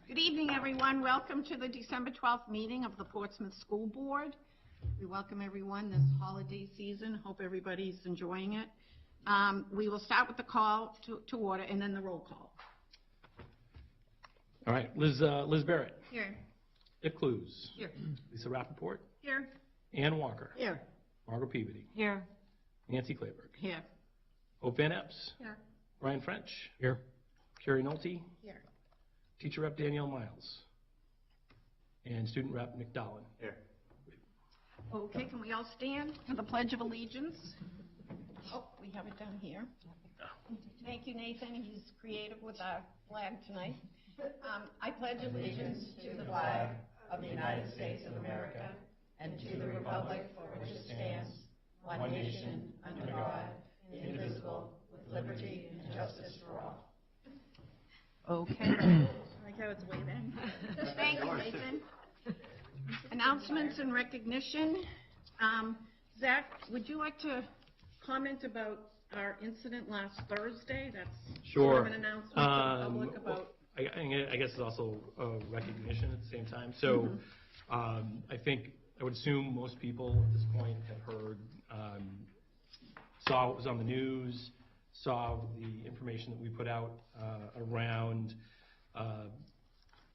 Good evening, everyone. Welcome to the December 12th meeting of the Portsmouth School Board. We welcome everyone this holiday season. Hope everybody's enjoying it. We will start with the call to order and then the roll call. All right, Liz Barrett. Here. Dick Clues. Here. Lisa Rappaport. Here. Ann Walker. Here. Margaret Peabody. Here. Nancy Clayberg. Here. Hope Van Epps. Here. Brian French. Here. Carrie Nolte. Here. Teacher Rep Danielle Miles. And Student Rep Nick Dolan. Here. Okay, can we all stand for the Pledge of Allegiance? Oh, we have it down here. Thank you, Nathan. He's creative with our flag tonight. I pledge allegiance to the flag of the United States of America and to the republic for which it stands, one nation, under God, indivisible, with liberty and justice for all. Okay. I like how it's waving. Thank you, Nathan. Announcements and recognition. Zach, would you like to comment about our incident last Thursday? That's sure. Sort of an announcement to the public about. I guess it's also a recognition at the same time. So I think I would assume most people at this point have heard, saw what was on the news, saw the information that we put out around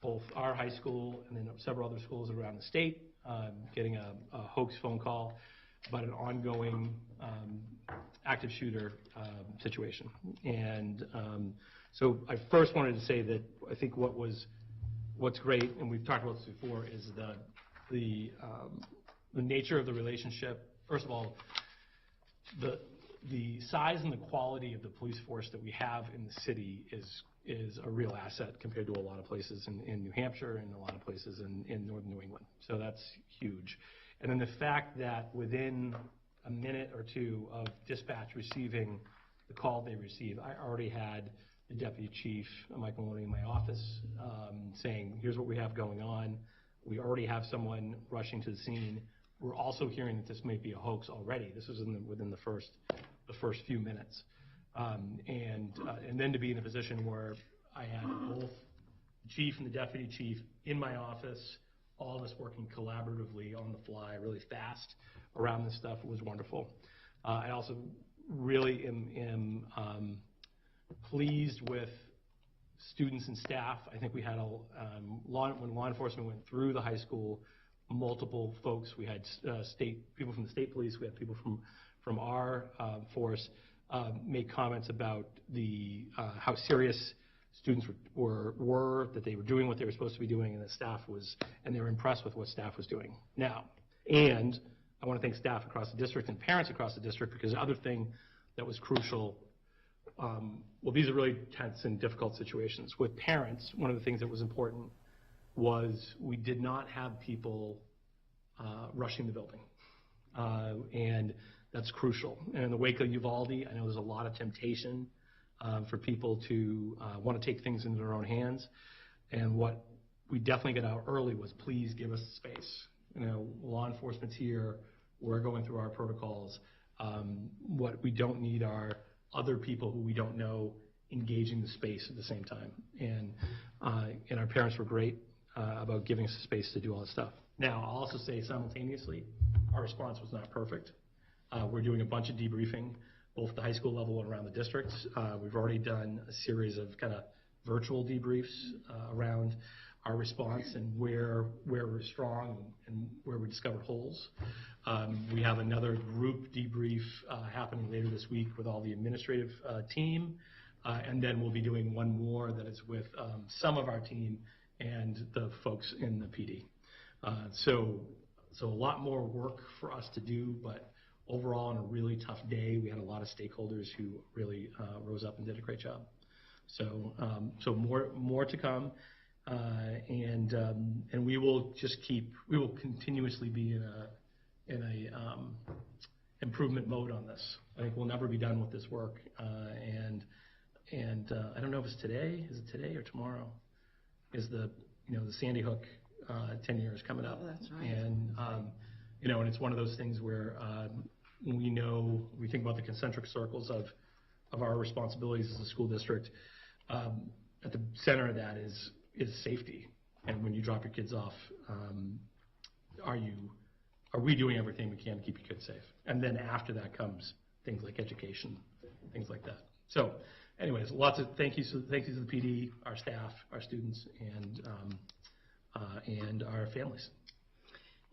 both our high school and then several other schools around the state, getting a hoax phone call about an ongoing active shooter situation. And so I first wanted to say that I think what's great, and we've talked about this before, is the nature of the relationship. First of all, the size and the quality of the police force that we have in the city is a real asset compared to a lot of places in New Hampshire and a lot of places in northern New England. So that's huge. And then the fact that within a minute or two of dispatch receiving the call they received, I already had the deputy chief, Michael Maloney, in my office saying, here's what we have going on. We already have someone rushing to the scene. We're also hearing that this may be a hoax already. This was within the first few minutes. And then to be in a position where I had both the chief and the deputy chief in my office, all of us working collaboratively on the fly really fast around this stuff was wonderful. I also really am pleased with students and staff. I think we had when law enforcement went through the high school, multiple folks. We had people from the state police. We had people from our force make comments about how serious students were, that they were doing what they were supposed to be doing, and they were impressed with what staff was doing. Now, and I want to thank staff across the district and parents across the district, because the other thing that was crucial, well, these are really tense and difficult situations. With parents, one of the things that was important was we did not have people rushing the building. And that's crucial. And in the wake of Uvalde, I know there's a lot of temptation for people to want to take things into their own hands. And what we definitely got out early was, please give us space. You know, law enforcement's here. We're going through our protocols. What we don't need are other people who we don't know engaging the space at the same time. And our parents were great about giving us the space to do all this stuff. Now, I'll also say simultaneously, our response was not perfect. We're doing a bunch of debriefing, both at the high school level and around the districts. We've already done a series of kind of virtual debriefs around our response and where we're strong and where we discovered holes. We have another group debrief happening later this week with all the administrative team. And then we'll be doing one more that is with some of our team and the folks in the PD. So a lot more work for us to do, but overall, on a really tough day, we had a lot of stakeholders who really rose up and did a great job. So more to come, and we will continuously be in a improvement mode on this. I think we'll never be done with this work, and I don't know if it's today. Is it today or tomorrow? Is the Sandy Hook 10 years coming up? Oh, that's right. And and it's one of those things where we think about the concentric circles of our responsibilities as a school district. At the center of that is is safety. And when you drop your kids off, are we doing everything we can to keep your kids safe? And then after that comes things like education, things like that. So anyways, lots of thank yous to the PD, our staff, our students, and our families.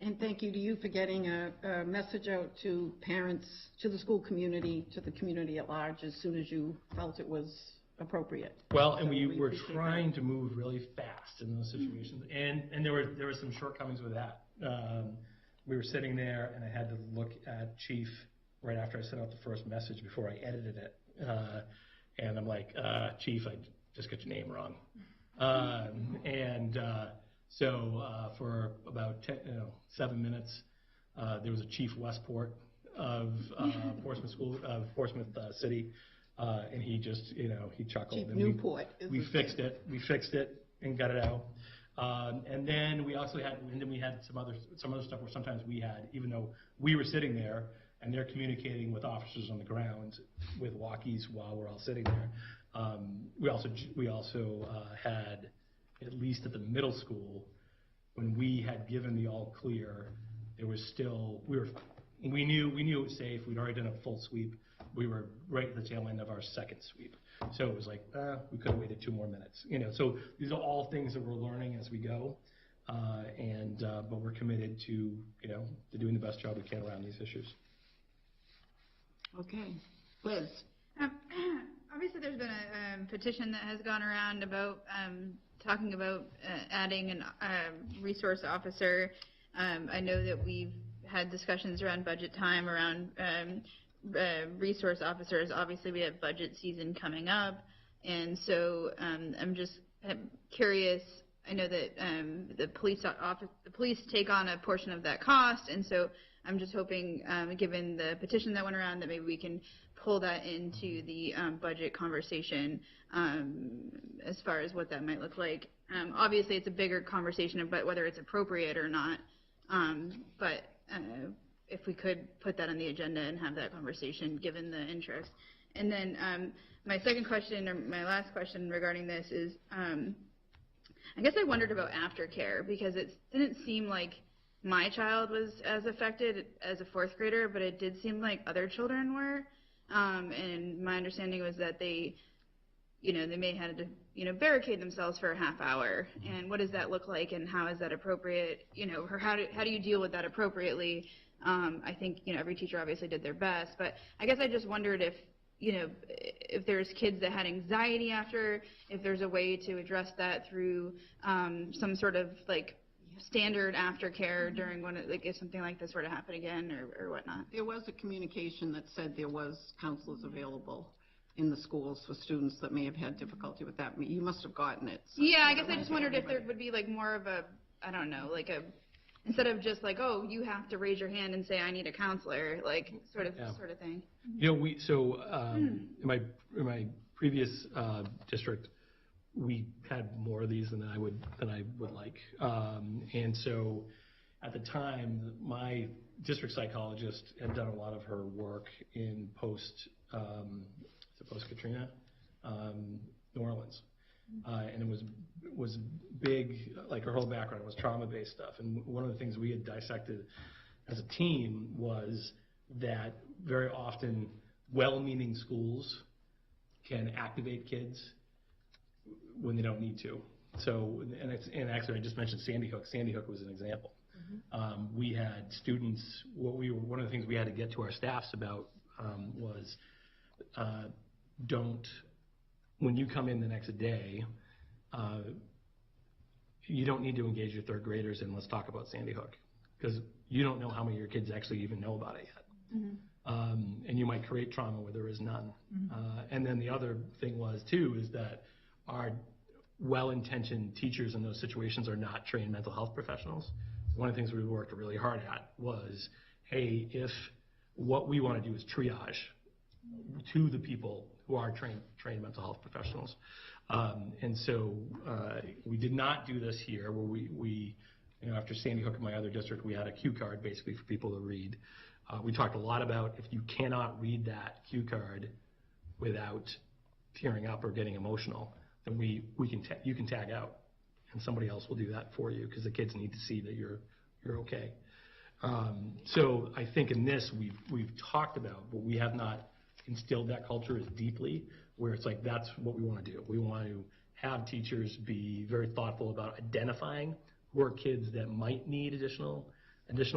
And thank you to you for getting a message out to parents, to the school community, to the community at large as soon as you felt it was appropriate. Well, and we were trying to move really fast in those situations, and there were some shortcomings with that. We were sitting there, and I had to look at Chief right after I sent out the first message before I edited it, and I'm like, Chief, I just got your name wrong. So for about 7 minutes, there was a Chief Westport of Portsmouth City, and he just, he chuckled. Chief Newport. We fixed it. We fixed it and got it out. And then we also had, some other stuff where sometimes we had, even though we were sitting there and they're communicating with officers on the ground with walkies while we're all sitting there. We also had, at least at the middle school, when we had given the all clear, there was still, we knew it was safe. We'd already done a full sweep. We were right at the tail end of our second sweep. So it was like, we could have waited 2 more minutes. So these are all things that we're learning as we go. But we're committed to doing the best job we can around these issues. Okay. Liz. Obviously, there's been a petition that has gone around about talking about adding a resource officer. I know that we've had discussions around budget time around resource officers. Obviously, we have budget season coming up, and so I'm just curious. I know that the police take on a portion of that cost, and so I'm just hoping, given the petition that went around, that maybe we can pull that into the budget conversation as far as what that might look like. Obviously, it's a bigger conversation about whether it's appropriate or not, but if we could put that on the agenda and have that conversation, given the interest. And then my second question, or my last question regarding this is, I guess I wondered about aftercare, because it didn't seem like my child was as affected as a 4th grader, but it did seem like other children were. And my understanding was that they may have had to, barricade themselves for a half hour. And what does that look like, and how is that appropriate? Or how do you deal with that appropriately? I think, every teacher obviously did their best, but I guess I just wondered if there's kids that had anxiety after, if there's a way to address that through some sort of standard aftercare during if something like this were to happen again or whatnot. There was a communication that said there was counselors available in the schools for students that may have had difficulty with that. You must have gotten it. So yeah, I guess I just wondered if there would be more of a, I don't know, instead of just oh, you have to raise your hand and say I need a counselor, sort of thing. In my previous district, we had more of these than I would like, and so at the time, my district psychologist had done a lot of her work in post Katrina, New Orleans, and it was big. Her whole background was trauma-based stuff, and one of the things we had dissected as a team was that very often well-meaning schools can activate kids when they don't need to. So, and actually, I just mentioned Sandy Hook. Sandy Hook was an example. Mm-hmm. We had students. One of the things we had to get to our staffs about was when you come in the next day, you don't need to engage your 3rd graders and let's talk about Sandy Hook, because you don't know how many of your kids actually even know about it yet. Mm-hmm. And you might create trauma where there is none. Mm-hmm. And then the other thing is that our well-intentioned teachers in those situations are not trained mental health professionals. One of the things we worked really hard at was, hey, if what we want to do is triage to the people who are trained mental health professionals. And so we did not do this here, where we after Sandy Hook in my other district, we had a cue card basically for people to read. We talked a lot about if you cannot read that cue card without tearing up or getting emotional, then you can tag out. and somebody else will do that for you because the kids need to see that you're okay. So I think in this we've talked about, but we have not instilled that culture as deeply, where it's like that's what we want to do. We want to have teachers be very thoughtful about identifying who are kids that might need additional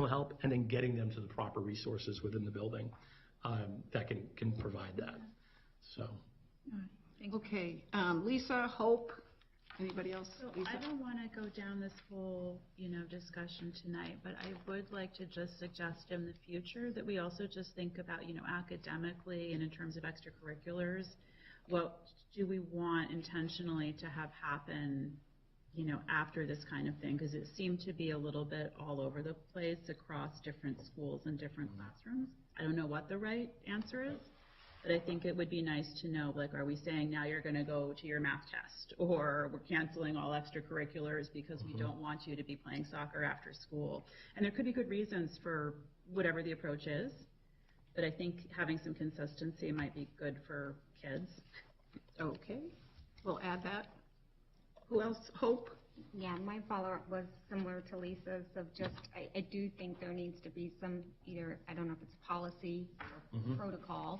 help, and then getting them to the proper resources within the building that can provide that. So. Okay, Lisa, Hope, anybody else? So Lisa? I don't want to go down this whole, discussion tonight, but I would like to just suggest in the future that we also just think about, academically and in terms of extracurriculars, what do we want intentionally to have happen, after this kind of thing? Because it seemed to be a little bit all over the place across different schools and different classrooms. I don't know what the right answer is. But I think it would be nice to know, like, are we saying now you're going to go to your math test, or we're canceling all extracurriculars because we don't want you to be playing soccer after school? And there could be good reasons for whatever the approach is, but I think having some consistency might be good for kids. Okay, we'll add that. Who else? Hope? Yeah, my follow-up was similar to Lisa's of just, I do think there needs to be some either, I don't know if it's policy or protocol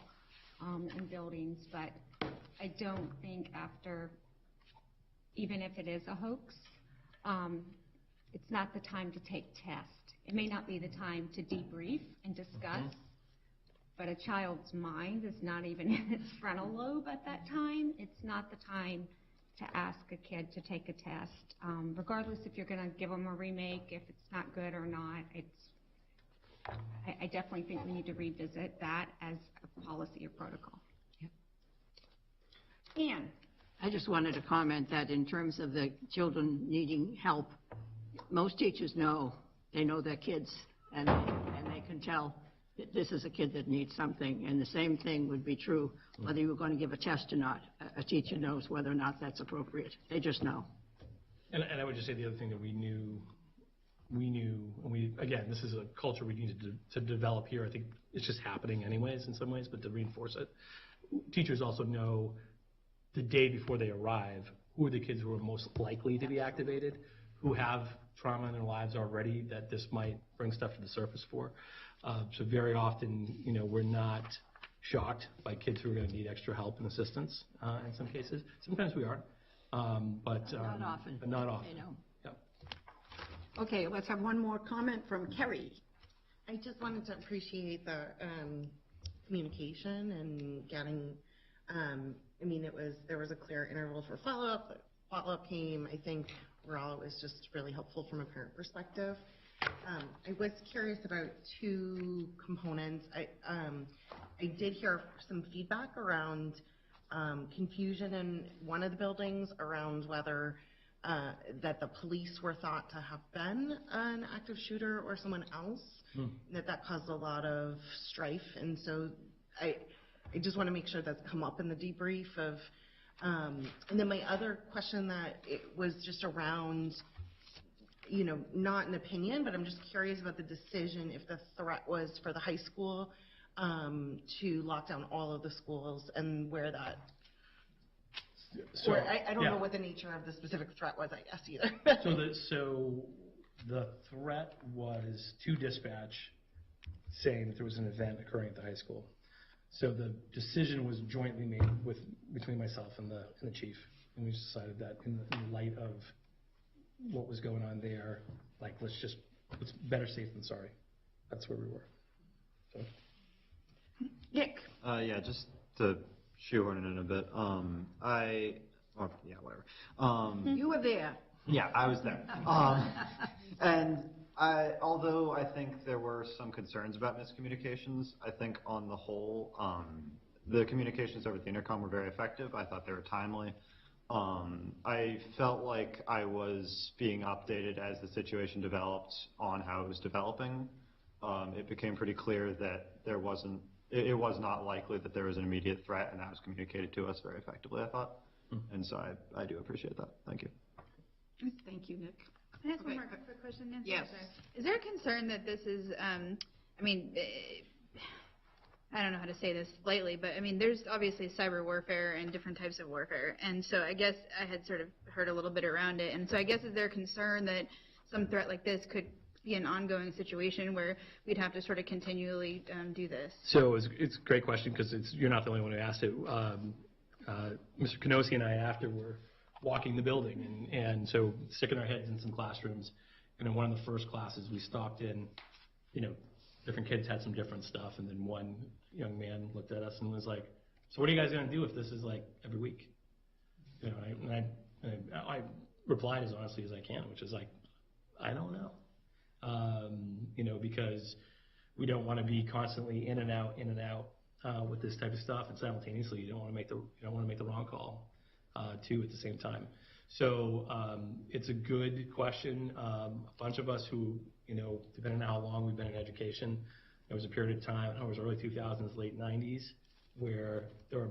in buildings, but I don't think after, even if it is a hoax, it's not the time to take tests. It may not be the time to debrief and discuss, but a child's mind is not even in its frontal lobe at that time. It's not the time to ask a kid to take a test, regardless if you're going to give them a remake, if it's not good or not. I definitely think we need to revisit that as a policy or protocol. Ann? I just wanted to comment that in terms of the children needing help, most teachers know, they know their kids, and they can tell that this is a kid that needs something. And the same thing would be true whether you were going to give a test or not. A teacher knows whether or not that's appropriate. They just know. And I would just say the other thing that we knew, and again, this is a culture we needed to develop here. I think it's just happening anyways in some ways, but to reinforce it, teachers also know the day before they arrive who are the kids who are most likely to be activated, who have trauma in their lives already that this might bring stuff to the surface for. So very often, we're not shocked by kids who are going to need extra help and assistance in some cases. Sometimes we are, but Not often. But not often. They know. Okay, let's have one more comment from Kerry. I just wanted to appreciate the communication and getting, there was a clear interval for follow-up. Follow-up came, I think, it was just really helpful from a parent perspective. I was curious about two components. I did hear some feedback around confusion in one of the buildings around whether that the police were thought to have been an active shooter or someone else, that caused a lot of strife. And so I just want to make sure that's come up in the debrief of, and then my other question that it was just around, not an opinion, but I'm just curious about the decision if the threat was for the high school to lock down all of the schools and where that. So, I don't know what the nature of the specific threat was, I guess, either. So the threat was to dispatch saying that there was an event occurring at the high school. So the decision was jointly made between myself and the chief, and we decided that in light of what was going on there, like it's better safe than sorry. That's where we were. So. Nick? Yeah, just to shoehorn it in a bit. Whatever. You were there. Yeah, I was there. And although I think there were some concerns about miscommunications, I think on the whole, the communications over the intercom were very effective. I thought they were timely. I felt like I was being updated as the situation developed on how it was developing. It became pretty clear that it was not likely that there was an immediate threat, and that was communicated to us very effectively, I thought. And so I do appreciate that. Thank you. Thank you, Nick. Can I ask one more quick question, Nancy? Yes. Is there a concern that this is, I don't know how to say this lightly, but I mean, there's obviously cyber warfare and different types of warfare. And so I guess I had sort of heard a little bit around it. And so I guess is there concern that some threat like this could be an ongoing situation where we'd have to sort of continually do this? So it's a great question because you're not the only one who asked it. Mr. Knosy and I, after, were walking the building and so sticking our heads in some classrooms. And in one of the first classes we stopped in, different kids had some different stuff. And then one young man looked at us and was like, so what are you guys going to do if this is like every week? And I replied as honestly as I can, which is like, I don't know. Because we don't want to be constantly in and out with this type of stuff, and simultaneously you don't want to make the wrong call too at the same time. So it's a good question. A bunch of us who, depending on how long we've been in education, there was a period of time, it was early 2000s, late 90s, where there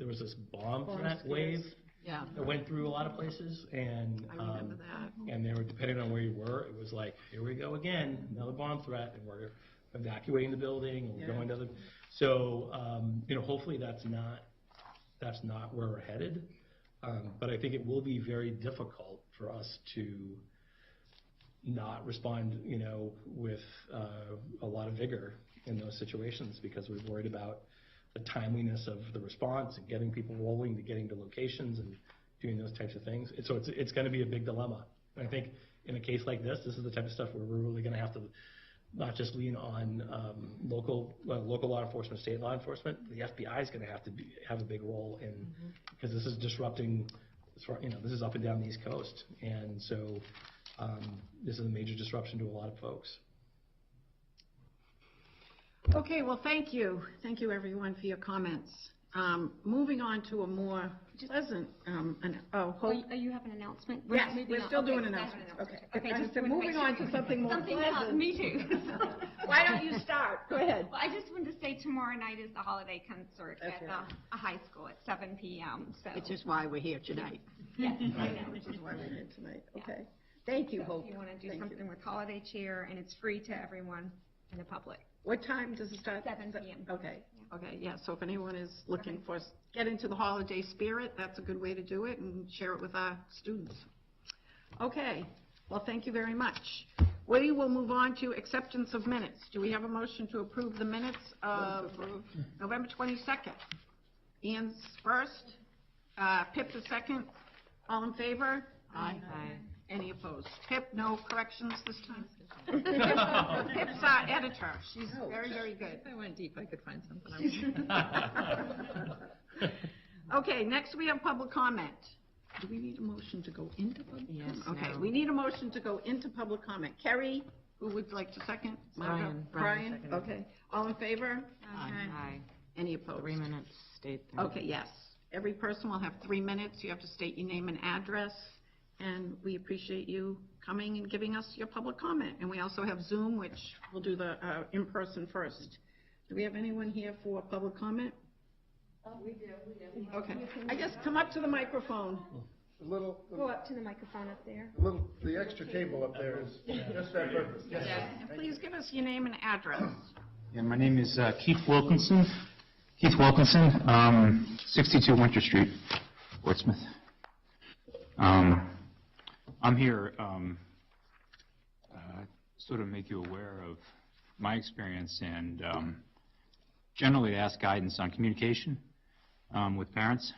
was this bomb threat wave. Yeah. That went through a lot of places, and I remember that. And they were, depending on where you were, it was like, here we go again, another bomb threat, and we're evacuating the building, and we're going to other. So, hopefully that's not where we're headed. But I think it will be very difficult for us to not respond, with a lot of vigor in those situations, because we're worried about the timeliness of the response and getting people rolling to getting to locations and doing those types of things. So it's going to be a big dilemma. And I think in a case like this is the type of stuff where we're really going to have to not just lean on local law enforcement, state law enforcement. The FBI is going to have a big role in, because this is disrupting. This is up and down the East Coast, and so this is a major disruption to a lot of folks. Okay, well, thank you. Thank you, everyone, for your comments. Moving on to a more pleasant, Oh, you have an announcement? Yes, Moving we're on. still Okay, doing that's announcements. an Okay. Okay, I just said wanted to moving make on sure. to something more pleasant. Me too. Why don't you start? Go ahead. Well, I just wanted to say tomorrow night is the holiday concert at a high school at 7 p.m. So. Which is why we're here tonight. Yes, I know. Which is why we're here tonight. Okay. Thank you, So Hope. if you want to do Thank something you. with holiday cheer, and it's free to everyone in the public. What time does it start? 7 p.m. Okay. Okay, yeah, so if anyone is looking for, get into the holiday spirit, that's a good way to do it, and share it with our students. Okay, well, thank you very much. We will move on to acceptance of minutes. Do we have a motion to approve the minutes of November 22nd? Ian's first, Pip the second. All in favor? Aye. Any opposed? Pip, no corrections this time? Pip's our editor. She's very, very good. If I went deep, I could find something. Okay, next we have public comment. Do we need a motion to go into public comment? Yes, Okay, no. we need a motion to go into public comment. Kerry, who would like to second? Brian. Brian, Seconded. okay. All in favor? Aye. Any opposed? 3 minutes, state. them. Okay, yes. Every person will have 3 minutes. You have to state your name and address, and we appreciate you coming and giving us your public comment. And we also have Zoom, which we'll do the in-person first. Do we have anyone here for public comment? We do. Okay. I guess come up to the microphone. Go up to the microphone up there. The extra table up there is just that purpose. And please give us your name and address. Yeah, my name is Keith Wilkinson. 62 Winter Street, Portsmouth. I'm here sort of make you aware of my experience and generally to ask guidance on communication with parents.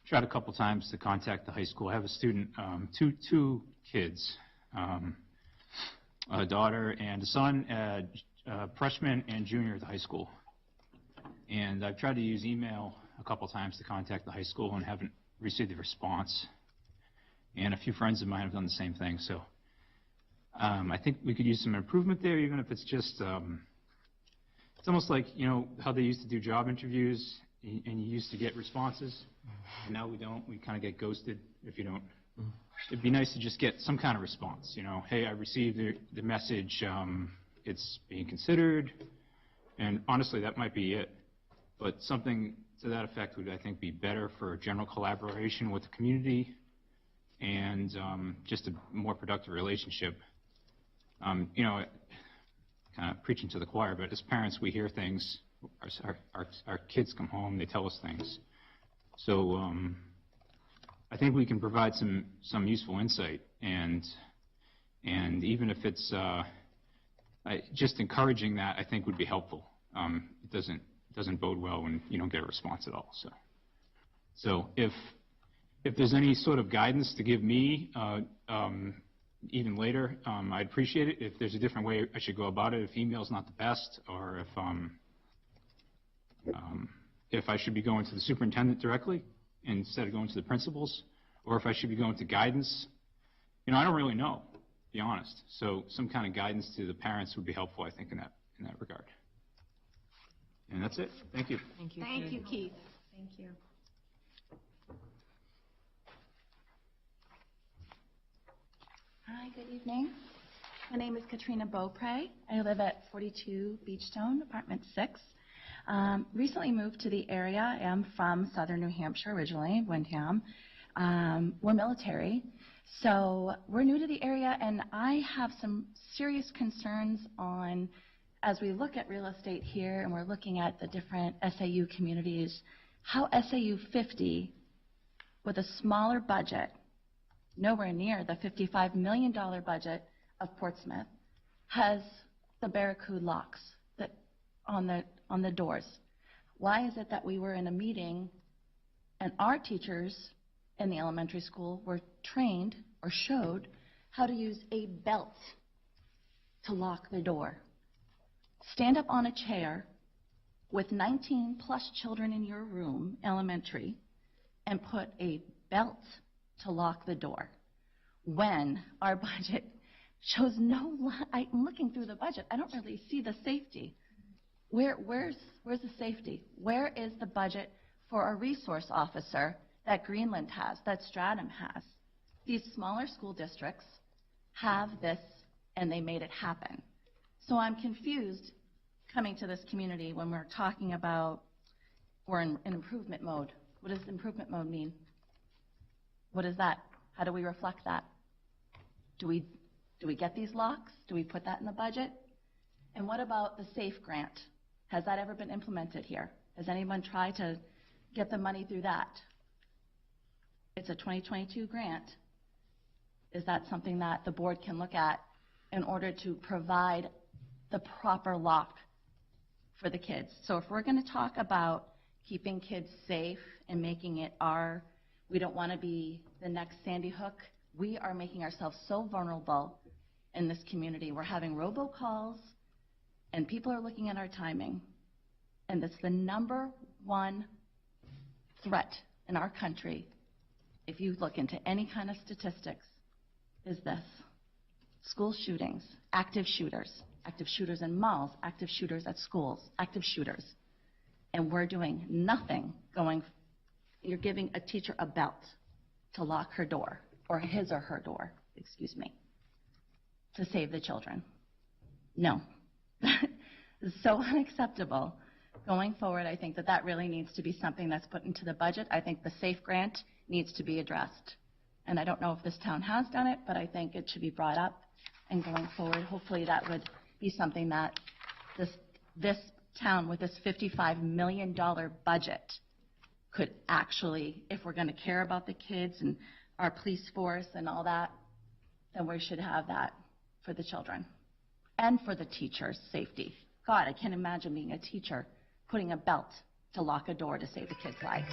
Tried a couple times to contact the high school. I have a student, two kids, a daughter and a son, freshman and junior at the high school. And I've tried to use email a couple times to contact the high school and haven't received a response. And a few friends of mine have done the same thing. So I think we could use some improvement there, even if it's just, it's almost like, you know, how they used to do job interviews and you used to get responses. And now we don't. We kind of get ghosted if you don't. It'd be nice to just get some kind of response, you know. Hey, I received the message. It's being considered. And honestly, that might be it. But something to that effect would, I think, be better for general collaboration with the community and just a more productive relationship. You know, kind kind of preaching to the choir, but as parents, we hear things. Our kids come home, they tell us things. So I think we can provide some useful insight, and even if it's just encouraging that, I think would be helpful. It doesn't bode well when you don't get a response at all. So if there's any sort of guidance to give me, even later, I'd appreciate it. If there's a different way I should go about it, if email's not the best, or if I should be going to the superintendent directly instead of going to the principals, or if I should be going to guidance, I don't really know, to be honest. So some kind of guidance to the parents would be helpful, I think, in that regard. And that's it. Thank you. Thank you. Thank you, Keith. Thank you. Hi, good evening. My name is Katrina Beaupre. I live at 42 Beachstone, apartment 6. Recently moved to the area. I am from southern New Hampshire originally, Windham. We're military, so we're new to the area, and I have some serious concerns on, as we look at real estate here and we're looking at the different SAU communities, how SAU 50, with a smaller budget, nowhere near the $55 million budget of Portsmouth, has the Barracuda locks that on the doors. Why is it that we were in a meeting and our teachers in the elementary school were trained or showed how to use a belt to lock the door? Stand up on a chair with 19 plus children in your room, elementary, and put a belt to lock the door, when our budget shows I'm looking through the budget, I don't really see the safety. Where's the safety? Where is the budget for a resource officer that Greenland has, that Stratham has? These smaller school districts have this, and they made it happen. So I'm confused coming to this community when we're talking about we're in improvement mode. What does improvement mode mean? What is that? How do we reflect that? Do we get these locks? Do we put that in the budget? And what about the SAFE grant? Has that ever been implemented here? Has anyone tried to get the money through that? It's a 2022 grant. Is that something that the board can look at in order to provide the proper lock for the kids? So if we're going to talk about keeping kids safe and making it we don't want to be the next Sandy Hook. We are making ourselves so vulnerable in this community. We're having robocalls, and people are looking at our timing. And that's the number one threat in our country, if you look into any kind of statistics, is this. School shootings, active shooters in malls, active shooters at schools, active shooters. And we're doing nothing you're giving a teacher a belt to lock her door, or his or her door, to save the children. No. It's so unacceptable. Going forward, I think that really needs to be something that's put into the budget. I think the SAFE grant needs to be addressed. And I don't know if this town has done it, but I think it should be brought up. And going forward, hopefully that would be something that this town with this $55 million budget could actually, if we're going to care about the kids and our police force and all that, then we should have that for the children and for the teachers' safety. God, I can't imagine being a teacher putting a belt to lock a door to save a kid's life.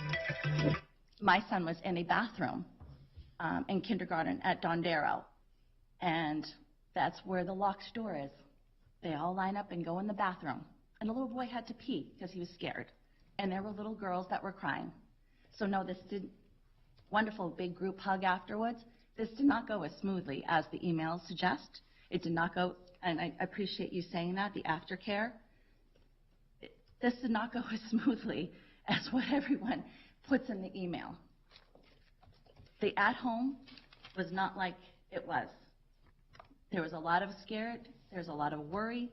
My son was in a bathroom in kindergarten at Dondero, and that's where the locked door is. They all line up and go in the bathroom, and the little boy had to pee because he was scared, and there were little girls that were crying. So no, wonderful big group hug afterwards. This did not go as smoothly as the emails suggest. It did not go, and I appreciate you saying that, the aftercare. This did not go as smoothly as what everyone puts in the email. The at-home was not like it was. There was a lot of scared, there's a lot of worry,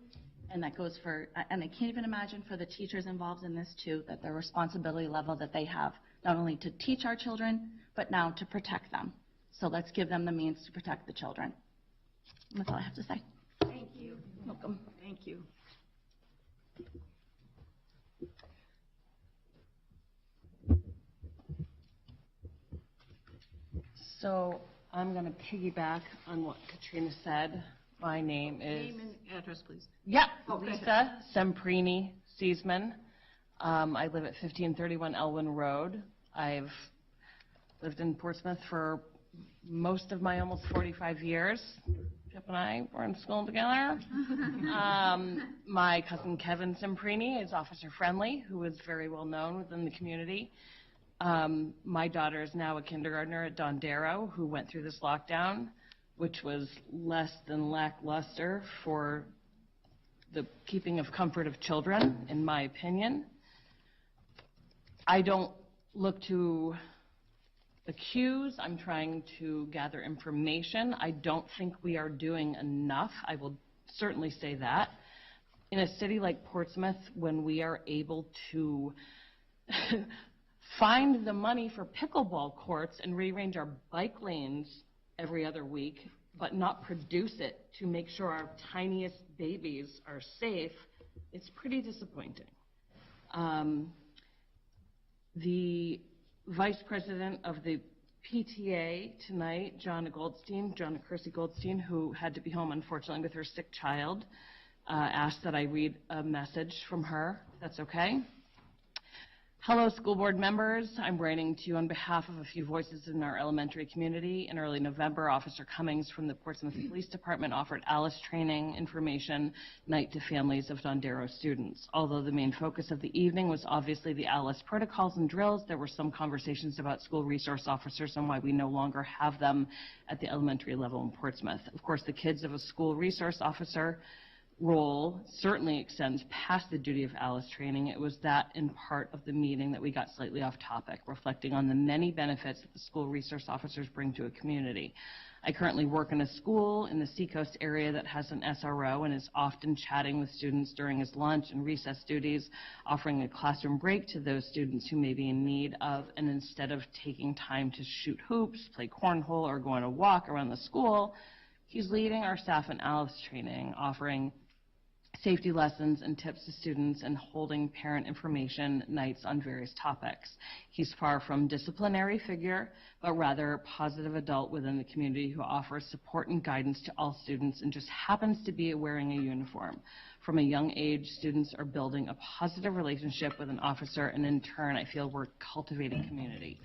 and that goes and I can't even imagine for the teachers involved in this too, that the responsibility level that they have, not only to teach our children, but now to protect them. So let's give them the means to protect the children. That's all I have to say. Thank you. Welcome. Thank Thank you. So I'm going to piggyback on what Katrina said. My name is... Name and address, please. Yeah, Oh, go Lisa Semprini Seisman. I live at 1531 Elwyn Road. I've lived in Portsmouth for most of my almost 45 years. Chip and I were in school together. My cousin Kevin Semprini is officer friendly, who is very well known within the community. My daughter is now a kindergartner at Dondero, who went through this lockdown, which was less than lackluster for the keeping of comfort of children, in my opinion. I don't look to accuse. I'm trying to gather information. I don't think we are doing enough. I will certainly say that. In a city like Portsmouth, when we are able to find the money for pickleball courts and rearrange our bike lanes every other week, but not produce it to make sure our tiniest babies are safe, it's pretty disappointing. The vice president of the PTA tonight, Jonna Kersey Goldstein, who had to be home unfortunately with her sick child, asked that I read a message from her, if that's okay. Hello, school board members. I'm writing to you on behalf of a few voices in our elementary community. In early November, Officer Cummings from the Portsmouth Police Department offered ALICE training information night to families of Dondero students. Although the main focus of the evening was obviously the ALICE protocols and drills, there were some conversations about school resource officers and why we no longer have them at the elementary level in Portsmouth. Of course, the kids of a school resource officer role certainly extends past the duty of ALICE training. It was that in part of the meeting that we got slightly off topic, reflecting on the many benefits that the school resource officers bring to a community. I currently work in a school in the Seacoast area that has an SRO and is often chatting with students during his lunch and recess duties, offering a classroom break to those students who may be in need of, and instead of taking time to shoot hoops, play cornhole, or go on a walk around the school, he's leading our staff in ALICE training, offering safety lessons and tips to students, and holding parent information nights on various topics. He's far from disciplinary figure, but rather a positive adult within the community who offers support and guidance to all students and just happens to be wearing a uniform. From a young age, students are building a positive relationship with an officer, and in turn, I feel we're cultivating community.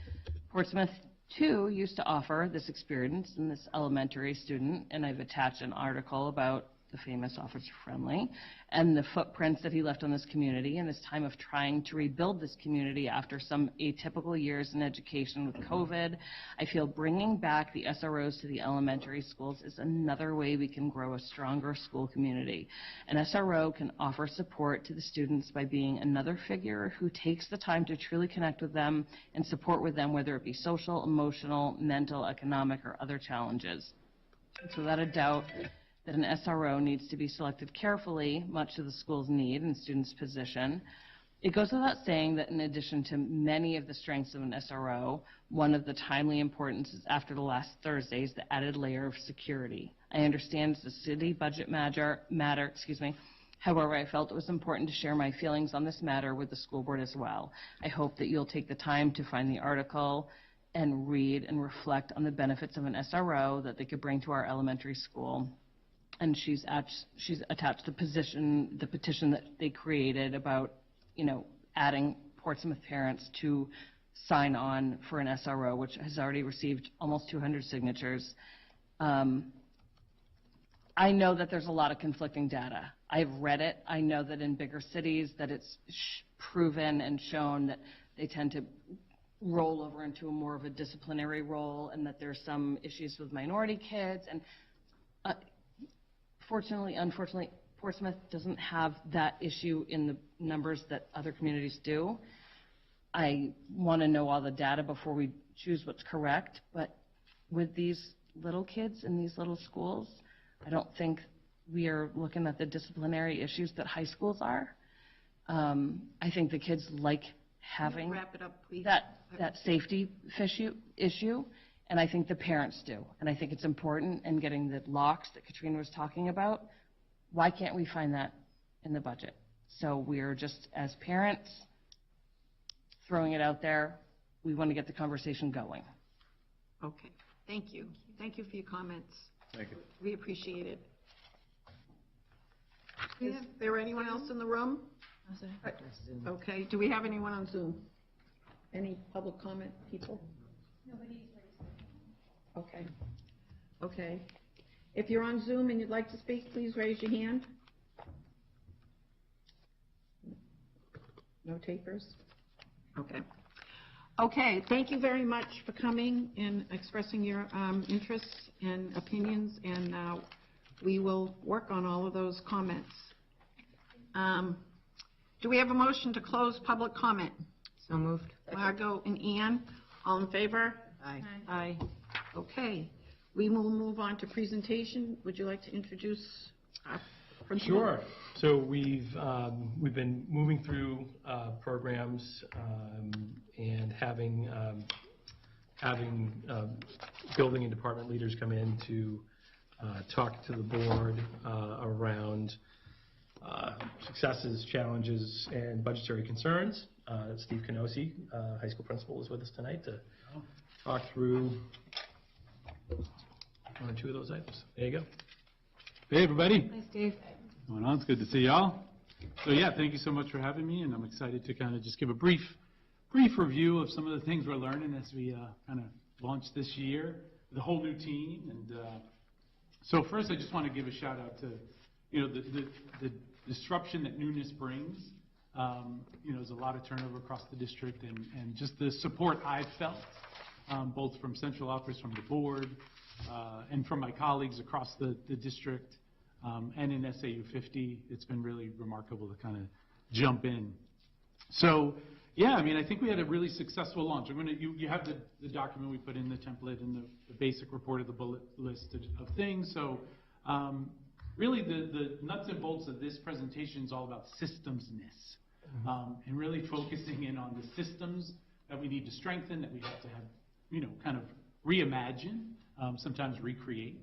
Portsmouth too used to offer this experience in this elementary student, and I've attached an article about the famous Officer Friendly, and the footprints that he left on this community in this time of trying to rebuild this community after some atypical years in education with COVID. I feel bringing back the SROs to the elementary schools is another way we can grow a stronger school community. An SRO can offer support to the students by being another figure who takes the time to truly connect with them and support with them, whether it be social, emotional, mental, economic, or other challenges. It's without a doubt that an SRO needs to be selected carefully, much to the school's need and students' position. It goes without saying that in addition to many of the strengths of an SRO, one of the timely importances after the last Thursday is the added layer of security. I understand it's a city budget matter. However, I felt it was important to share my feelings on this matter with the school board as well. I hope that you'll take the time to find the article and read and reflect on the benefits of an SRO that they could bring to our elementary school. And she's attached the petition that they created about, adding Portsmouth parents to sign on for an SRO, which has already received almost 200 signatures. I know that there's a lot of conflicting data. I've read it. I know that in bigger cities that it's proven and shown that they tend to roll over into more of a disciplinary role, and that there's some issues with minority kids. And unfortunately, Portsmouth doesn't have that issue in the numbers that other communities do. I want to know all the data before we choose what's correct, but with these little kids in these little schools, I don't think we are looking at the disciplinary issues that high schools are. I think the kids like having wrap it up, please. that safety issue. And I think the parents do. And I think it's important in getting the locks that Katrina was talking about. Why can't we find that in the budget. So we're just, as parents, throwing it out there. We want to get the conversation going. Okay, thank you. Thank you for your comments. Thank you. We appreciate it. Is there anyone else in the room? Okay, do we have anyone on Zoom? Any public comment, people? Nobody's raised. Okay. Okay. If you're on Zoom and you'd like to speak, please raise your hand. No takers? Okay. Okay, thank you very much for coming and expressing your interests and opinions, and we will work on all of those comments. Do we have a motion to close public comment? So moved. Margot and Ann, all in favor? Aye. Aye. Okay, we will move on to presentation. Would you like to introduce our principal? Sure. So we've been moving through programs and having building and department leaders come in to talk to the board around successes, challenges, and budgetary concerns. Steve Canosi, high school principal, is with us tonight to talk through one or two of those items. There you go. Hey, everybody. Hi, Steve. What's going on? It's good to see y'all. So yeah, thank you so much for having me, and I'm excited to kind of just give a brief review of some of the things we're learning as we kind of launch this year, the whole new team. And so first, I just want to give a shout out to, the disruption that newness brings. There's a lot of turnover across the district, and just the support I've felt, both from central office, from the board, and from my colleagues across the district, and in SAU 50. It's been really remarkable to kind of jump in. So, yeah, I mean, I think we had a really successful launch. You have the document we put in the template and the basic report of the bullet list of things. So, really, the nuts and bolts of this presentation is all about systemsness, and really focusing in on the systems that we need to strengthen, that we have to have, kind of reimagine, sometimes recreate.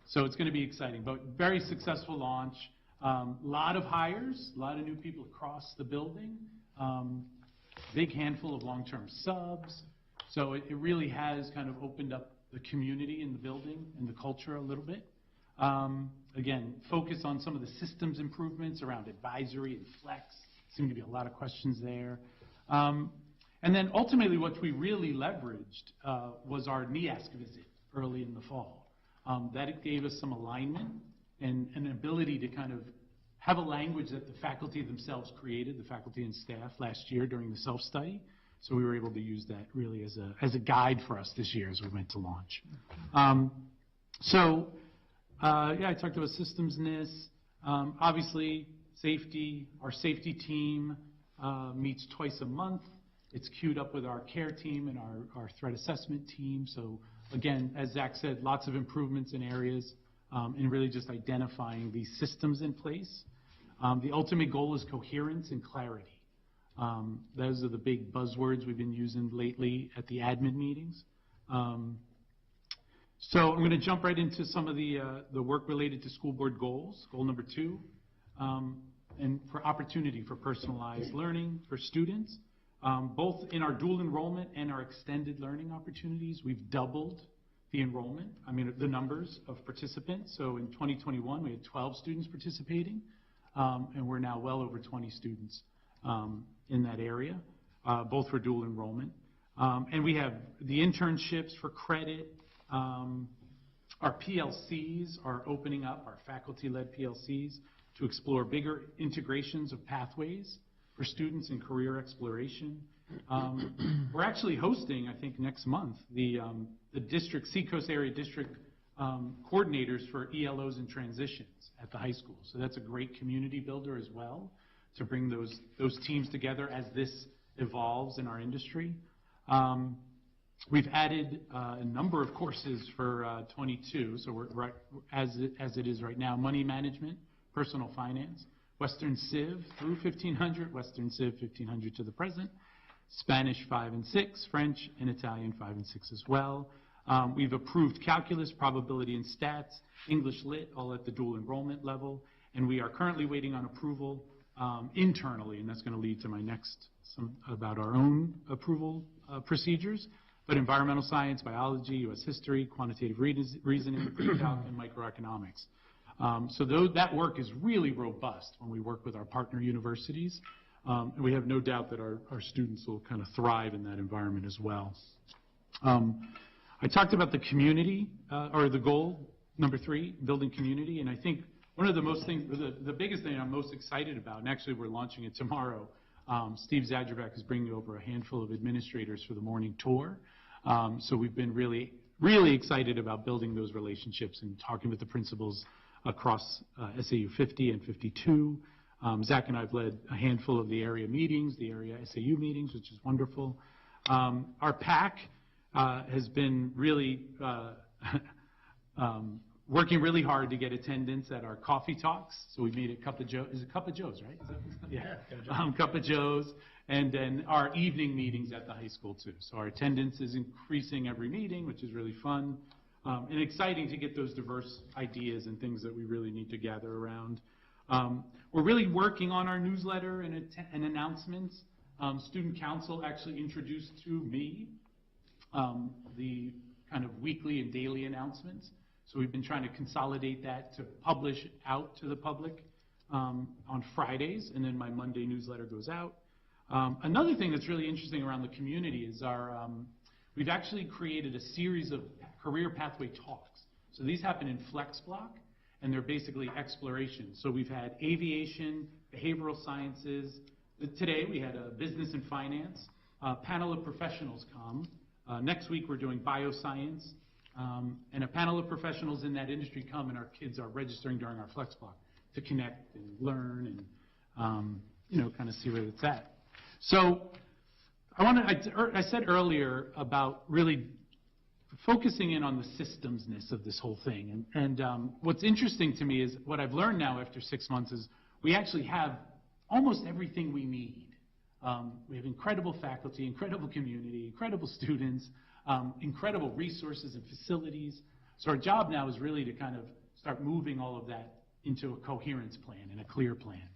So it's going to be exciting, but very successful launch. Lot of hires, a lot of new people across the building, big handful of long-term subs. So it really has kind of opened up the community in the building and the culture a little bit. Again, focus on some of the systems improvements around advisory and flex. Seem to be a lot of questions there. And then ultimately what we really leveraged was our NEASC visit early in the fall. That gave us some alignment and an ability to kind of have a language that the faculty themselves created, the faculty and staff, last year during the self-study. So we were able to use that really as a guide for us this year as we went to launch. Yeah, I talked about systemsness. Obviously, safety. Our safety team meets twice a month. It's queued up with our care team and our threat assessment team. So again, as Zach said, lots of improvements in areas, and really just identifying these systems in place. The ultimate goal is coherence and clarity. Those are the big buzzwords we've been using lately at the admin meetings. So I'm going to jump right into some of the work related to school board goals. Goal number 2, and for opportunity for personalized learning for students. Both in our dual enrollment and our extended learning opportunities, we've doubled the enrollment, the numbers of participants. So in 2021, we had 12 students participating, and we're now well over 20 students in that area, both for dual enrollment. And we have the internships for credit. Our PLCs are opening up, our faculty-led PLCs, to explore bigger integrations of pathways for students in career exploration. We're actually hosting, I think next month, the district, Seacoast Area District coordinators for ELOs and transitions at the high school. So that's a great community builder as well, to bring those teams together as this evolves in our industry. We've added a number of courses for 22, so we're right, as it is right now: money management, personal finance, Western Civ through 1500, Western Civ 1500 to the present, Spanish 5 and 6, French and Italian 5 and 6 as well. We've approved calculus, probability and stats, English lit, all at the dual enrollment level, and we are currently waiting on approval internally, and that's going to lead to my next, about our own approval procedures, but environmental science, biology, U.S. history, quantitative reasoning, pre-calc, and microeconomics. That work is really robust when we work with our partner universities, and we have no doubt that our students will kind of thrive in that environment as well. I talked about the community, or the goal, number 3, building community, and I think one of the biggest thing I'm most excited about, and actually we're launching it tomorrow, Steve Zadravec is bringing over a handful of administrators for the morning tour. So we've been really, really excited about building those relationships and talking with the principals across SAU 50 and 52. Zach and I have led a handful of the area meetings, the area SAU meetings, which is wonderful. Our PAC has been really working really hard to get attendance at our coffee talks. So we meet at Cup of Joe. Is it Cup of Joe's, right? Yeah. Cup of Joe's. And then our evening meetings at the high school, too. So our attendance is increasing every meeting, which is really fun and exciting to get those diverse ideas and things that we really need to gather around. We're really working on our newsletter and announcements. Student Council actually introduced to me the kind of weekly and daily announcements. So we've been trying to consolidate that to publish out to the public on Fridays, and then my Monday newsletter goes out. Another thing that's really interesting around the community is we've actually created a series of career pathway talks. So these happen in Flex Block, and they're basically exploration. So we've had aviation, behavioral sciences. Today we had a business and finance. A panel of professionals come. Next week we're doing bioscience. And a panel of professionals in that industry come, and our kids are registering during our Flex Block to connect and learn and, kind of see where it's at. So I said earlier about really focusing in on the systemsness of this whole thing. And what's interesting to me is what I've learned now after 6 months is we actually have almost everything we need. We have incredible faculty, incredible community, incredible students, incredible resources and facilities. So our job now is really to kind of start moving all of that into a coherence plan and a clear plan.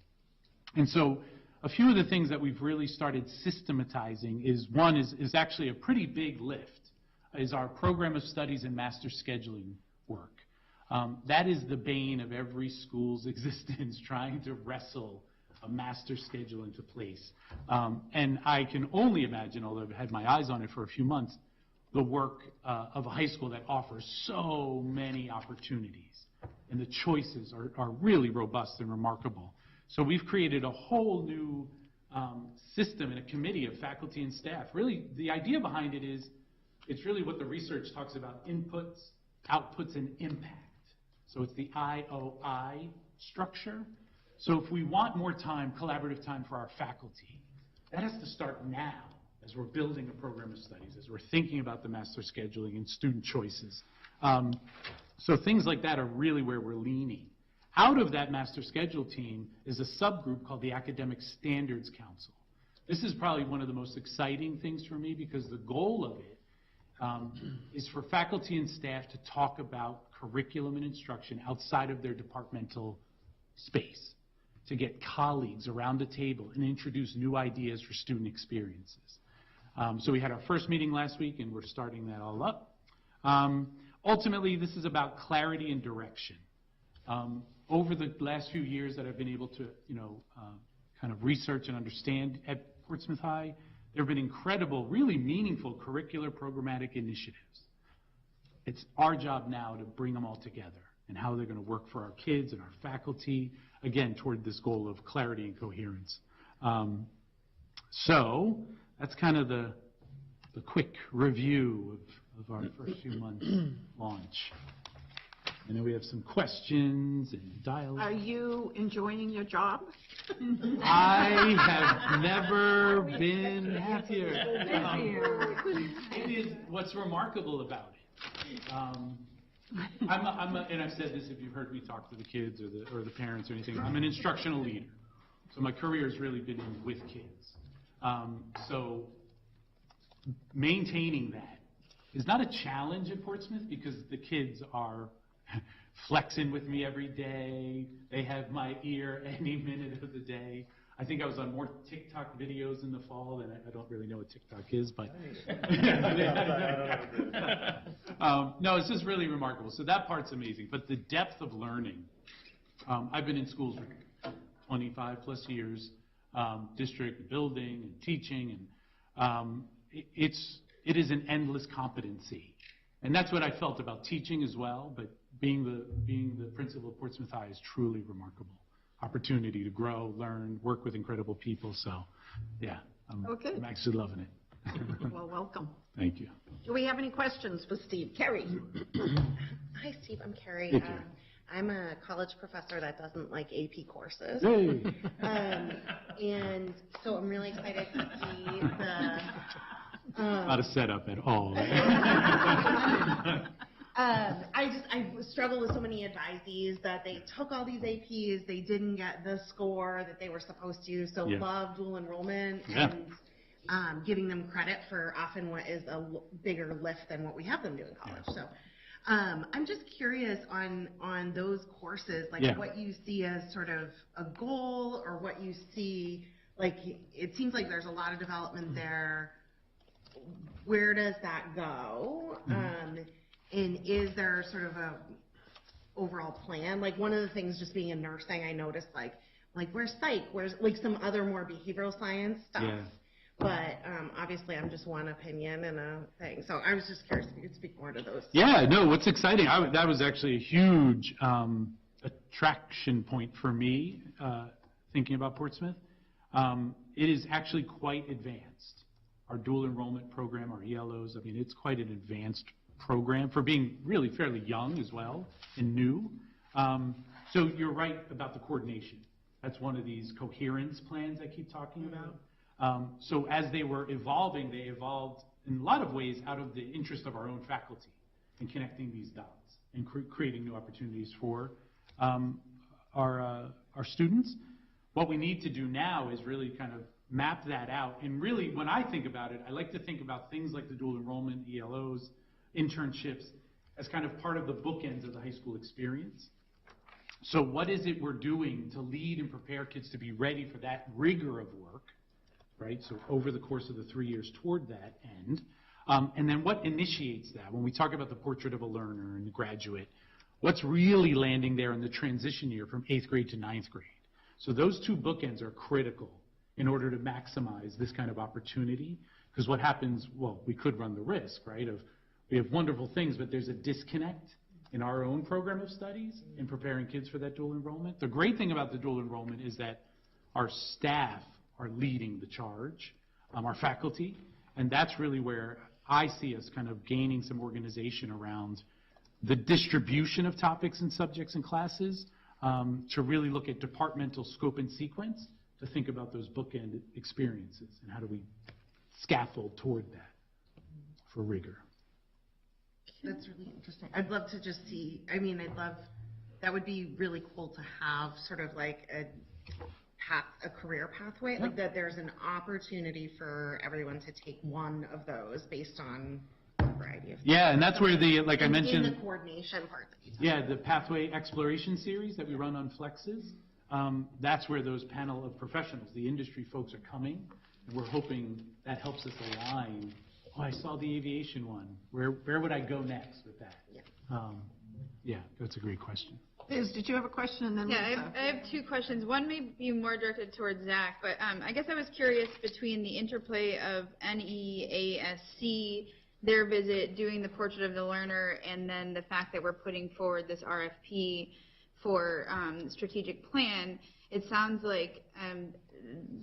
And so a few of the things that we've really started systematizing is one is actually a pretty big lift, is our program of studies and master scheduling work. That is the bane of every school's existence, trying to wrestle a master schedule into place. And I can only imagine, although I've had my eyes on it for a few months, the work of a high school that offers so many opportunities. And the choices are really robust and remarkable. So we've created a whole new system and a committee of faculty and staff. Really, the idea behind it is it's really what the research talks about: inputs, outputs, and impact. So it's the IOI structure. So if we want more time, collaborative time for our faculty, that has to start now as we're building a program of studies, as we're thinking about the master scheduling and student choices. So things like that are really where we're leaning. Out of that master schedule team is a subgroup called the Academic Standards Council. This is probably one of the most exciting things for me because the goal of it is for faculty and staff to talk about curriculum and instruction outside of their departmental space, to get colleagues around the table and introduce new ideas for student experiences. So we had our first meeting last week, and we're starting that all up. Ultimately, this is about clarity and direction. Over the last few years that I've been able to, kind of research and understand at Portsmouth High, there have been incredible, really meaningful curricular programmatic initiatives. It's our job now to bring them all together and how they're going to work for our kids and our faculty, again, toward this goal of clarity and coherence. So that's kind of the quick review of our first few months launch. I know we have some questions and dialogue. Are you enjoying your job? I have never been happier. It is what's remarkable about it. And I've said this if you've heard me talk to the kids or the parents or anything, I'm an instructional leader. So my career has really been with kids. So maintaining that is not a challenge at Portsmouth because the kids are flexing with me every day. They have my ear any minute of the day. I think I was on more TikTok videos in the fall, and I don't really know what TikTok is, but no, it's just really remarkable. So that part's amazing. But the depth of learning, I've been in schools for 25 plus years, district building and teaching, and it is an endless competency. And that's what I felt about teaching as well, but being the principal of Portsmouth High is truly remarkable. Opportunity to grow, learn, work with incredible people. So, yeah, I'm actually loving it. Well, welcome. Thank you. Do we have any questions for Steve? Carrie? Hi, Steve. I'm Carrie. Hey, Carrie. I'm a college professor that doesn't like AP courses. Hey. And so I'm really excited to see the... Not a setup at all. I struggle with so many advisees that they took all these APs, they didn't get the score that they were supposed to, so love dual enrollment and giving them credit for often what is a bigger lift than what we have them do in college. So I'm just curious on those courses, like what you see as sort of a goal or what you see, like it seems like there's a lot of development there. Where does that go? And is there sort of a overall plan? Like one of the things just being in nursing, I noticed like where's psych, where's like some other more behavioral science stuff. Yeah. But obviously I'm just one opinion and a thing. So I was just curious if you could speak more to those. Yeah, no, what's exciting, that was actually a huge attraction point for me thinking about Portsmouth. It is actually quite advanced. Our dual enrollment program, our ELOs, I mean, it's quite an advanced program for being really fairly young as well and new. So you're right about the coordination. That's one of these coherence plans I keep talking about. So as they were evolving, they evolved in a lot of ways out of the interest of our own faculty in connecting these dots and creating new opportunities for our students. What we need to do now is really kind of map that out. And really, when I think about it, I like to think about things like the dual enrollment, ELOs, internships, as kind of part of the bookends of the high school experience. So what is it we're doing to lead and prepare kids to be ready for that rigor of work, right? So over the course of the 3 years toward that end. And then what initiates that? When we talk about the portrait of a learner and the graduate, what's really landing there in the transition year from 8th grade to 9th grade? So those two bookends are critical in order to maximize this kind of opportunity. Because what happens, well, we could run the risk, right, of we have wonderful things, but there's a disconnect in our own program of studies in preparing kids for that dual enrollment. The great thing about the dual enrollment is that our staff are leading the charge, our faculty, and that's really where I see us kind of gaining some organization around the distribution of topics and subjects and classes, to really look at departmental scope and sequence, to think about those bookend experiences and how do we scaffold toward that for rigor. That's really interesting. I'd love to just see, I mean, that would be really cool to have sort of like a career pathway, like that there's an opportunity for everyone to take one of those based on a variety of things. Yeah, and that's where like I mentioned. In the coordination part. Yeah, the Pathway Exploration Series that we run on Flexes, that's where those panel of professionals, the industry folks are coming, and we're hoping that helps us align. Oh, I saw the aviation one. Where would I go next with that? Yeah, that's a great question. Liz, did you have a question? And then I have two questions. One may be more directed towards Zach, but I guess I was curious between the interplay of NEASC, their visit, doing the Portrait of the Learner, and then the fact that we're putting forward this RFP for strategic plan. It sounds like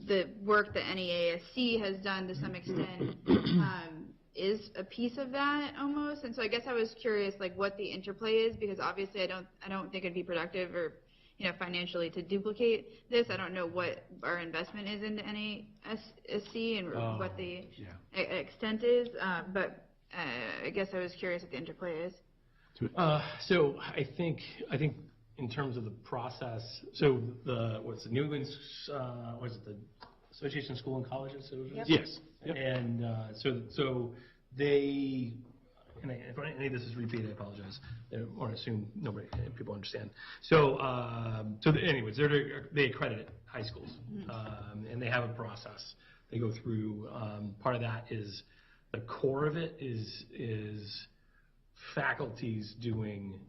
the work that NEASC has done to some extent is a piece of that almost. And so I guess I was curious like what the interplay is, because obviously I don't think it'd be productive or financially to duplicate this. I don't know what our investment is into NEASC and what the extent is, but I guess I was curious what the interplay is. So I think in terms of the process, so the New England, the Association of School and Colleges? Yep. Yes. Yep. And so they and if any of this is repeated, I apologize. I don't want to assume people understand. So, anyways, they accredit high schools, and they have a process they go through. Part of that is the core of it is faculties doing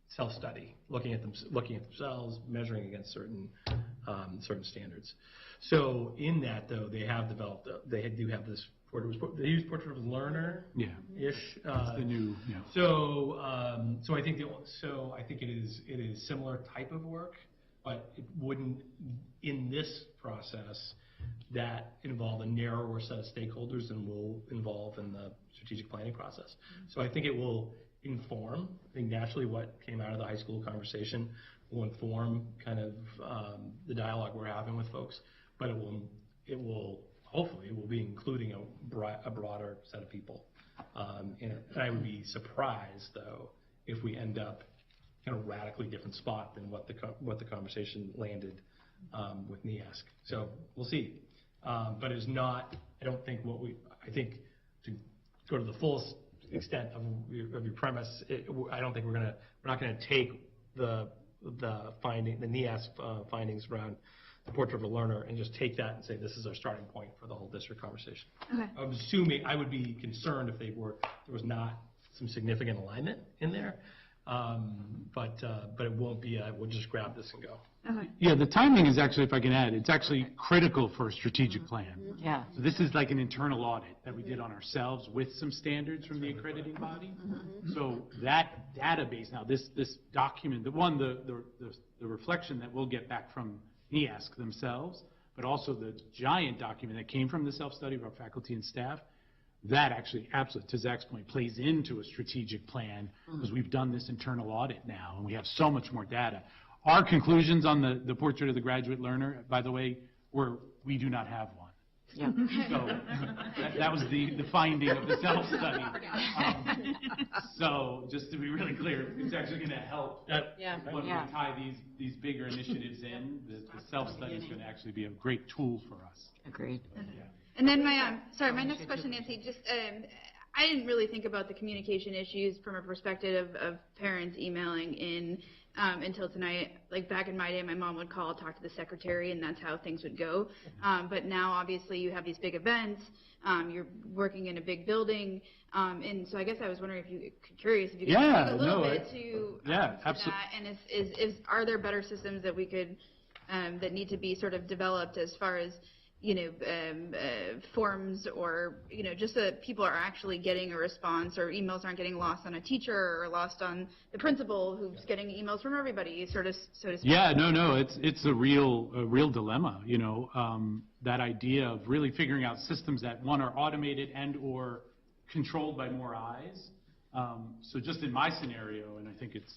self-study, looking at themselves, measuring against certain standards. So in that, though, they have developed, they do have this, they use Portrait of a Learner-ish. It's the new, yeah. So I think it is similar type of work, but it wouldn't, in this process, that involve a narrower set of stakeholders than will involve in the strategic planning process. So I think it will inform, I think naturally what came out of the high school conversation will inform kind of the dialogue we're having with folks, but hopefully it will be including a broader set of people. And I would be surprised, though, if we end up in a radically different spot than what the conversation landed with NEASC. So we'll see. But it's not, I think to go to the fullest extent of your premise, I don't think we're not gonna take the NEASC findings around the Portrait of a Learner and just take that and say this is our starting point for the whole district conversation. Okay. I'm assuming, I would be concerned if there was not some significant alignment in there, but it won't be. We'll just grab this and go. Okay. Yeah, the timing is actually, if I can add, it's actually critical for a strategic plan. Yeah. So this is like an internal audit that we did on ourselves with some standards from the accrediting body. So that database now, this document, the reflection that we'll get back from NEASC themselves, but also the giant document that came from the self-study of our faculty and staff, that actually, absolutely, to Zach's point, plays into a strategic plan because we've done this internal audit now and we have so much more data. Our conclusions on the Portrait of the Graduate Learner, by the way, we do not have one. Yeah. So that was the finding of the self-study. So just to be really clear, it's actually going to help when we tie these bigger initiatives in. The self-study is going to actually be a great tool for us. Agreed. And then my next question, Nancy, just I didn't really think about the communication issues from a perspective of parents emailing in until tonight. Like back in my day, my mom would call, talk to the secretary, and that's how things would go. But now, obviously, you have these big events. You're working in a big building, and so I guess I was wondering if you could speak a little bit to that. And are there better systems that we could that need to be sort of developed as far as forms or, just so that people are actually getting a response or emails aren't getting lost on a teacher or lost on the principal who's getting emails from everybody, so to speak. Yeah, no, it's a real dilemma, that idea of really figuring out systems that, one, are automated and or controlled by more eyes. So just in my scenario, and I think it's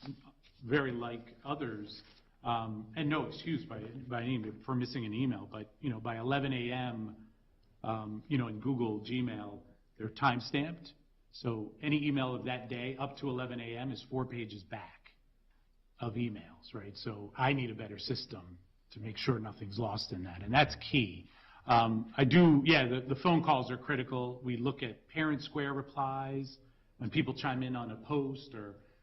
very like others, and no excuse by any means for missing an email, but by 11 a.m., in Google Gmail, they're time stamped. So any email of that day up to 11 a.m. is 4 pages back of emails, right? So I need a better system to make sure nothing's lost in that, and that's key. The phone calls are critical. We look at Parent Square replies when people chime in on a post,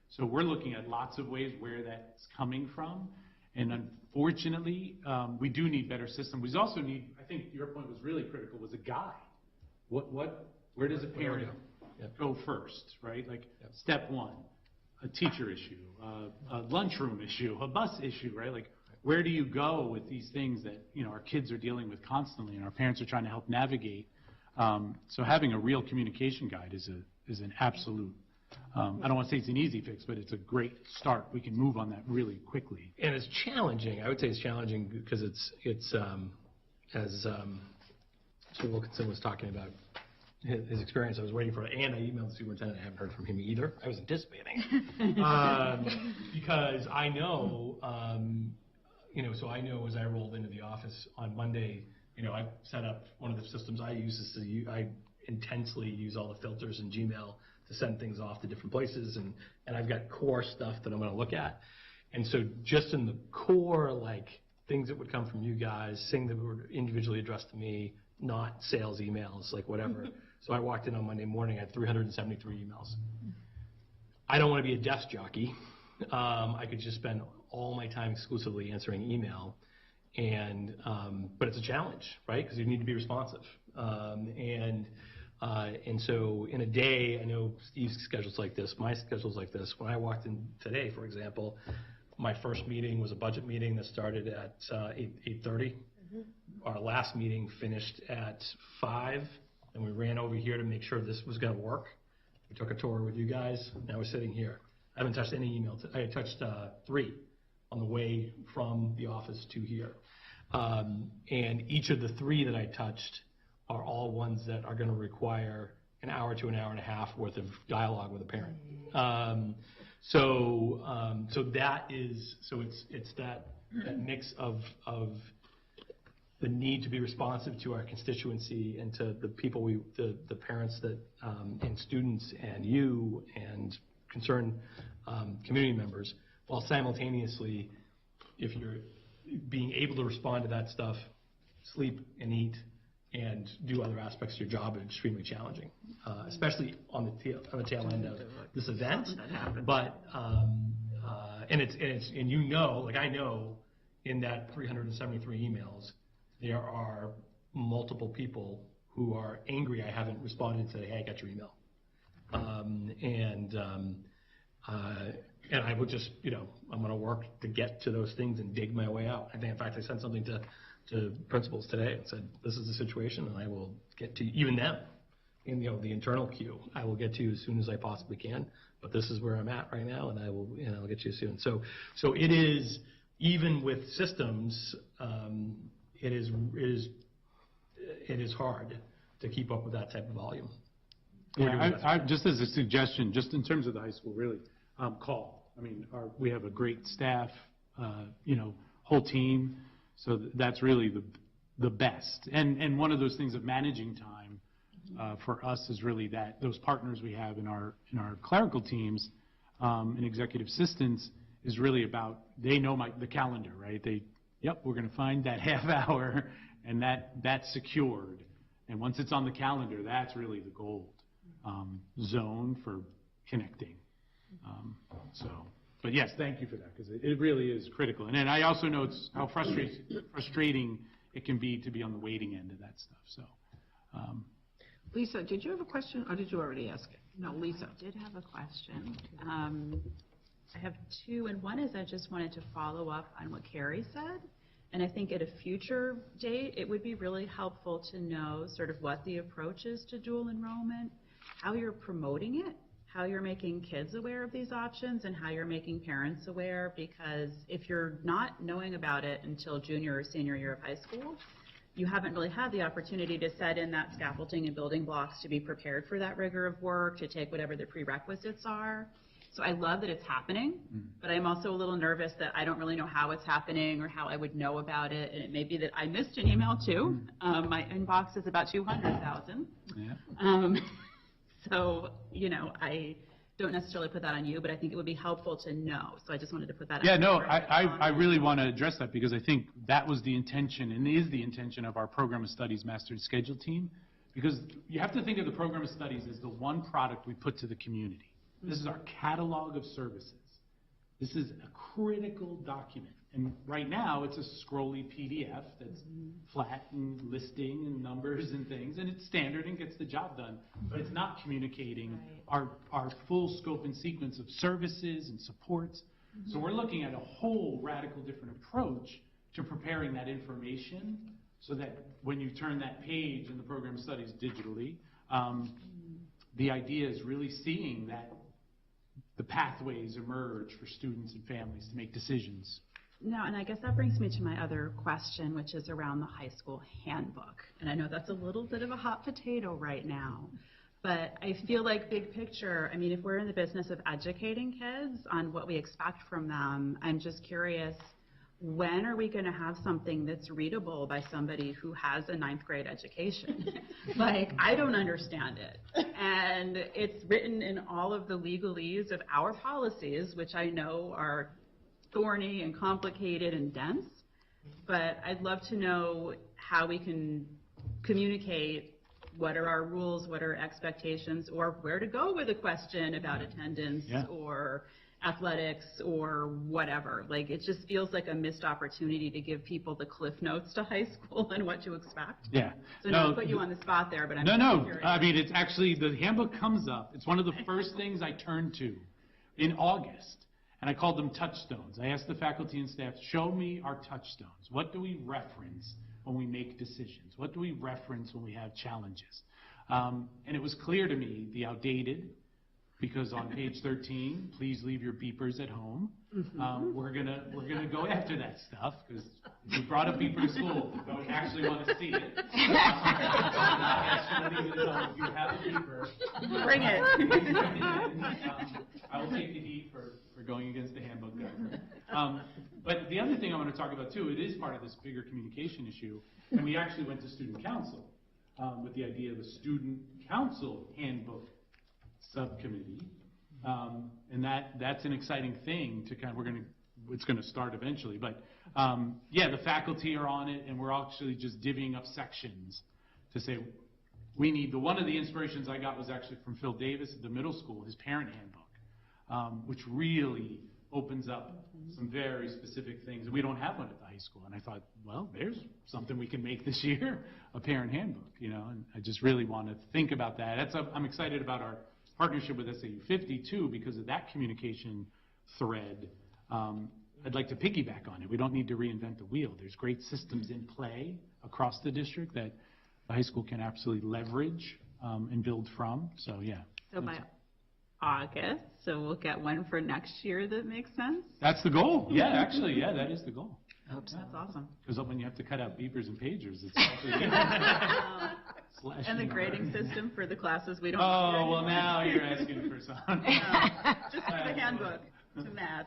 so we're looking at lots of ways where that's coming from. And unfortunately, we do need better systems. We also need, I think your point was really critical, was a guide. Where does a parent go first, right? Like step one, a teacher issue, a lunchroom issue, a bus issue, right? Like where do you go with these things that, our kids are dealing with constantly and our parents are trying to help navigate? So having a real communication guide is an absolute, I don't want to say it's an easy fix, but it's a great start. We can move on that really quickly. And it's challenging. I would say it's challenging because it's as Mr. Wilkinson was talking about his experience. I was waiting for it, and I emailed the superintendent. I haven't heard from him either. I was anticipating because I know, so I know as I rolled into the office on Monday, I set up one of the systems I use I intensely use all the filters in Gmail to send things off to different places, and I've got core stuff that I'm going to look at. And so just in the core, like things that would come from you guys, things that were individually addressed to me, not sales emails, like whatever. So I walked in on Monday morning, I had 373 emails. I don't want to be a desk jockey. I could just spend all my time exclusively answering email, but it's a challenge, right? Because you need to be responsive. And so in a day, I know Steve's schedule's like this, my schedule's like this. When I walked in today, for example, my first meeting was a budget meeting that started at 8:30. Our last meeting finished at 5, and we ran over here to make sure this was going to work. We took a tour with you guys. Now we're sitting here. I haven't touched any email. I touched 3 on the way from the office to here. And each of the 3 that I touched are all ones that are going to require an hour to an hour and a half worth of dialogue with a parent. So it's that mix of the need to be responsive to our constituency and to the people the parents that and students and you and concerned community members, while simultaneously, if you're being able to respond to that stuff, sleep and eat and do other aspects of your job are extremely challenging, especially on the tail end of this event. But and you know, like I know, in that 373 emails, there are multiple people who are angry I haven't responded and said, hey, I got your email. And I will just, I'm going to work to get to those things and dig my way out. I think, in fact, I sent something to principals today and said, this is the situation, and I will get to even them in the internal queue. I will get to you as soon as I possibly can, but this is where I'm at right now, and I'll get to you soon. So it is, even with systems, it is hard to keep up with that type of volume. Yeah, just as a suggestion, just in terms of the high school, really, call. I mean, we have a great staff, whole team, so that's really the best. And one of those things of managing time for us is really that those partners we have in our clerical teams and executive assistants is really about, they know the calendar, right? We're going to find that half hour, and that's secured. And once it's on the calendar, that's really the gold zone for connecting. But yes, thank you for that, because it really is critical. And then I also know how frustrating it can be to be on the waiting end of that stuff. So, Lisa, did you have a question, or did you already ask it? No, Lisa. I did have a question. I have 2, and one is I just wanted to follow up on what Carrie said. And I think at a future date, it would be really helpful to know sort of what the approach is to dual enrollment, how you're promoting it, how you're making kids aware of these options, and how you're making parents aware, because if you're not knowing about it until junior or senior year of high school, you haven't really had the opportunity to set in that scaffolding and building blocks to be prepared for that rigor of work, to take whatever the prerequisites are. So I love that it's happening, but I'm also a little nervous that I don't really know how it's happening or how I would know about it. And it may be that I missed an email too. My inbox is about 200,000. Yeah. So, I don't necessarily put that on you, but I think it would be helpful to know. So I just wanted to put that out. Yeah, no, I really want to address that, because I think that was the intention and is the intention of our Program of Studies Master Schedule team, because you have to think of the Program of Studies as the one product we put to the community. This is our catalog of services. This is a critical document. And right now, it's a scrolly PDF that's flat and listing and numbers and things, and it's standard and gets the job done. But it's not communicating our full scope and sequence of services and supports. So we're looking at a whole radical different approach to preparing that information, so that when you turn that page in the program of studies digitally, the idea is really seeing that the pathways emerge for students and families to make decisions. No, and I guess that brings me to my other question, which is around the high school handbook. And I know that's a little bit of a hot potato right now, but I feel like big picture, I mean, if we're in the business of educating kids on what we expect from them, I'm just curious, when are we going to have something that's readable by somebody who has a 9th grade education? Like, I don't understand it. And it's written in all of the legalese of our policies, which I know are thorny and complicated and dense. But I'd love to know how we can communicate what are our rules, what are expectations, or where to go with a question about attendance or athletics or whatever. Like, it just feels like a missed opportunity to give people the cliff notes to high school and what to expect. Yeah. So not to put you on the spot there, but I'm just No. curious. I mean, it's actually, the handbook comes up. It's one of the first things I turn to in August. And I called them touchstones. I asked the faculty and staff, show me our touchstones. What do we reference when we make decisions? What do we reference when we have challenges? And it was clear to me the outdated, because on page 13, please leave your beepers at home. We're gonna go after that stuff, because if you brought a beeper to school, you don't actually want to see it. Actually, if you have a beeper, Bring it. I will take the heat for going against the handbook. But the other thing I want to talk about too, it is part of this bigger communication issue, and we actually went to student council with the idea of a student council handbook subcommittee, and that's an exciting thing to kind of, it's going to start eventually, but yeah, the faculty are on it, and we're actually just divvying up sections to say we need one of the inspirations I got was actually from Phil Davis at the middle school, his parent handbook, which really opens up some very specific things. We don't have one at the high school, and I thought, well, there's something we can make this year, a parent handbook, and I just really want to think about that. I'm excited about our partnership with SAU 50 too, because of that communication thread. I'd like to piggyback on it. We don't need to reinvent the wheel. There's great systems in play across the district that the high school can absolutely leverage and build from. So yeah. So by August, so we'll get one for next year that makes sense? That's the goal. Yeah, actually, yeah, that is the goal. I hope so. That's awesome. Because when you have to cut out beepers and pagers, it's actually And the grading system for the classes we don't. Oh, well, now you're asking for some. Just for the handbook to match.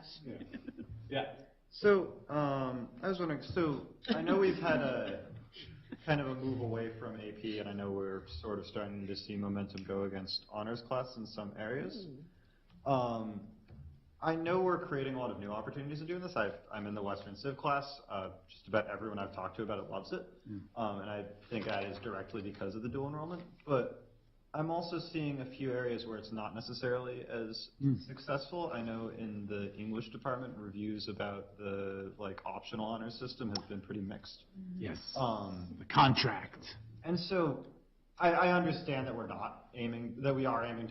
Yeah. So, I was wondering, so I know we've had a kind of a move away from AP, and I know we're sort of starting to see momentum go against honors class in some areas. I know we're creating a lot of new opportunities in doing this. I'm in the Western Civ class. Just about everyone I've talked to about it loves it. And I think that is directly because of the dual enrollment. But I'm also seeing a few areas where it's not necessarily as successful. I know in the English department, reviews about the optional honors system have been pretty mixed. Yes. The contract. And so I understand that we are aiming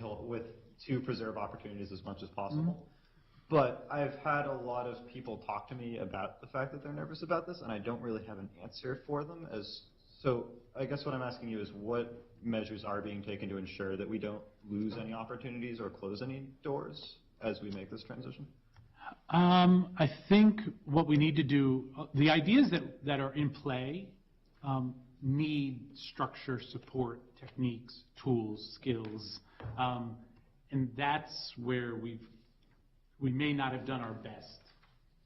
to preserve opportunities as much as possible. But I've had a lot of people talk to me about the fact that they're nervous about this, and I don't really have an answer for them. So I guess what I'm asking you is, what measures are being taken to ensure that we don't lose any opportunities or close any doors as we make this transition? I think what we need to do, the ideas that are in play need structure, support, techniques, tools, skills, and that's where we may not have done our best,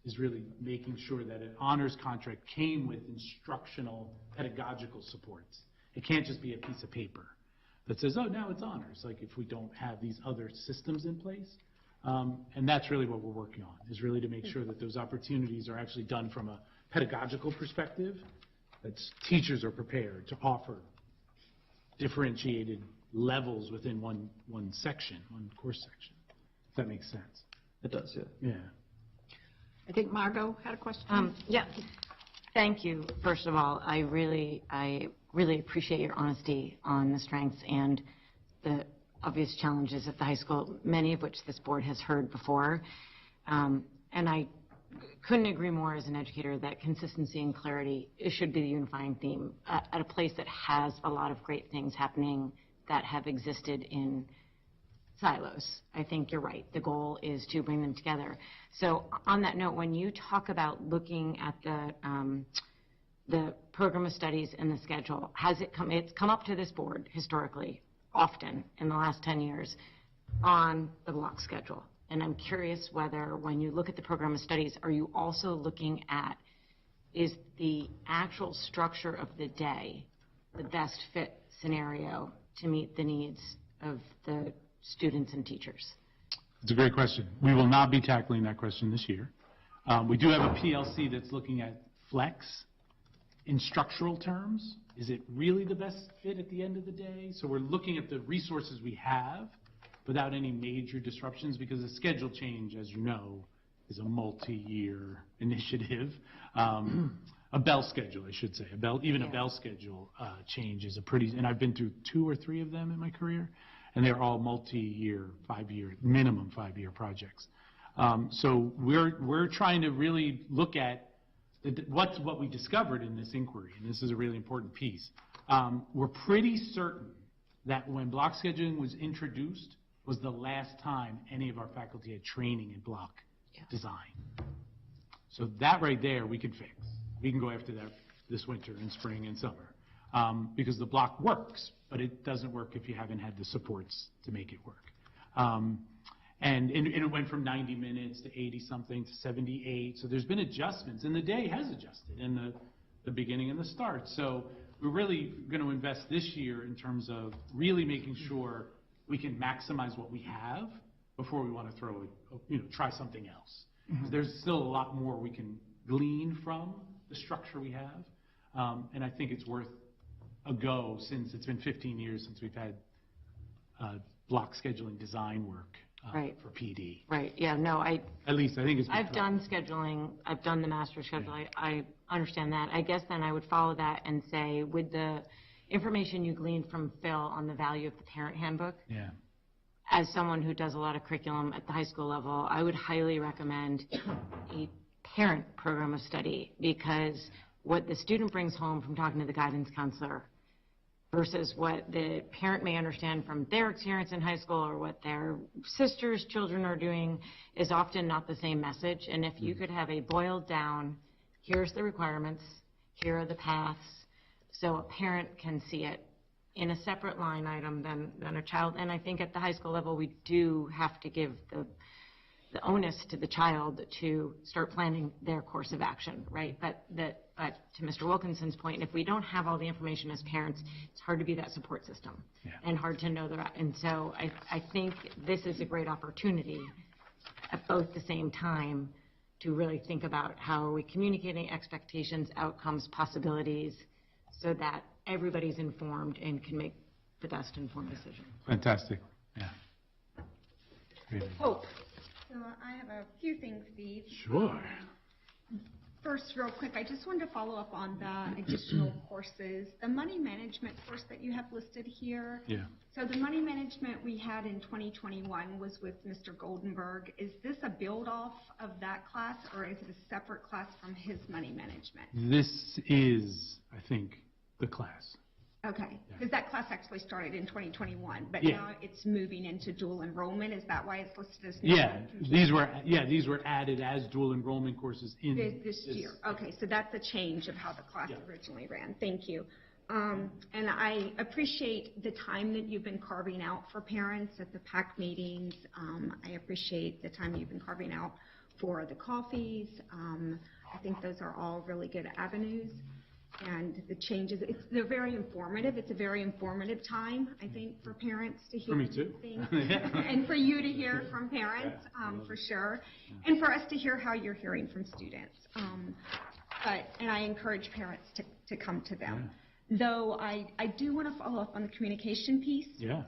is really making sure that an honors contract came with instructional, pedagogical supports. It can't just be a piece of paper that says, oh, now it's honors, if we don't have these other systems in place. And that's really what we're working on, is really to make sure that those opportunities are actually done from a pedagogical perspective, that teachers are prepared to offer differentiated levels within one section, one course section, if that makes sense. It does, yeah. Yeah. I think Margot had a question. Yeah. Thank you, first of all. I really appreciate your honesty on the strengths and the obvious challenges at the high school, many of which this board has heard before. And I couldn't agree more as an educator that consistency and clarity should be the unifying theme at a place that has a lot of great things happening that have existed in silos. I think you're right. The goal is to bring them together. So on that note, when you talk about looking at the program of studies and the schedule, it's come up to this board historically, often in the last 10 years, on the block schedule. And I'm curious whether when you look at the program of studies, are you also looking at, is the actual structure of the day the best fit scenario to meet the needs of the students and teachers? It's a great question. We will not be tackling that question this year. We do have a PLC that's looking at flex in structural terms, is it really the best fit at the end of the day? So we're looking at the resources we have without any major disruptions, because a schedule change, as you know, is a multi-year initiative. A bell schedule, I should say, a bell schedule change is a pretty, and I've been through 2 or 3 of them in my career, and they're all multi-year, minimum 5-year projects. So we're trying to really look at what we discovered in this inquiry, and this is a really important piece. We're pretty certain that when block scheduling was introduced was the last time any of our faculty had training in block design. So that right there we could fix. We can go after that this winter and spring and summer, because the block works, but it doesn't work if you haven't had the supports to make it work. And it went from 90 minutes to 80-something to 78. So there's been adjustments, and the day has adjusted in the beginning and the start. So we're really going to invest this year in terms of really making sure we can maximize what we have before we want to try something else. Mm-hmm. There's still a lot more we can glean from the structure we have, and I think it's worth a go, since it's been 15 years since we've had block scheduling design work. Right. For PD. Right, yeah, no, At least I think it's. I've done scheduling, I've done the master schedule, Yeah. I understand that. I guess then I would follow that and say, with the information you gleaned from Phil on the value of the parent handbook, Yeah. as someone who does a lot of curriculum at the high school level, I would highly recommend a parent program of study, because what the student brings home from talking to the guidance counselor versus what the parent may understand from their experience in high school or what their sister's children are doing is often not the same message. And if you could have a boiled down, here's the requirements, here are the paths, so a parent can see it in a separate line item than a child. And I think at the high school level, we do have to give the onus to the child to start planning their course of action, right? But to Mr. Wilkinson's point, if we don't have all the information as parents, it's hard to be that support system. Yeah. And hard to know that. And so I think this is a great opportunity at both the same time to really think about how are we communicating expectations, outcomes, possibilities, so that everybody's informed and can make the best informed decision. Fantastic. Yeah. Great. Hope. So I have a few things, Steve. Sure. First, real quick, I just wanted to follow up on the additional courses. The money management course that you have listed here. Yeah. So the money management we had in 2021 was with Mr. Goldenberg. Is this a build-off of that class, or is it a separate class from his money management? This is, I think, the class. Okay, because that class actually started in 2021, but Yeah. now it's moving into dual enrollment. Is that why it's listed as? Yeah, these were added as dual enrollment courses in This year. Okay, so that's a change of how the class originally ran. Thank you. And I appreciate the time that you've been carving out for parents at the PAC meetings. I appreciate the time you've been carving out for the coffees. I think those are all really good avenues. And the changes, they're very informative. It's a very informative time, I think, for parents to hear. For me too. Things. And for you to hear from parents, for sure. And for us to hear how you're hearing from students. And I encourage parents to come to them. Yeah. Though I do want to follow up on the communication piece. Yeah.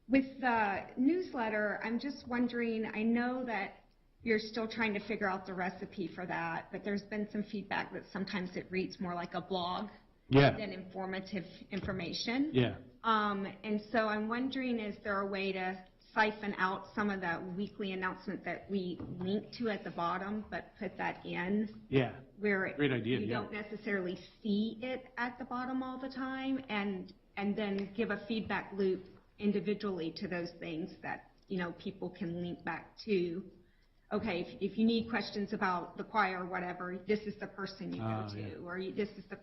With the newsletter, I'm just wondering, I know that you're still trying to figure out the recipe for that, but there's been some feedback that sometimes it reads more like a blog than informative information. Yeah. And so I'm wondering, is there a way to siphon out some of that weekly announcement that we link to at the bottom, but put that in? Yeah. Where great idea. You don't necessarily see it at the bottom all the time, and then give a feedback loop individually to those things that, people can link back to. Okay, if you need questions about the choir or whatever, this is the person you go to, or this is the,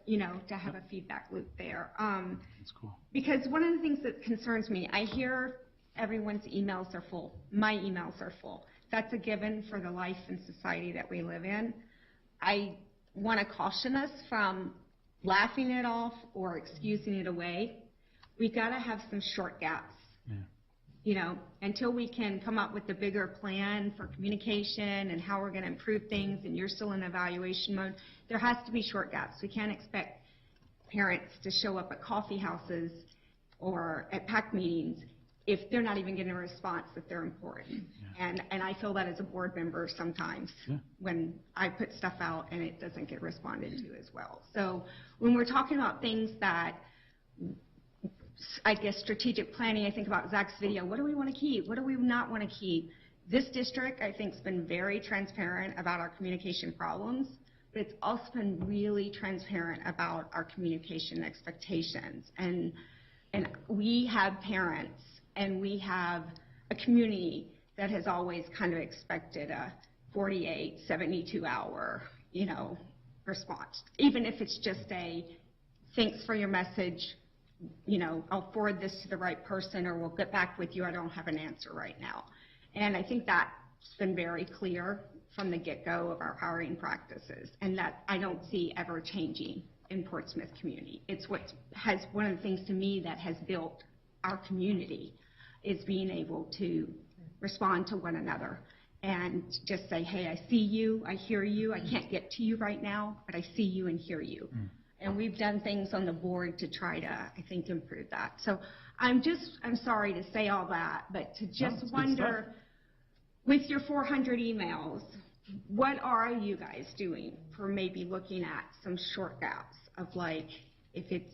to have a feedback loop there. That's cool. Because one of the things that concerns me, I hear everyone's emails are full. My emails are full. That's a given for the life and society that we live in. I want to caution us from laughing it off or excusing it away. We've got to have some short gaps. Yeah. until we can come up with a bigger plan for communication and how we're going to improve things, and you're still in evaluation mode, there has to be short gaps. We can't expect parents to show up at coffee houses or at PAC meetings if they're not even getting a response that they're important. Yeah. And I feel that as a board member sometimes when I put stuff out and it doesn't get responded to as well. So when we're talking about things that, I guess, strategic planning, I think about Zach's video. What do we want to keep? What do we not want to keep? This district, I think, has been very transparent about our communication problems, but it's also been really transparent about our communication expectations. And we have parents and we have a community that has always kind of expected a 48, 72-hour, response. Even if it's just a, thanks for your message, I'll forward this to the right person, or we'll get back with you. I don't have an answer right now. And I think that's been very clear from the get-go of our hiring practices, and that I don't see ever changing in Portsmouth community. It's what has, one of the things to me that has built our community is being able to respond to one another and just say, hey, I see you, I hear you, I can't get to you right now, but I see you and hear you. And we've done things on the board to try to, I think, improve that. So I'm sorry to say all that, but to just wonder, with your 400 emails, what are you guys doing for maybe looking at some short gaps of, like, if it's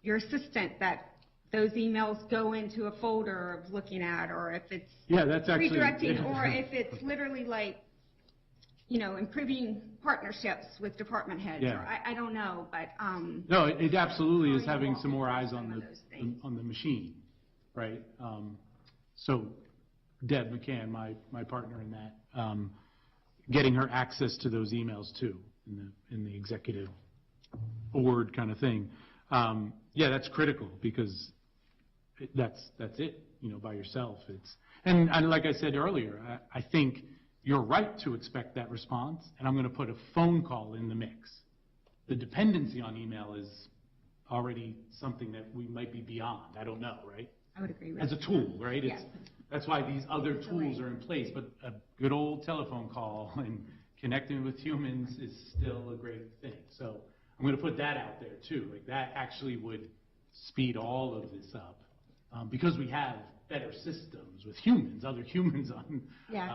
your assistant that those emails go into a folder of looking at, or if it's that's actually, redirecting, or if it's literally like, improving partnerships with department heads, or I don't know, but no, it absolutely is having some more eyes on the machine, right? So Deb McCann, my partner in that, getting her access to those emails too, in the executive board kind of thing. That's critical, because that's it, by yourself. And like I said earlier, I think you're right to expect that response, and I'm going to put a phone call in the mix. The dependency on email is already something that we might be beyond. I don't know, right? I would agree with As a tool, right? Yes. That's why these other tools are in place, but a good old telephone call and connecting with humans is still a great thing. So I'm going to put that out there too. Like, that actually would speed all of this up, because we have better systems with humans, other humans on. Yes.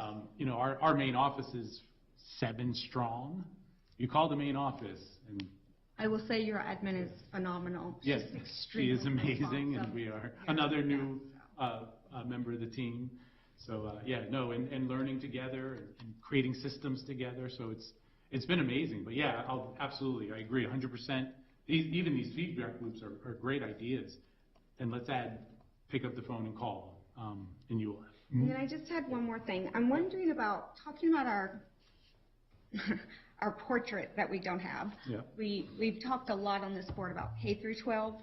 Our main office is 7 strong. You call the main office, and I will say your admin is phenomenal. yes, she is amazing, responsive. and we are another new member of the team. So and learning together and creating systems together. So it's been amazing. But I agree 100%. Even these feedback loops are great ideas. And let's pick up the phone and call, and you will. And then I just had one more thing. I'm wondering about talking about our our portrait that we don't have. Yeah. We've talked a lot on this board about K through 12.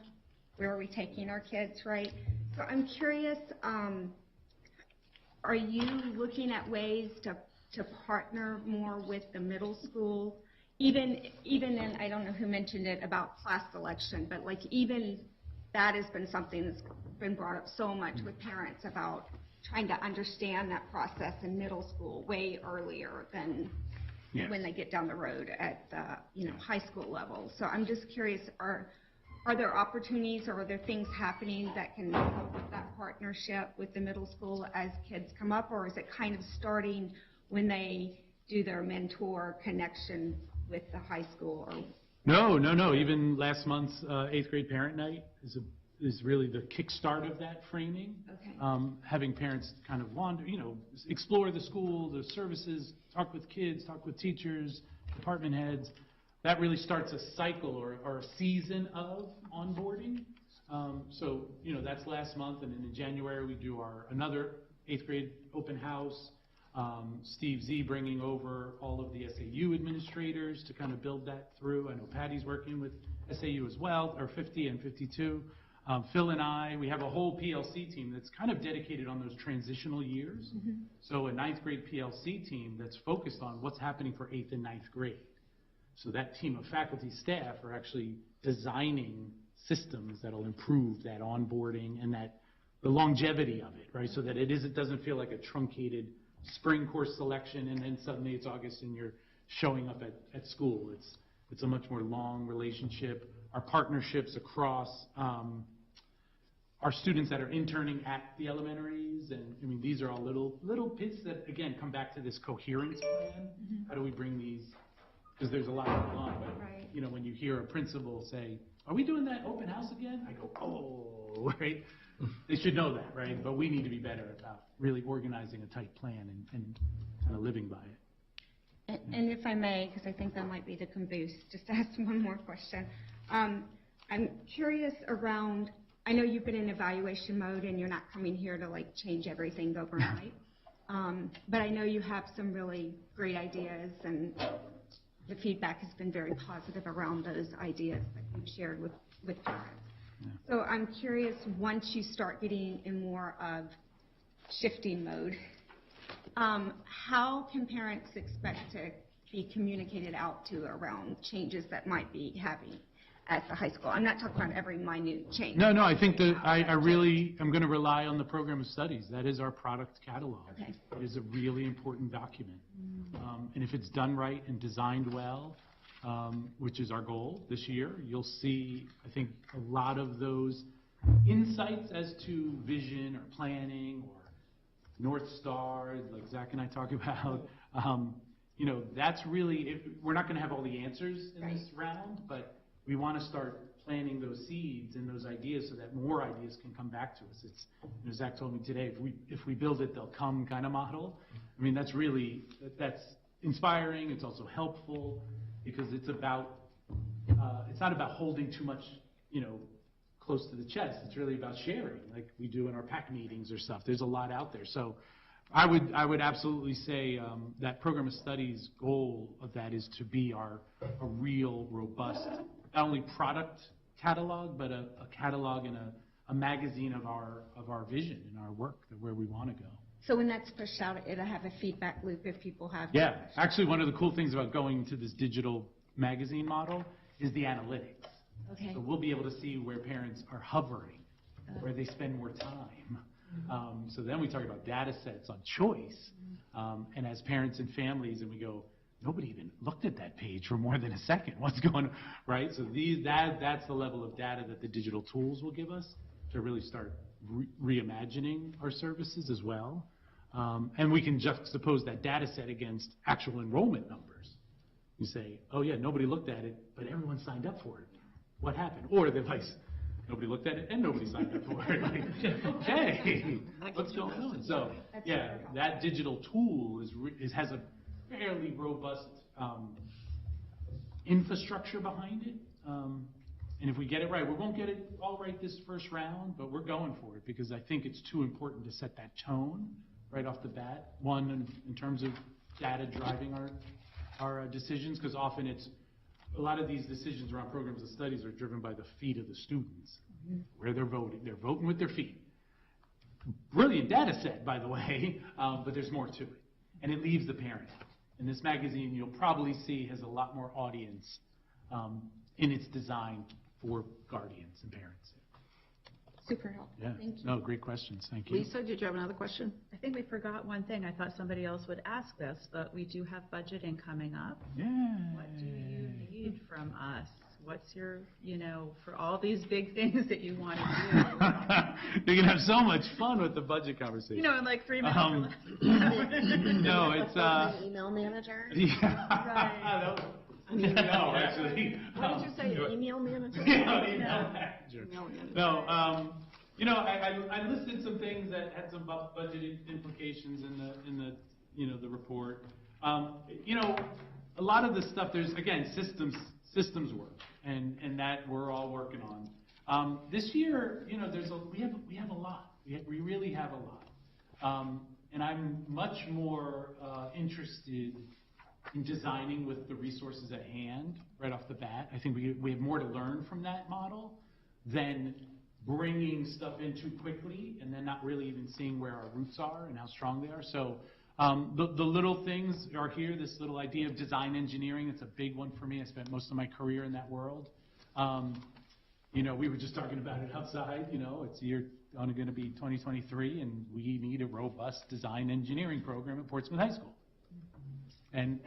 Where are we taking our kids, right? So I'm curious, are you looking at ways to partner more with the middle school? Even in, I don't know who mentioned it about class selection, but like even that has been something that's been brought up so much with parents about trying to understand that process in middle school way earlier than when they get down the road at the high school level. So I'm just curious, are there opportunities or are there things happening that can help with that partnership with the middle school as kids come up, or is it kind of starting when they do their mentor connection with the high school? Or No. Even last month's 8th grade parent night is really the kickstart of that framing. Okay. Having parents kind of wander, explore the school, the services, talk with kids, talk with teachers, department heads. That really starts a cycle or a season of onboarding. So that's last month, and then in January we do another 8th grade open house. Steve Z bringing over all of the SAU administrators to kind of build that through. I know Patty's working with SAU as well, or 50 and 52. Phil and I, we have a whole PLC team that's kind of dedicated on those transitional years. Mm-hmm. So a 9th grade PLC team that's focused on what's happening for 8th and 9th grade. So that team of faculty staff are actually designing systems that'll improve that onboarding and longevity of it, right? So that it doesn't feel like a truncated spring course selection and then suddenly it's August and you're showing up at school. It's a much more long relationship. Our partnerships across our students that are interning at the elementaries, and I mean, these are all little bits that, again, come back to this coherence plan. How do we bring these, because there's a lot going on, but, you know, when you hear a principal say, are we doing that open house again? I go, oh, right? They should know that, right? But we need to be better about really organizing a tight plan and kind of living by it. And if I may, because I think that might be the caboose, just to ask one more question. I'm curious around, I know you've been in evaluation mode and you're not coming here to like change everything overnight. But I know you have some really great ideas and the feedback has been very positive around those ideas that you've shared with parents. Yeah. So I'm curious, once you start getting in more of shifting mode, how can parents expect to be communicated out to around changes that might be happening at the high school? I'm not talking about every minute change. No, I think that I really am going to rely on the program of studies. That is our product catalog. Okay. It is a really important document. And if it's done right and designed well, which is our goal this year, you'll see, I think, a lot of those insights as to vision or planning or North Stars, like Zach and I talk about. You know, that's really, we're not going to have all the answers in this round, but we want to start planting those seeds and those ideas so that more ideas can come back to us. It's, you know, Zach told me today, if we build it, they'll come kind of model. I mean, that's really, that's inspiring. It's also helpful because it's about, it's not about holding too much, you know, close to the chest. It's really about sharing, like we do in our PAC meetings or stuff. There's a lot out there. So I would absolutely say that program of studies goal of that is to be a real robust, not only product catalog, but a catalog and a magazine of our vision and our work, where we want to go. So when that's pushed out, it'll have a feedback loop if people have. Yeah, actually one of the cool things about going to this digital magazine model is the analytics. Okay. So we'll be able to see where parents are hovering, where they spend more time. So then we talk about data sets on choice. And as parents and families, and we go, nobody even looked at that page for more than a second. What's going on, right? So that's the level of data that the digital tools will give us to really start reimagining our services as well. And we can juxtapose that data set against actual enrollment numbers. You say, oh yeah, nobody looked at it, but everyone signed up for it. What happened? Or the vice, nobody looked at it and nobody signed up for it. Like, hey, what's going on? So yeah, that digital tool has a fairly robust infrastructure behind it. And if we get it right, we won't get it all right this first round, but we're going for it because I think it's too important to set that tone right off the bat. One, in terms of data driving our decisions, because often a lot of these decisions around programs of studies are driven by the feet of the students, where they're voting. They're voting with their feet. Brilliant data set, by the way, but there's more to it. And it leaves the parent out. And this magazine, you'll probably see, has a lot more audience in its design for guardians and parents. Super helpful. Yeah. Thank you. No, great questions. Thank you. Lisa, did you have another question? I think we forgot one thing. I thought somebody else would ask this, but we do have budgeting coming up. Yeah. What do you need from us? What's your, you know, for all these big things that you want to do? You're going to have so much fun with the budget conversation. You know, in like 3 minutes. No, it's... An email manager? Yeah. Right. No, actually. What did you say, an email manager? Email manager. No, you know, I listed some things that had some budget implications in the you know, the report. You know, a lot of the stuff, there's, again, systems work, and that we're all working on. This year, you know, we have a lot. We really have a lot. And I'm much more interested in designing with the resources at hand right off the bat. I think we have more to learn from that model than bringing stuff in too quickly and then not really even seeing where our roots are and how strong they are. So the little things are here, this little idea of design engineering. It's a big one for me. I spent most of my career in that world. we were just talking about it outside, it's year only going to be 2023, and we need a robust design engineering program at Portsmouth High School. And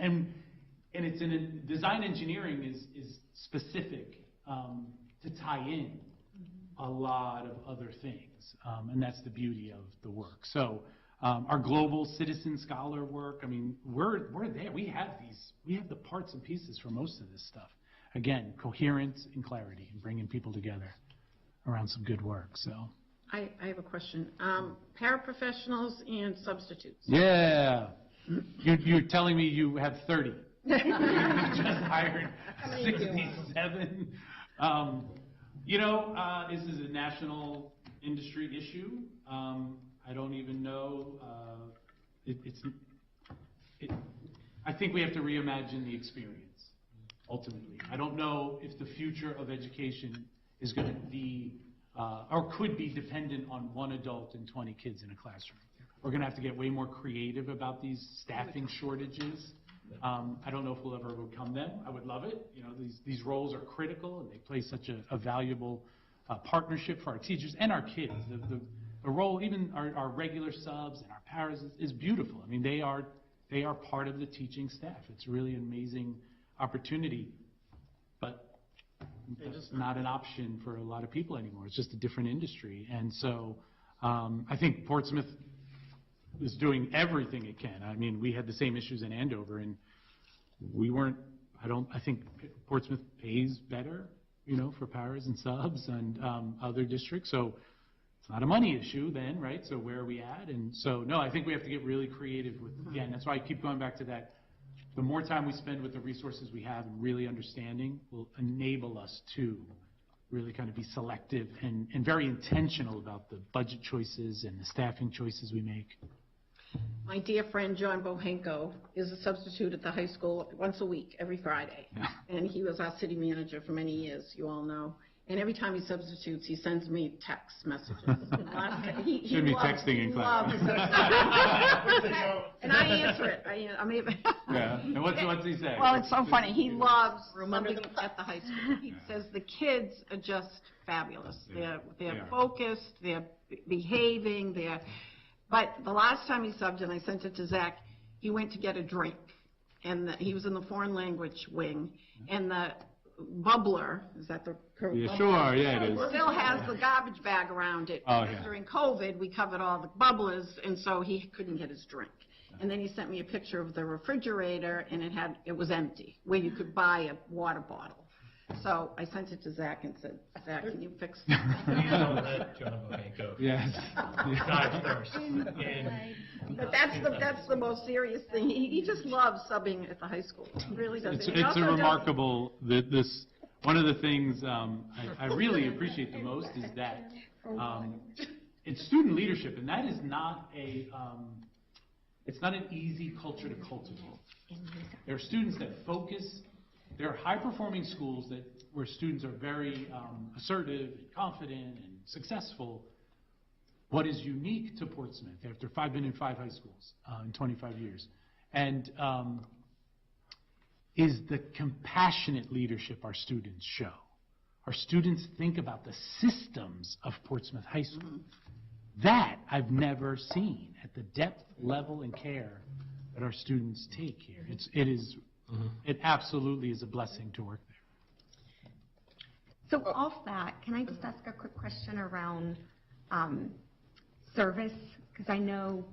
it's design engineering is specific to tie in a lot of other things, and that's the beauty of the work. So our global citizen scholar work, we're there. We have the parts and pieces for most of this stuff. Again, coherence and clarity, and bringing people together around some good work. So I have a question. Paraprofessionals and substitutes. yeah, you're telling me you have 30. You just hired 67. This is a national industry issue. I don't even know. I think we have to reimagine the experience. Ultimately, I don't know if the future of education is going to be or could be dependent on one adult and 20 kids in a classroom. We're going to have to get way more creative about these staffing shortages. I don't know if we'll ever overcome them. I would love it. These roles are critical, and they play such a valuable partnership for our teachers and our kids. The role, even our regular subs and our paras, is beautiful. They are part of the teaching staff. It's really an amazing opportunity, but it's not an option for a lot of people anymore. It's just a different industry. And so I think Portsmouth is doing everything it can. We had the same issues in Andover, and I think Portsmouth pays better, for paras and subs and other districts. So it's not a money issue then, right? So where are we at? And so, no, I think we have to get really creative with, again, that's why I keep going back to that. The more time we spend with the resources we have and really understanding will enable us to really kind of be selective and very intentional about the budget choices and the staffing choices we make. My dear friend John Bohenko is a substitute at the high school once a week, every Friday. Yeah. And he was our city manager for many years, you all know. And every time he substitutes, he sends me text messages. Shouldn't be texting in class. And I answer it. Yeah. And what's he say? Well, it's so funny. He loves something at the high school. He says the kids are just fabulous. They're focused, they're behaving, But the last time he subbed, and I sent it to Zach, he went to get a drink. And he was in the foreign language wing. And the bubbler, is that the correct? Yeah, sure, yeah, it is. Still has the garbage bag around it. Oh, yeah. During COVID, we covered all the bubblers, and so he couldn't get his drink. And then he sent me a picture of the refrigerator, and it was empty, where you could buy a water bottle. So I sent it to Zach and said, Zach, can you fix this? John Bohenko. Yes. Dive first. But that's the most serious thing. He just loves subbing at the high school. He really does. It's a remarkable, one of the things I really appreciate the most is that it's student leadership, and that is not it's not an easy culture to cultivate. There are students that focus. There are high-performing schools where students are very assertive, and confident, and successful. What is unique to Portsmouth, after I've been in 5 high schools in 25 years, and is the compassionate leadership our students show. Our students think about the systems of Portsmouth High School. Mm-hmm. That I've never seen at the depth, level, and care that our students take here. It absolutely is a blessing to work there. So off that, can I just ask a quick question around service? Because I know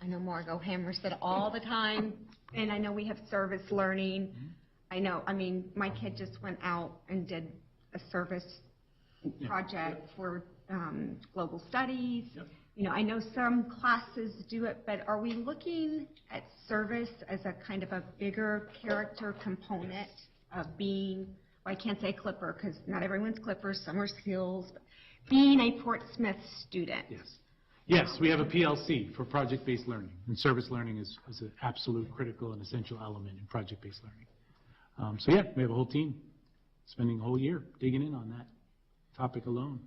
Margot hammers it all the time, and I know we have service learning. My kid just went out and did a service project for global studies. Yep. I know some classes do it, but are we looking at service as a kind of a bigger character component of being, well, I can't say Clipper because not everyone's Clipper, some are skills, but being a Portsmouth student? Yes, we have a PLC for project-based learning, and service learning is an absolute critical and essential element in project-based learning. We have a whole team spending a whole year digging in on that topic alone.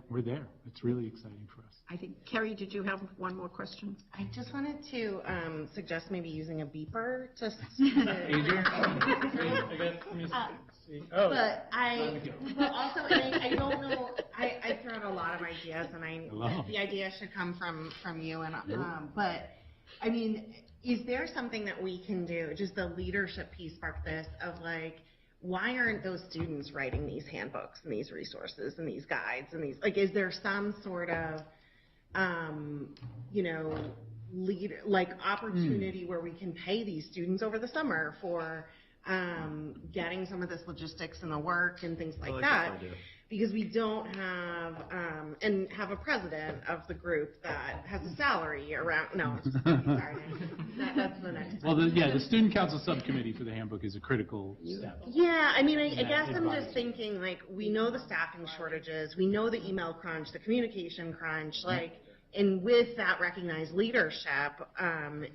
We're there. It's really exciting for us. I think, Carrie, did you have one more question? I just wanted to suggest maybe using a beeper just Pager? Oh. But also, and I don't know, I throw out a lot of ideas, and the idea should come from you, and, but, I mean, is there something that we can do, just the leadership piece part of this, of like, why aren't those students writing these handbooks and these resources and these guides and these, like, is there some sort of, opportunity where we can pay these students over the summer for getting some of this logistics and the work and things like that? Because we don't have, and have a president of the group that has a salary around, no, sorry, that's the next. Well, the Student Council Subcommittee for the handbook is a critical step. Yeah, I mean, I guess I'm just thinking, like, we know the staffing shortages, we know the email crunch, the communication crunch, like, and with that recognized leadership,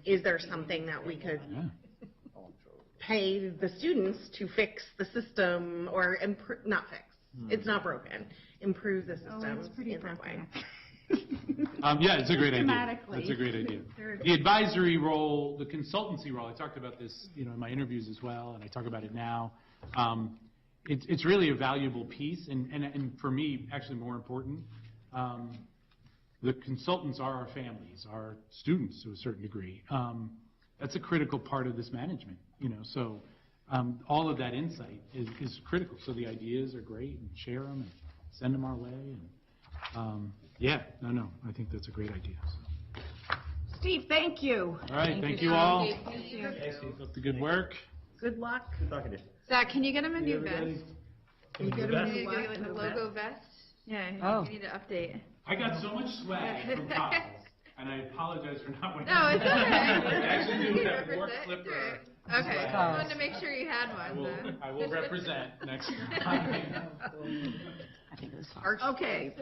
is there something that we could pay the students to fix the system or not fix? It's not broken. Improve the system in that way. Yeah, it's a great idea. That's a great idea. The advisory role, the consultancy role, I talked about this, in my interviews as well, and I talk about it now. It's really a valuable piece, and for me, actually more important, the consultants are our families, our students to a certain degree. That's a critical part of this management, so all of that insight is critical. So the ideas are great, and share them and send them our way. And I think that's a great idea. So. Steve, thank you. All right, thank you all. Thank you. Keep up the good work. Good luck. Good talking to you. Zach, can you get him a new vest? Can you get him a new Can you get him a logo vest? Yeah, Oh. you need to update. I got so much swag from college, and I apologize for not wearing it. No, it's okay. I actually do You have can work represent. flipper. Okay, I wanted to make sure you had one. I will represent next time. Okay,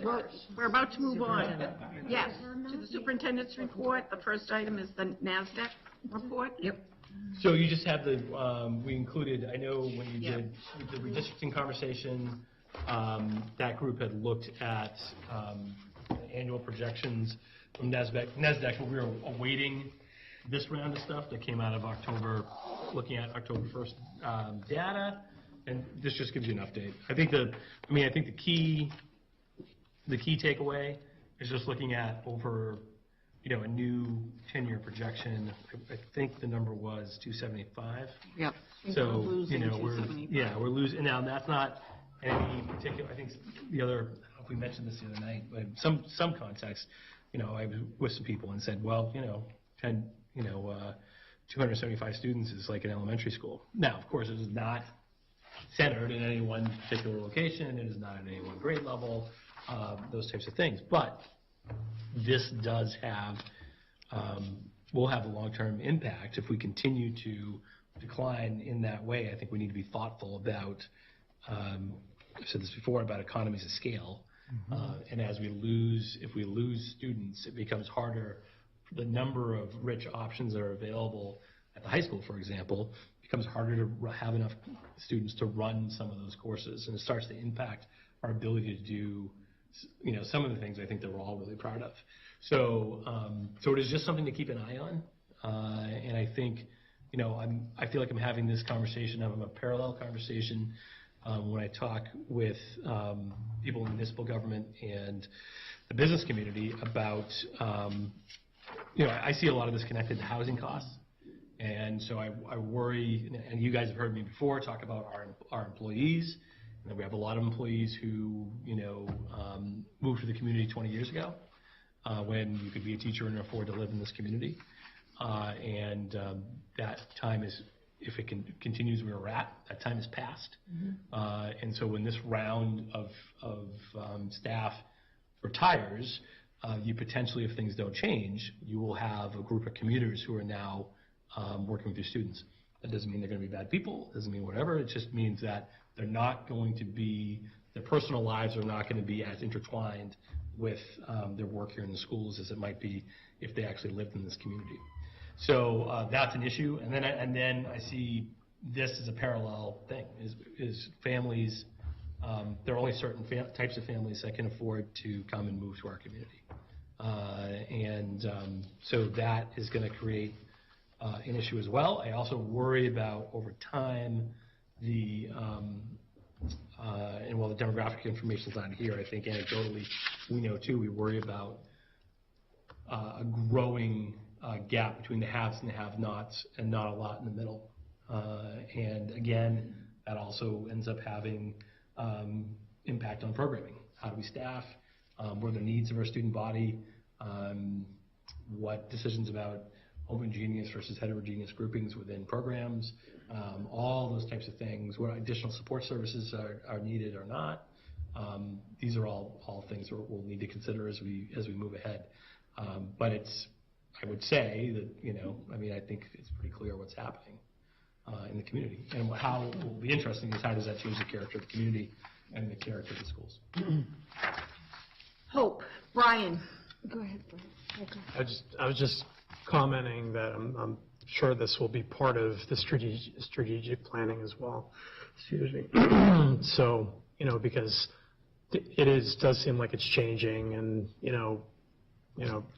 we're about to move on. Yes, to the superintendent's report. The first item is the NASDAQ report. Yep. So you just have we included, I know when you did the redistricting conversation, that group had looked at annual projections from NASDAQ, but we were awaiting this round of stuff that came out of October, looking at October 1st data, and this just gives you an update. I think the key takeaway is just looking at over, a new 10-year projection. I think the number was 275. Yep. So, we're losing. Now, that's not any particular, I think the other, I don't know if we mentioned this the other night, but some context, I was with some people and said, well, 275 students is like an elementary school. Now, of course, it is not centered in any one particular location. It is not at any one grade level, those types of things. But this does have, will have a long-term impact if we continue to decline in that way. I think we need to be thoughtful about, I've said this before, about economies of scale. And if we lose students, it becomes harder. The number of rich options that are available at the high school, for example, becomes harder to have enough students to run some of those courses, and it starts to impact our ability to do, some of the things I think that we're all really proud of. So, it is just something to keep an eye on, and I think, I feel like I'm having this conversation, I'm a parallel conversation when I talk with people in municipal government and the business community about. I see a lot of this connected to housing costs, and so I worry, and you guys have heard me before talk about our employees, and we have a lot of employees who, moved to the community 20 years ago, when you could be a teacher and afford to live in this community, and that time is, if it continues where we're at, that time is past, and so when this round of staff retires, you potentially, if things don't change, you will have a group of commuters who are now working with your students. That doesn't mean they're going to be bad people. It doesn't mean whatever. It just means that they're not going to be, their personal lives are not going to be as intertwined with their work here in the schools as it might be if they actually lived in this community. So that's an issue. And then I see this as a parallel thing, is families. There are only certain types of families that can afford to come and move to our community. So that is going to create an issue as well. I also worry about, over time, and while the demographic information is not here, I think anecdotally, we know too, we worry about a growing gap between the haves and the have-nots and not a lot in the middle. And again, that also ends up having impact on programming. How do we staff? What are the needs of our student body? What decisions about homogeneous versus heterogeneous groupings within programs? All those types of things. What additional support services are needed or not? These are all things that we'll need to consider as we move ahead. But I would say that, I think it's pretty clear what's happening in the community. And how will be interesting is how does that change the character of the community and the character of the schools. Hope. Brian. Go ahead, Brian. Okay. I was just commenting that I'm sure this will be part of the strategic planning as well. Excuse me. So, because it does seem like it's changing and,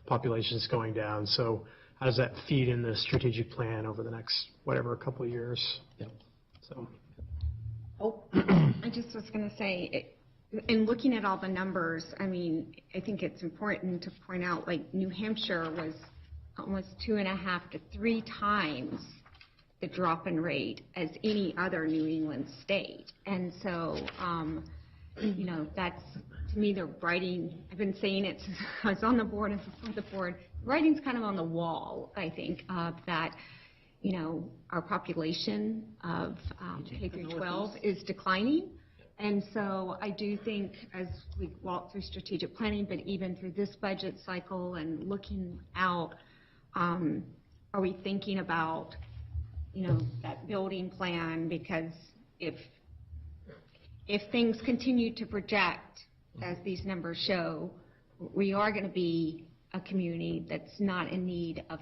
population is going down. So how does that feed in the strategic plan over the next, couple of years? Yep. So. Oh, I just was going to say, in looking at all the numbers, I think it's important to point out, New Hampshire was almost 2.5 to 3 times the drop-in rate as any other New England state. And so, that's, to me, the writing, I've been saying it since I was on the board and before the board, writing's kind of on the wall, I think, that, our population of K through 12 is declining. And so I do think as we walk through strategic planning, but even through this budget cycle and looking out, are we thinking about, that building plan? Because if things continue to project as these numbers show, we are going to be a community that's not in need of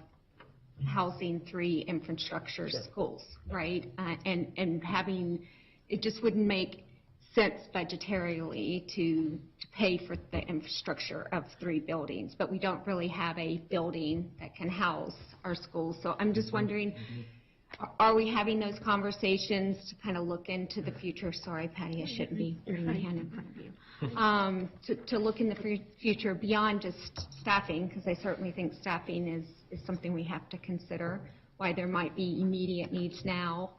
housing 3 infrastructure schools, right? And having, it just wouldn't make sense budgetarily to pay for the infrastructure of 3 buildings, but we don't really have a building that can house our schools. So I'm just wondering, are we having those conversations to kind of look into the future? Sorry, Patty, I shouldn't be putting my hand in front of you. To look in the future beyond just staffing, because I certainly think staffing is something we have to consider, why there might be immediate needs now.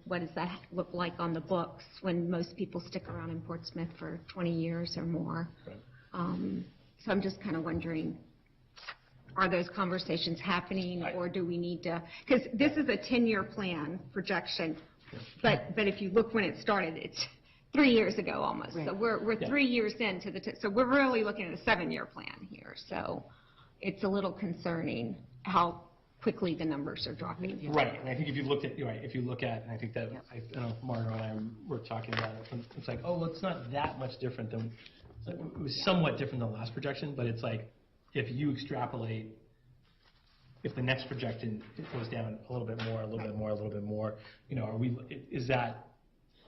What does that look like on the books when most people stick around in Portsmouth for 20 years or more? Right. So I'm just kind of wondering, are those conversations happening, or do we need to, because this is a 10-year plan projection, but if you look when it started, it's 3 years ago almost. Right. So we're 3 years into so we're really looking at a 7-year plan here. So it's a little concerning how quickly the numbers are dropping. Right, and I think if you look at, and I think that, I know Margaret and I were talking about it, it's like, well, it's not that much different than, it was somewhat different than the last projection, but it's like, if you extrapolate, if the next projection goes down a little bit more, a little bit more, a little bit more, is that,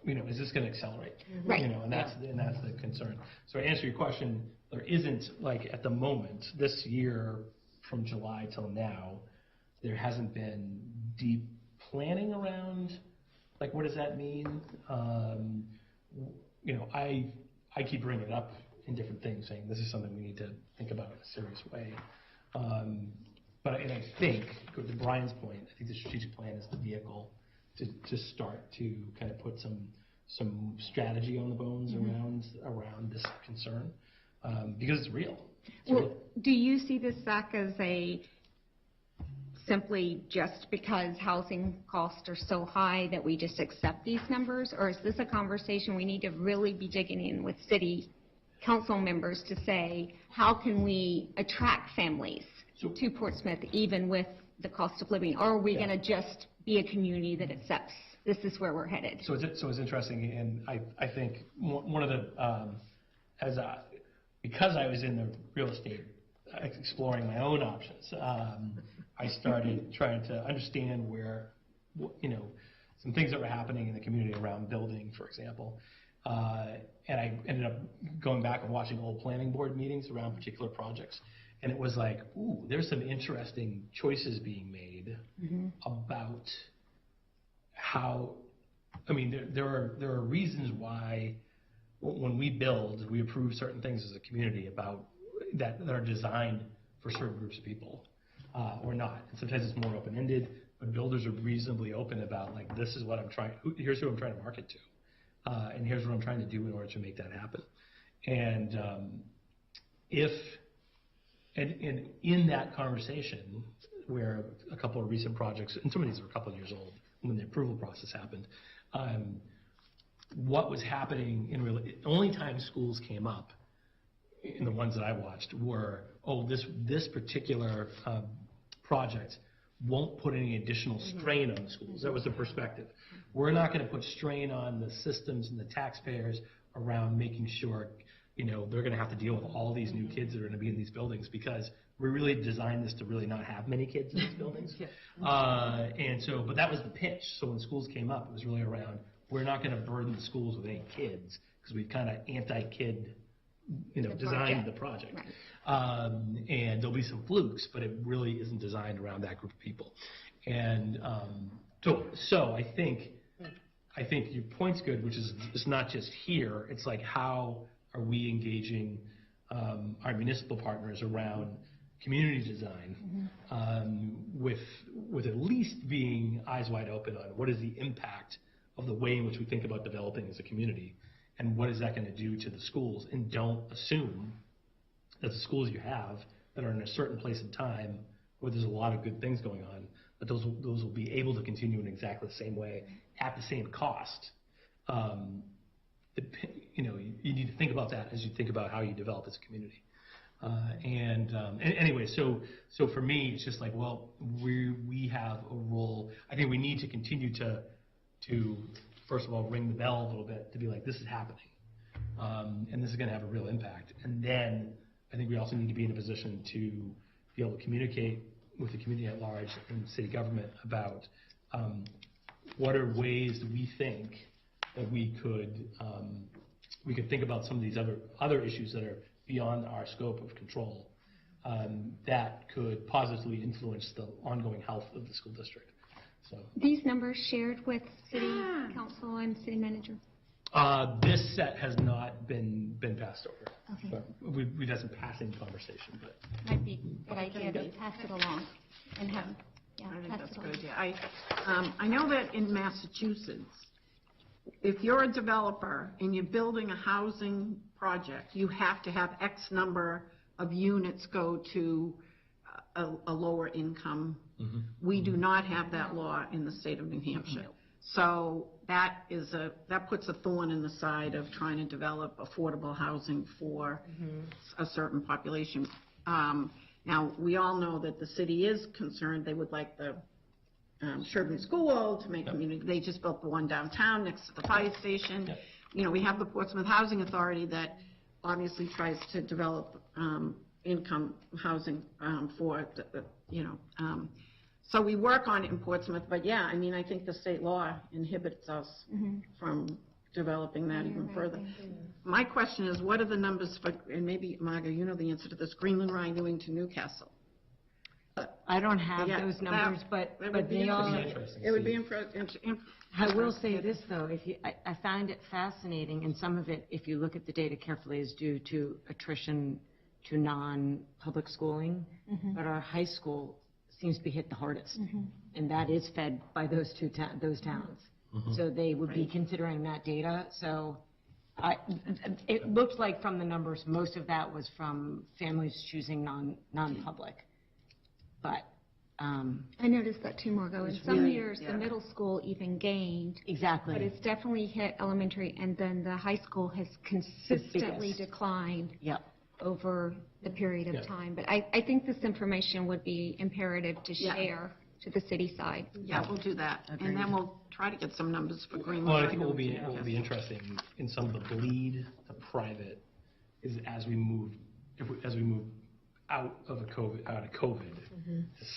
is this going to accelerate? Right. And that's the concern. So to answer your question, there isn't, at the moment, this year, from July till now, there hasn't been deep planning around, what does that mean? I keep bringing it up in different things, saying this is something we need to think about in a serious way. But I think, to Brian's point, I think the strategic plan is the vehicle to start to kind of put some strategy on the bones around this concern, because it's real. Do you see this, Zach, as simply just because housing costs are so high that we just accept these numbers? Or is this a conversation we need to really be digging in with city council members to say, how can we attract families to Portsmouth even with the cost of living? Or are we going to just be a community that accepts this is where we're headed? So it's interesting, and I think one of the, because I was in the real estate exploring my own options, I started trying to understand where, some things that were happening in the community around building, for example. And I ended up going back and watching old planning board meetings around particular projects. And it was like, ooh, there's some interesting choices being made about how I mean, there are reasons why when we build, we approve certain things as a community about that are designed for certain groups of people, or not. And sometimes it's more open-ended, but builders are reasonably open about, like, this is what I'm trying, here's who I'm trying to market to, and here's what I'm trying to do in order to make that happen. And and in that conversation, where a couple of recent projects, and some of these were a couple of years old when the approval process happened, what was happening only time schools came up in the ones that I watched were, this particular project won't put any additional strain on the schools. That was the perspective. We're not going to put strain on the systems and the taxpayers around making sure, they're going to have to deal with all these new kids that are going to be in these buildings, because we really designed this to really not have many kids in these buildings. But that was the pitch. So when schools came up, it was really around, we're not going to burden the schools with any kids, because we've kind of anti-kid, designed the project. Right. And there'll be some flukes, but it really isn't designed around that group of people. And so I think your point's good, which is it's not just here. It's like, how are we engaging our municipal partners around community design, with at least being eyes wide open on what is the impact of the way in which we think about developing as a community, and what is that going to do to the schools, and don't assume that the schools you have that are in a certain place in time where there's a lot of good things going on, that those will be able to continue in exactly the same way at the same cost. You need to think about that as you think about how you develop as a community. And anyway, so for me, it's just like, well, we have a role. I think we need to continue to first of all ring the bell a little bit, to be like, this is happening, and this is going to have a real impact. And then I think we also need to be in a position to be able to communicate with the community at large and city government about what are ways that we think that we could think about some of these other issues that are beyond our scope of control, that could positively influence the ongoing health of the school district. So these numbers shared with city council and city manager? This set has not been passed over. Okay. But we've had some passing conversation, but Might be a good idea to pass it along and have, I think pass that's it a along. good idea. I know that in Massachusetts, if you're a developer and you're building a housing project, you have to have X number of units go to a lower income. We do not have that law in the state of New Hampshire. So that puts a thorn in the side of trying to develop affordable housing for a certain population. Now, we all know that the city is concerned. They would like the Sherburne School to make community. They just built the one downtown next to the fire station. We have the Portsmouth Housing Authority that obviously tries to develop income housing for so we work on it in Portsmouth, but I think the state law inhibits us from developing that even further. My question is, what are the numbers for, and maybe, Margo, you know the answer to this, Greenland, Rhine, Newington, Newcastle? I don't have those numbers, but they all. It would be interesting. I will say this, though, I find it fascinating, and some of it, if you look at the data carefully, is due to attrition to non-public schooling, but our high school seems to be hit the hardest, and that is fed by those towns. So they would be considering that data. So it looks like from the numbers, most of that was from families choosing non-public. But I noticed that too, Margo. In some years, the middle school even gained. Exactly. But it's definitely hit elementary, and then the high school has consistently declined over the period of time. But I think this information would be imperative to share to the city side. Yeah, we'll do that. And then we'll try to get some numbers for Greenland. Well, I think what will be interesting in some of the bleed to private is as we move out of COVID,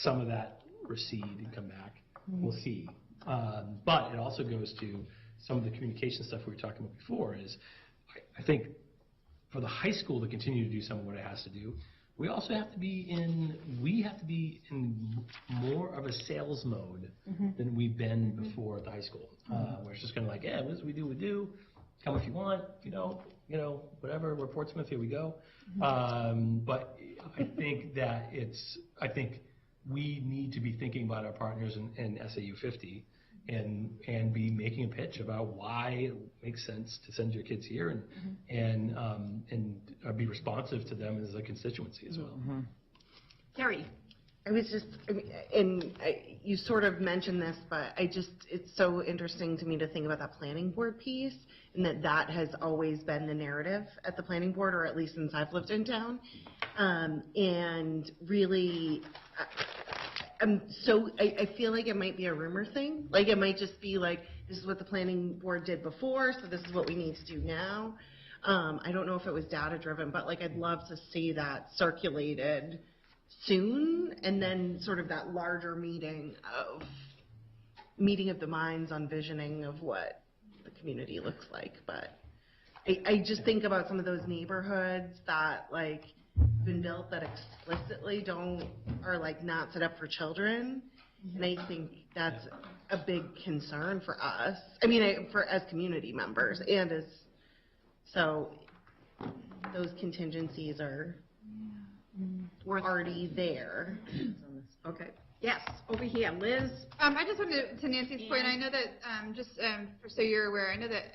some of that recede and come back. We'll see. But it also goes to some of the communication stuff we were talking about before. Is I think for the high school to continue to do some of what it has to do, We also have to be in more of a sales mode than we've been before at the high school, where it's just kind of like, yeah, what we do. Come if you want, if you don't, whatever. We're Portsmouth, here we go. But I think I think we need to be thinking about our partners in SAU 50 and be making a pitch about why it makes sense to send your kids here and be responsive to them as a constituency as well. Terry. I was just, you sort of mentioned this, but it's so interesting to me to think about that planning board piece, and that has always been the narrative at the planning board, or at least since I've lived in town. And really, I feel like it might be a rumor thing. Like, it might just be like, this is what the planning board did before, so this is what we need to do now. I don't know if it was data driven, but like, I'd love to see that circulated soon, and then sort of that larger meeting of the minds on visioning of what the community looks like. But I just think about some of those neighborhoods that like been built that explicitly are like not set up for children, and I think that's a big concern for us. I mean, as community members, and so those contingencies are already there. Okay. Yes, over here, Liz. I just wanted to Nancy's point, I know that, so you're aware, I know that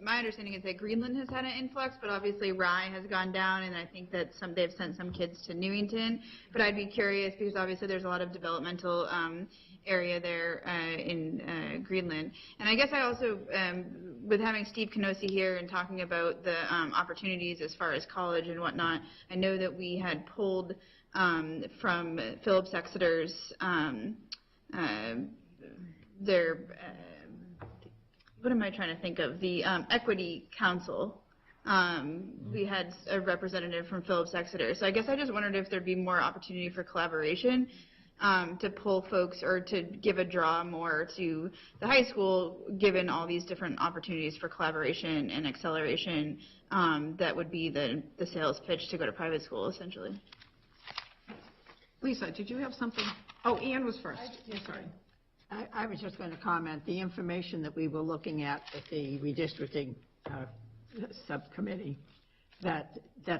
my understanding is that Greenland has had an influx, but obviously Rye has gone down, and I think that they've sent some kids to Newington. But I'd be curious, because obviously there's a lot of developmental area there in Greenland. And I guess I also, with having Steve Canosi here and talking about the opportunities as far as college and whatnot, I know that we had pulled from Phillips Exeter's their what am I trying to think of, the Equity Council. We had a representative from Phillips Exeter, so I guess I just wondered if there'd be more opportunity for collaboration to pull folks or to give a draw more to the high school, given all these different opportunities for collaboration and acceleration. That would be the sales pitch to go to private school, essentially. Lisa, did you have something? Oh, Ann was first. Sorry. I was just going to comment, the information that we were looking at the redistricting subcommittee, that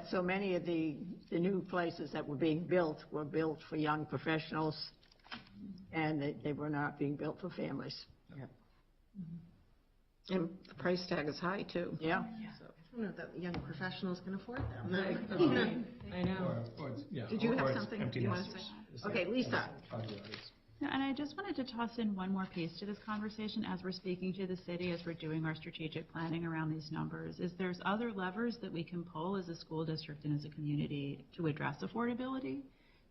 so many of the new places that were being built were built for young professionals, and they were not being built for families. Yep. And the price tag is high, too. Yeah. So, I don't know that young professionals can afford them. I know. Did you have something you want to say? Okay, Lisa. And I just wanted to toss in one more piece to this conversation as we're speaking to the city, as we're doing our strategic planning around these numbers, is there's other levers that we can pull as a school district and as a community to address affordability.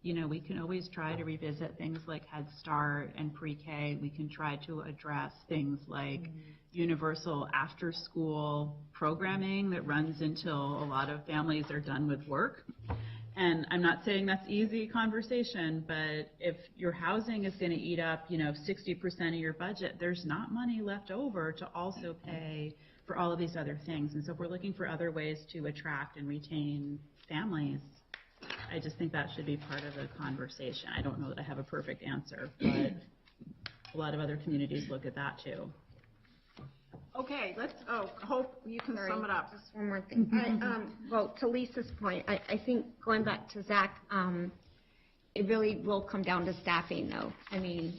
We can always try to revisit things like Head Start and pre-K. We can try to address things like universal after-school programming that runs until a lot of families are done with work. And I'm not saying that's easy conversation, but if your housing is going to eat up, 60% of your budget, there's not money left over to also pay for all of these other things. And so if we're looking for other ways to attract and retain families, I just think that should be part of the conversation. I don't know that I have a perfect answer, but a lot of other communities look at that too. Okay, Hope, you can sum it up. Just one more thing. Well, to Lisa's point, I think going back to Zach, it really will come down to staffing, though. I mean,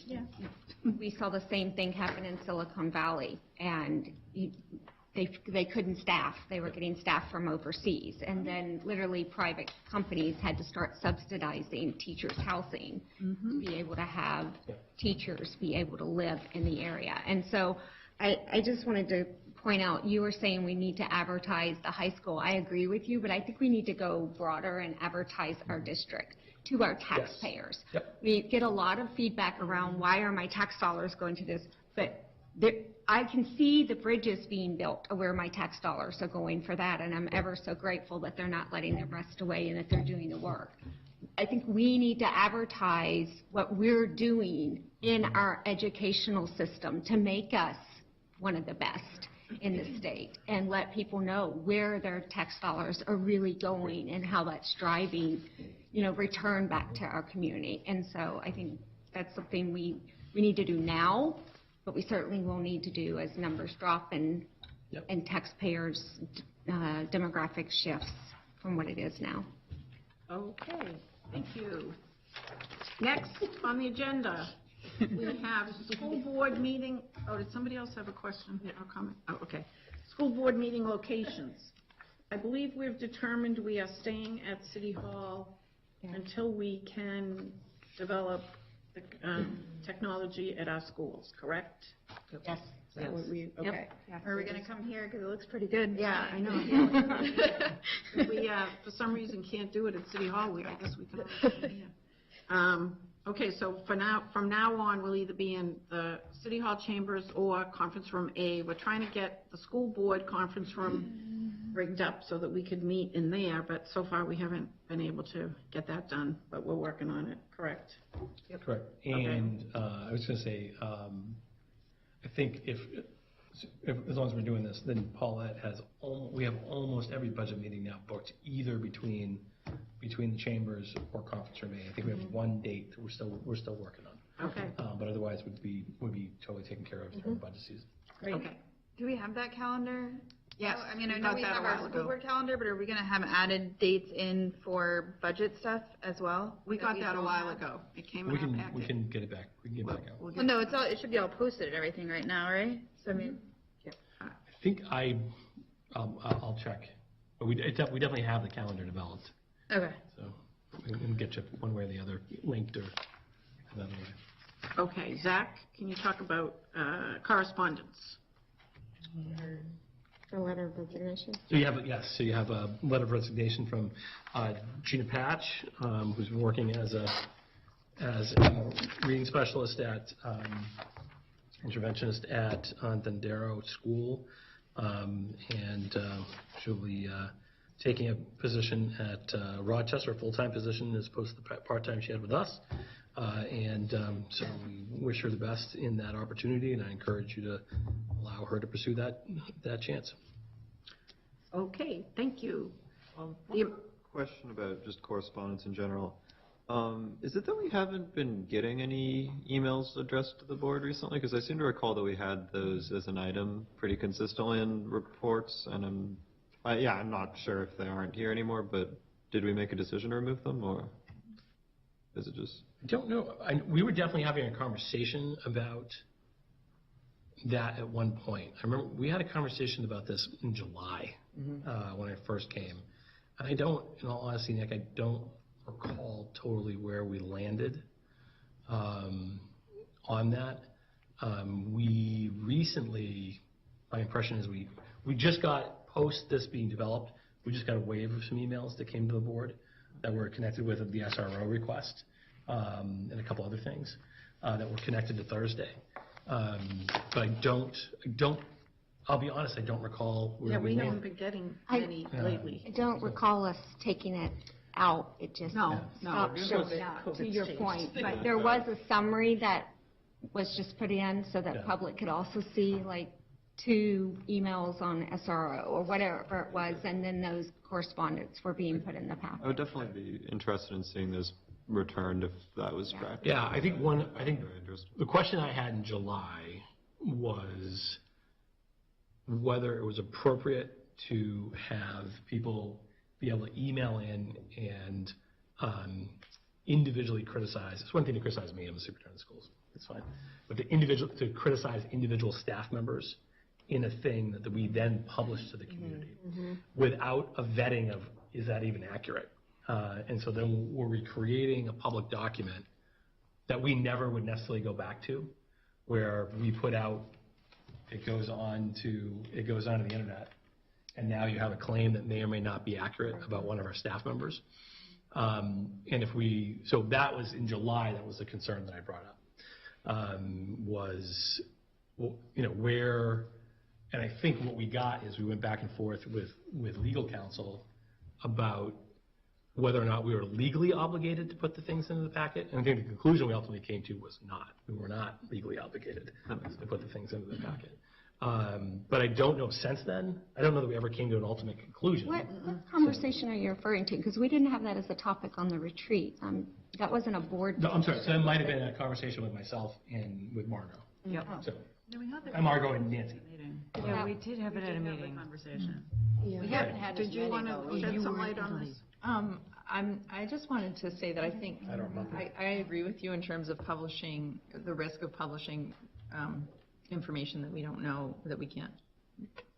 we saw the same thing happen in Silicon Valley, and they couldn't staff. They were getting staff from overseas, and then literally private companies had to start subsidizing teachers' housing to be able to have teachers be able to live in the area. And so I just wanted to point out, you were saying we need to advertise the high school. I agree with you, but I think we need to go broader and advertise our district to our taxpayers. Yes. Yep. We get a lot of feedback around why are my tax dollars going to this, but I can see the bridges being built where my tax dollars are going for that, and I'm ever so grateful that they're not letting them rust away and that they're doing the work. I think we need to advertise what we're doing in our educational system to make us one of the best in the state, and let people know where their tax dollars are really going and how that's driving return back to our community. And so I think that's something we need to do now, but we certainly will need to do as numbers drop and taxpayers' demographic shifts from what it is now. Okay, thank you. Next on the agenda, we have school board meeting. Oh, did somebody else have a question or comment? Oh, okay. School board meeting locations. I believe we've determined we are staying at City Hall until we can develop the technology at our schools, correct? Yes. Is that what we, okay. Are we going to come here, because it looks pretty good? Yeah, I know. If we, for some reason, can't do it at City Hall, I guess we can. Okay, so from now on, we'll either be in the City Hall chambers or Conference Room A. We're trying to get the school board conference room rigged up so that we could meet in there, but so far we haven't been able to get that done, but we're working on it, correct? Correct. And I was going to say, I think if as long as we're doing this, then Paulette has, we have almost every budget meeting now booked either between the chambers or conference room A. I think we have one date that we're still working on. Okay. But otherwise would be totally taken care of during budget season. Great. Okay. Do we have that calendar? Yes. I mean, I we know got we that have a our while school ago. board calendar, but are we going to have added dates in for budget stuff as well? We got that a don't while have? ago. It came in We our can packet. get it back. We can get it back out. Well, no, it should be all posted and everything right now, right? So I mean, I think I'll check, but we definitely have the calendar developed. okay. So we can get you one way or the other linked or another way. Okay, Zach, can you talk about correspondence? The letter of resignation? So you have a letter of resignation from Gina Patch, who's been working as a reading specialist at interventionist at Dondero School, and she'll be taking a position at Rochester, a full-time position as opposed to the part-time she had with us. So we wish her the best in that opportunity, and I encourage you to allow her to pursue that chance. Okay, thank you. Question about just correspondence in general. Is it that we haven't been getting any emails addressed to the board recently? Because I seem to recall that we had those as an item pretty consistently in reports, and I'm not sure if they aren't here anymore, but did we make a decision to remove them, or is it just? I don't know. We were definitely having a conversation about that at one point. I remember we had a conversation about this in July when I first came. And I don't, in all honesty, Nick, I don't recall totally where we landed on that. We recently, my impression is we just got, post this being developed, we just got a wave of some emails that came to the board that were connected with the SRO request and a couple other things that were connected to Thursday. But I don't, I'll be honest, I don't recall where we we landed. haven't been getting many lately. I don't recall us taking it out. It just stopped it showing was up, COVID to your stage. point. But there was a summary that was just put in so that public could also see, like, 2 emails on SRO or whatever it was, and then those correspondence were being put in the packet. I would definitely be interested in seeing those returned if that was practical. Yeah, I think the question I had in July was whether it was appropriate to have people be able to email in and individually criticize. It's one thing to criticize me, I'm a superintendent of schools, it's fine. But to criticize individual staff members in a thing that we then publish to the community without a vetting of, is that even accurate? And so then we're recreating a public document that we never would necessarily go back to, where we put out, it goes on to the internet, and now you have a claim that may or may not be accurate about one of our staff members. So that was in July, that was the concern that I brought up, was, where, and I think what we got is we went back and forth with legal counsel about whether or not we were legally obligated to put the things into the packet. And I think the conclusion we ultimately came to was not. We were not legally obligated to put the things into the packet. But I don't know since then. I don't know that we ever came to an ultimate conclusion. What conversation are you referring to? Because we didn't have that as a topic on the retreat. That wasn't a board. No, I'm sorry. So it might have been a conversation with myself and with Margot. Yep. So, No, we had that and Margot and Nancy. Yeah, we did have it at a meeting. Conversation. We haven't had as Did you many, want though. to shed some light on this? I just wanted to say that I think, I agree with you in terms of publishing, the risk of publishing information that we don't know, that we can't,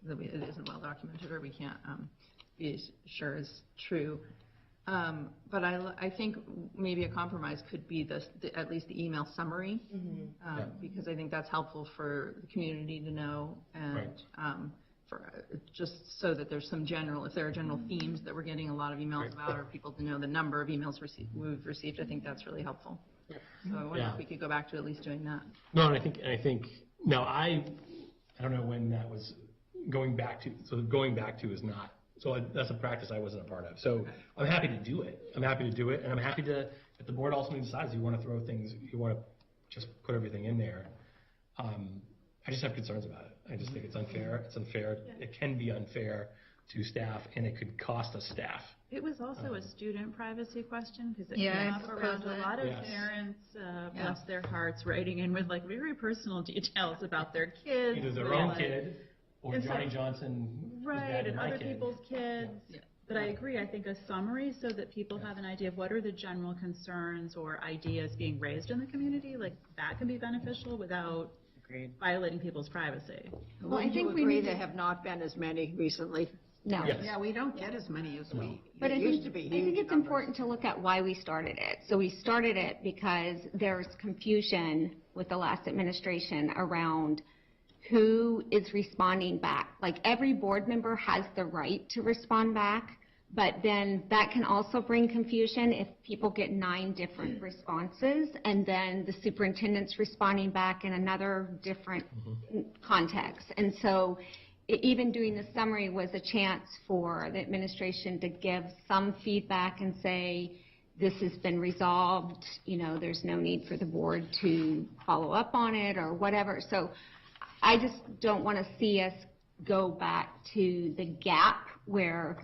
it isn't well documented, or we can't be sure is true. But I think maybe a compromise could be at least the email summary, because I think that's helpful for the community to know, and just so that there's some general, if there are general themes that we're getting a lot of emails about, or people to know the number of emails we've received, I think that's really helpful. So I wonder if we could go back to at least doing that. No, and I think no, I don't know when that was going back to. So going back to is not. So that's a practice I wasn't a part of. So I'm happy to do it. I'm happy to do it, and I'm happy to, if the board ultimately decides you want to throw things, you want to just put everything in there. I just have concerns about it. I just think it's unfair. It's unfair. It can be unfair to staff, and it could cost us staff. It was also a student privacy question, because it Yeah, came I up proposed around a that. lot of Yes. parents, bless their hearts, writing in with like very personal details about their kids. Either their or, own like- kid or And so- Johnny Johnson was Right, bad to and my other kid. people's kids. But I agree, I think a summary so that people have an idea of what are the general concerns or ideas being raised in the community, like that can be beneficial without violating people's privacy. Well, I think we agree there have not been as many recently. No. Yeah, we don't get as many as we. But I used think, to be I think huge it's important to look at why we started it. So we started it because there's confusion with the last administration around who is responding back. Like, every board member has the right to respond back, but then that can also bring confusion if people get 9 different responses, and then the superintendent's responding back in another different context. And so even doing the summary was a chance for the administration to give some feedback and say, this has been resolved, there's no need for the board to follow up on it or whatever. So I just don't want to see us go back to the gap where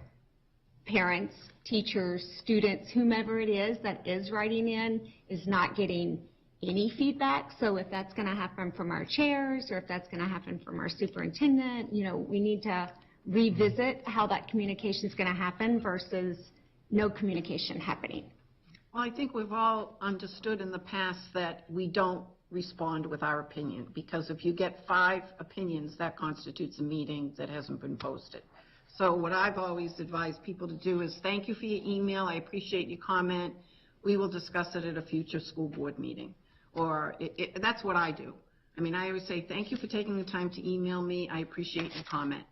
parents, teachers, students, whomever it is that is writing in is not getting any feedback. So if that's going to happen from our chairs, or if that's going to happen from our superintendent, we need to revisit how that communication is going to happen versus no communication happening. Well, I think we've all understood in the past that we don't respond with our opinion, because if you get 5 opinions, that constitutes a meeting that hasn't been posted. So what I've always advised people to do is, thank you for your email, I appreciate your comment, we will discuss it at a future school board meeting. Or that's what I do. I mean, I always say, thank you for taking the time to email me, I appreciate your comment,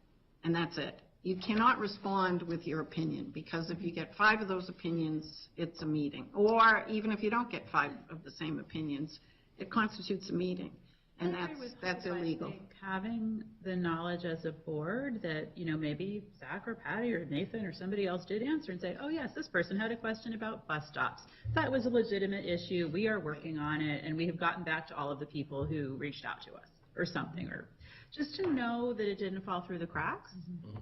and that's it. You cannot respond with your opinion, because if you get 5 of those opinions, it's a meeting. Or even if you don't get 5 of the same opinions, it constitutes a meeting, and that's illegal. I think having the knowledge as a board that, maybe Zach or Patty or Nathan or somebody else did answer and say, oh yes, this person had a question about bus stops. That was a legitimate issue. We are working on it, and we have gotten back to all of the people who reached out to us or something, or just to know that it didn't fall through the cracks.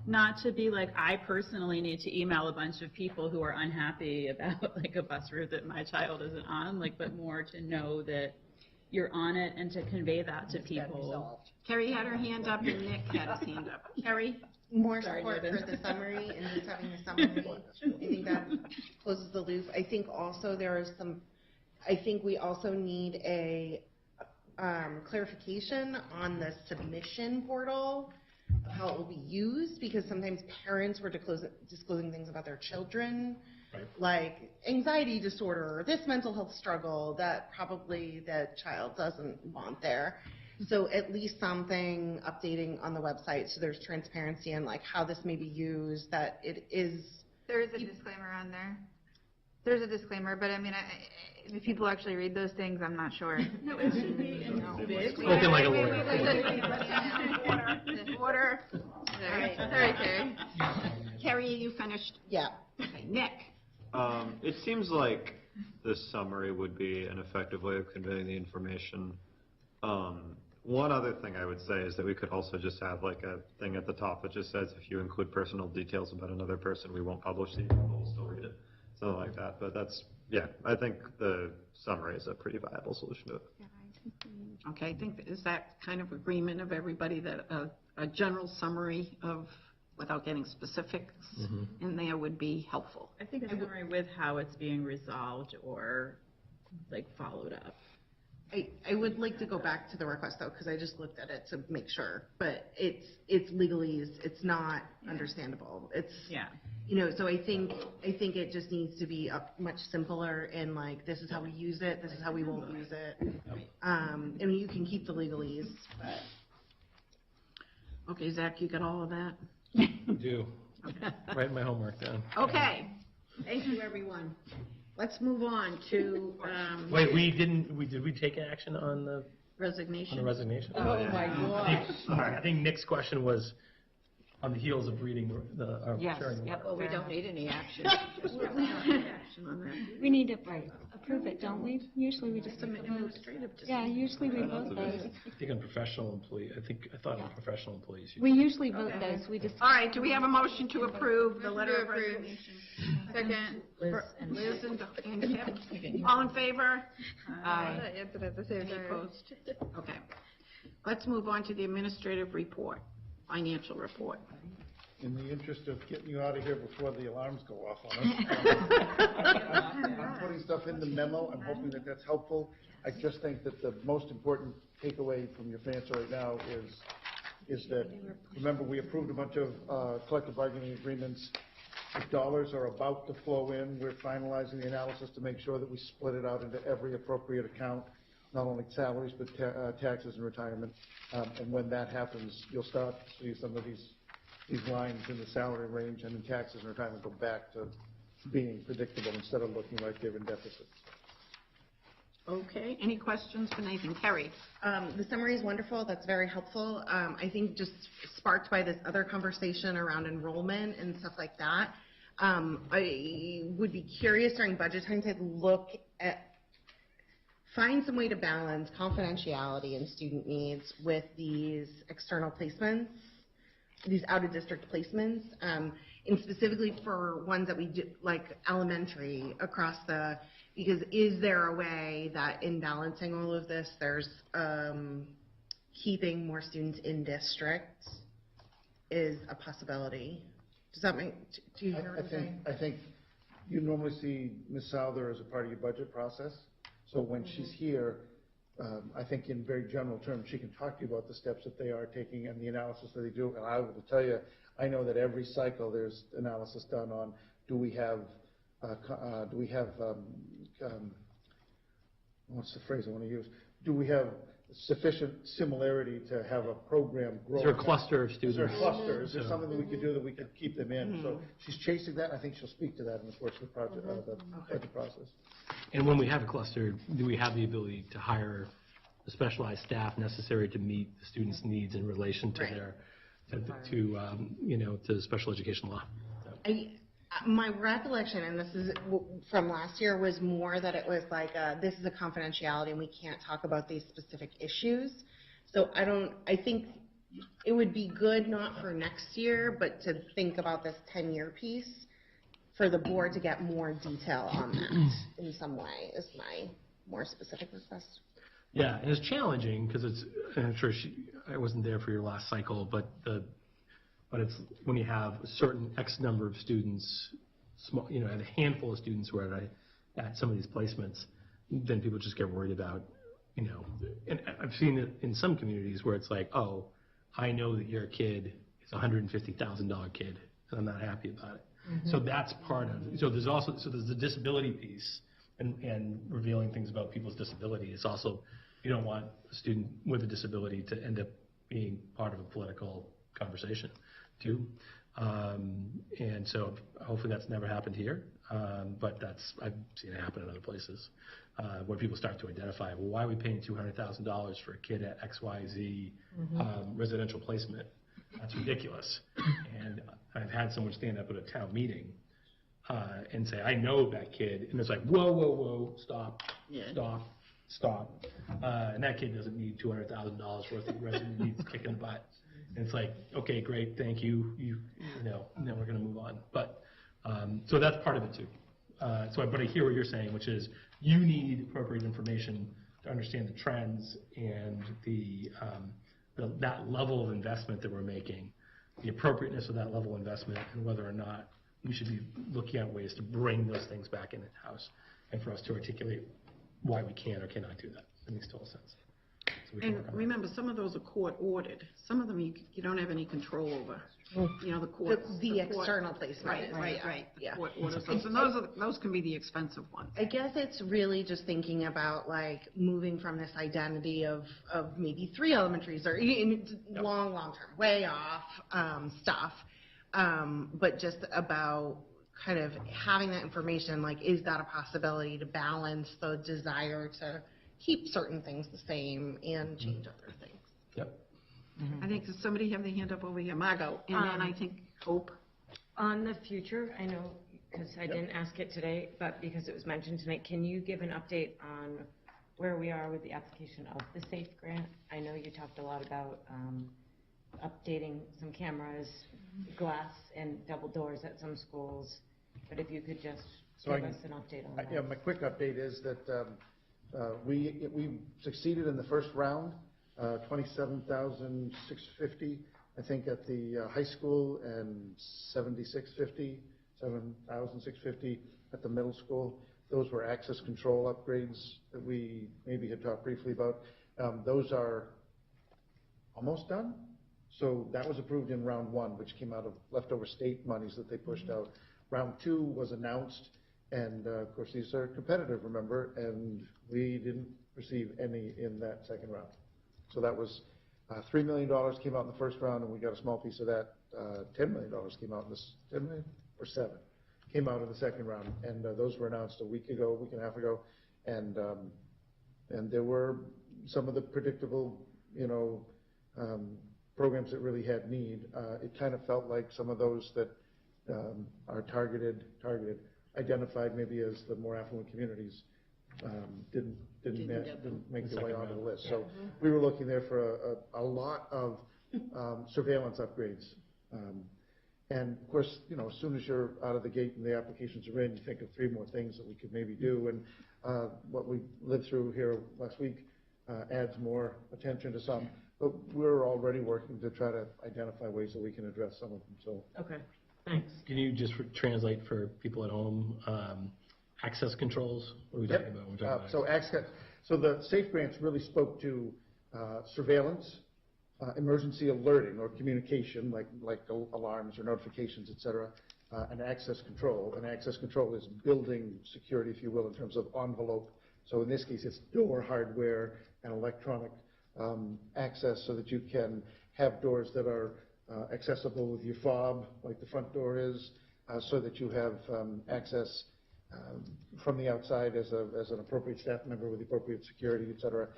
Not to be like, I personally need to email a bunch of people who are unhappy about like a bus route that my child isn't on, but more to know that you're on it and to convey that to people. Carrie had her hand up and Nick had his hand up. Carrie? More Sorry, support Nathan. for the summary and just having the summary. I think that closes the loop. I think also I think we also need a clarification on the submission portal of how it will be used, because sometimes parents were disclosing things about their children, like anxiety disorder or this mental health struggle that probably the child doesn't want there. So at least something updating on the website so there's transparency in how this may be used, that it is. There is a disclaimer on there. There's a disclaimer, but I mean, if people actually read those things, I'm not sure. No, it should be in big. Spoken like a lawyer. Order. Sorry, Carrie. Carrie, you finished? Yeah. Okay, Nick? It seems like this summary would be an effective way of conveying the information One other thing I would say is that we could also just have like a thing at the top that just says, if you include personal details about another person, we won't publish these, we'll still read it. Something like that. But that's, yeah, I think the summary is a pretty viable solution to it. Okay, I think, is that kind of agreement of everybody that a general summary of, without getting specifics in there would be helpful? I think a summary with how it's being resolved or like followed up. I would like to go back to the request though, because I just looked at it to make sure, but it's legalese, it's not understandable. It's, you know, so I think it just needs to be much simpler in like, this is how we use it, this is how we won't use it. And you can keep the legalese, but. Okay, Zach, you got all of that? Do. Write my homework down. Okay, thank you, everyone. Let's move on to. Wait, did we take action on the resignation? On the resignation? Oh, my gosh. I think Nick's question was on the heels of reading our Yes, sharing. yep. Well, we don't need any action. We need to approve it, don't we? Usually we just. Yeah, usually we vote those. I think on professional employee, I thought on professional employees. We usually vote those, we just. All right, do we have a motion to approve the letter of Approve. resignation? Second. Liz and Kevin, all in favor? Aye. At the same Any time. opposed? Okay. Let's move on to the administrative report, financial report. In the interest of getting you out of here before the alarms go off on us, I'm putting stuff in the memo. I'm hoping that that's helpful. I just think that the most important takeaway from your financial right now is that, remember, we approved a bunch of collective bargaining agreements. The dollars are about to flow in. We're finalizing the analysis to make sure that we split it out into every appropriate account, not only salaries, but taxes and retirement. And when that happens, you'll start to see some of these lines in the salary range and in taxes and retirement go back to being predictable instead of looking like they're in deficit. Okay, any questions for Nathan? Kerry? The summary is wonderful. That's very helpful. I think just sparked by this other conversation around enrollment and stuff like that. I would be curious during budget time to find some way to balance confidentiality and student needs with these external placements, these out-of-district placements, and specifically for ones that we do, like elementary across because is there a way that in balancing all of this, there's keeping more students in district is a possibility? Does that make, do you hear what I'm saying? I think you normally see Ms. Souther as a part of your budget process. So when she's here, I think in very general terms, she can talk to you about the steps that they are taking and the analysis that they do. And I will tell you, I know that every cycle there's analysis done on do we have what's the phrase I want to use? Do we have sufficient similarity to have a program grow? Is there a cluster of students? Is there a cluster? Is there something that we could do that we could keep them in? So she's chasing that. I think she'll speak to that in the course of the project, the budget process. And when we have a cluster, do we have the ability to hire the specialized staff necessary to meet the students' needs in relation to their, to special education law? My recollection, and this is from last year, was more that it was like, this is a confidentiality and we can't talk about these specific issues. So I think it would be good, not for next year, but to think about this 10-year piece for the board to get more detail on that in some way is my more specific request. Yeah, and it's challenging because I'm sure I wasn't there for your last cycle, but it's when you have a certain X number of students, and a handful of students who are at some of these placements, then people just get worried about, and I've seen it in some communities where it's like, oh, I know that your kid is a $150,000 kid, and I'm not happy about it. Mm-hmm. So that's part of it. So there's the disability piece and revealing things about people's disability. It's also, you don't want a student with a disability to end up being part of a political conversation too. And so hopefully that's never happened here. But I've seen it happen in other places where people start to identify, well, why are we paying $200,000 for a kid at XYZ residential placement? That's ridiculous. And I've had someone stand up at a town meeting and say, I know that kid. And it's like, whoa, stop. stop. And that kid doesn't need $200,000 worth of resume, needs kicking the butt. And it's like, okay, great, thank you, you know, now we're gonna move on. But, so that's part of it too. But I hear what you're saying, which is you need appropriate information to understand the trends and that level of investment that we're making, the appropriateness of that level of investment, and whether or not we should be looking at ways to bring those things back in-house, and for us to articulate why we can or cannot do that. It makes total sense. So we can And work on that. remember, some of those are court ordered. Some of them you don't have any control over. You know, the court. The external placement. Right. Yeah. Court orders I- those, and those can be the expensive ones. I guess it's really just thinking about like moving from this identity of maybe 3 elementaries or long term, way off stuff, but just about kind of having that information, like, is that a possibility to balance the desire to keep certain things the same and change other things? Yep. I think, does somebody have their hand up over here? Margot, and then I think Hope. On the future, I know, because I didn't ask it today, but because it was mentioned tonight, can you give an update on where we are with the application of the SAFE grant? I know you talked a lot about updating some cameras, glass and double doors at some schools, but if you could just give us an update on that. Yeah, my quick update is that we succeeded in the first round, $27,650, I think, at the high school, and $7,650 at the middle school. Those were access control upgrades that we maybe had talked briefly about. Those are almost done. So that was approved in round 1, which came out of leftover state monies that they pushed out. Round 2 was announced, and of course these are competitive, remember, and we didn't receive any in that second round. So that was $3 million came out in the first round, and we got a small piece of that. $10 million came out in this, 10 million or 7 came out in the second round, and those were announced a week and a half ago, and there were some of the predictable, programs that really had need. It kind of felt like some of those that are targeted, identified maybe as the more affluent communities, didn't make their way onto the list. So we were looking there for a lot of surveillance upgrades. And of course, as soon as you're out of the gate and the applications are in, you think of 3 more things that we could maybe do. And what we lived through here last week adds more attention to some. But we're already working to try to identify ways that we can address some of them. So okay, thanks. Can you just translate for people at home, access controls? What are we talking about? We're talking about So the SAFE grants really spoke to surveillance, emergency alerting or communication, like alarms or notifications, et cetera, and access control. And access control is building security, if you will, in terms of envelope. So in this case, it's door hardware and electronic access, so that you can have doors that are accessible with your fob, like the front door is, so that you have access from the outside as an appropriate staff member with the appropriate security, et cetera,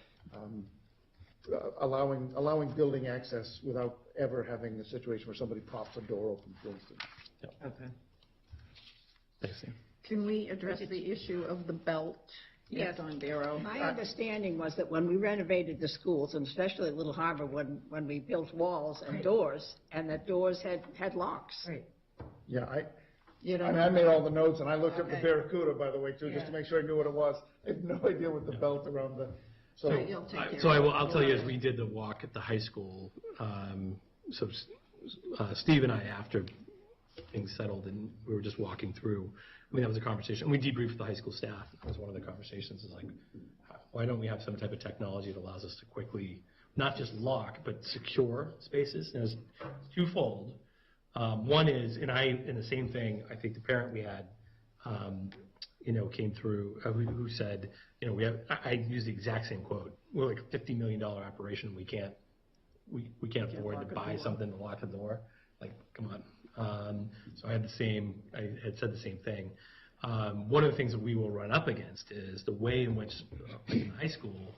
allowing building access without ever having a situation where somebody props a door open, for instance. Okay. Thanks, Sam. Can we address the issue of the belt? Yes. On Barrow. My understanding was that when we renovated the schools, and especially at Little Harbor, when we built walls and doors, and that doors had locks. Right. Yeah, I made all the notes, and I looked up the Barracuda, by the way, too, just to make sure I knew what it was. I had no idea what the belt around the. So I'll tell you, as we did the walk at the high school, Steve and I, after things settled and we were just walking through, that was a conversation. We debriefed the high school staff. That was one of the conversations, is like, why don't we have some type of technology that allows us to quickly, not just lock, but secure spaces? And it was twofold. One is, and the same thing, I think the parent we had, came through, who said, I used the exact same quote. We're like a $50 million operation. We can't afford to buy something to lock the door. Like, come on. So I had said the same thing. One of the things that we will run up against is the way in which in high school,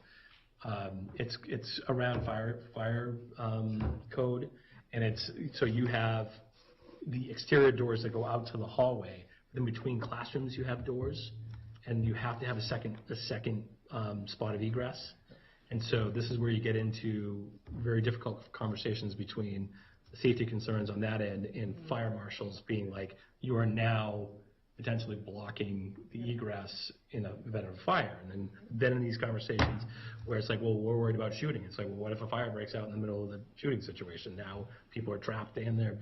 it's around fire code, and so you have the exterior doors that go out to the hallway. Then between classrooms, you have doors, and you have to have a second spot of egress. And so this is where you get into very difficult conversations between the safety concerns on that end and fire marshals being like, you are now potentially blocking the egress in an event of a fire. And then in these conversations where it's like, well, we're worried about shooting. It's like, well, what if a fire breaks out in the middle of the shooting situation? Now people are trapped in there,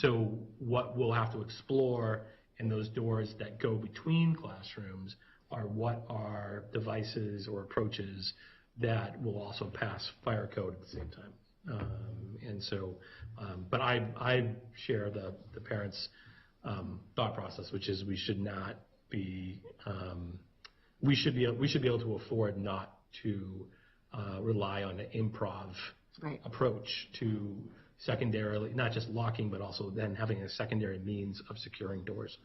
So what we'll have to explore in those doors that go between classrooms are what are devices or approaches that will also pass fire code at the same time. But I share the parents' thought process, which is we should not be, we should be able to afford not to rely on an improv approach to secondarily, not just locking, but also then having a secondary means of securing doors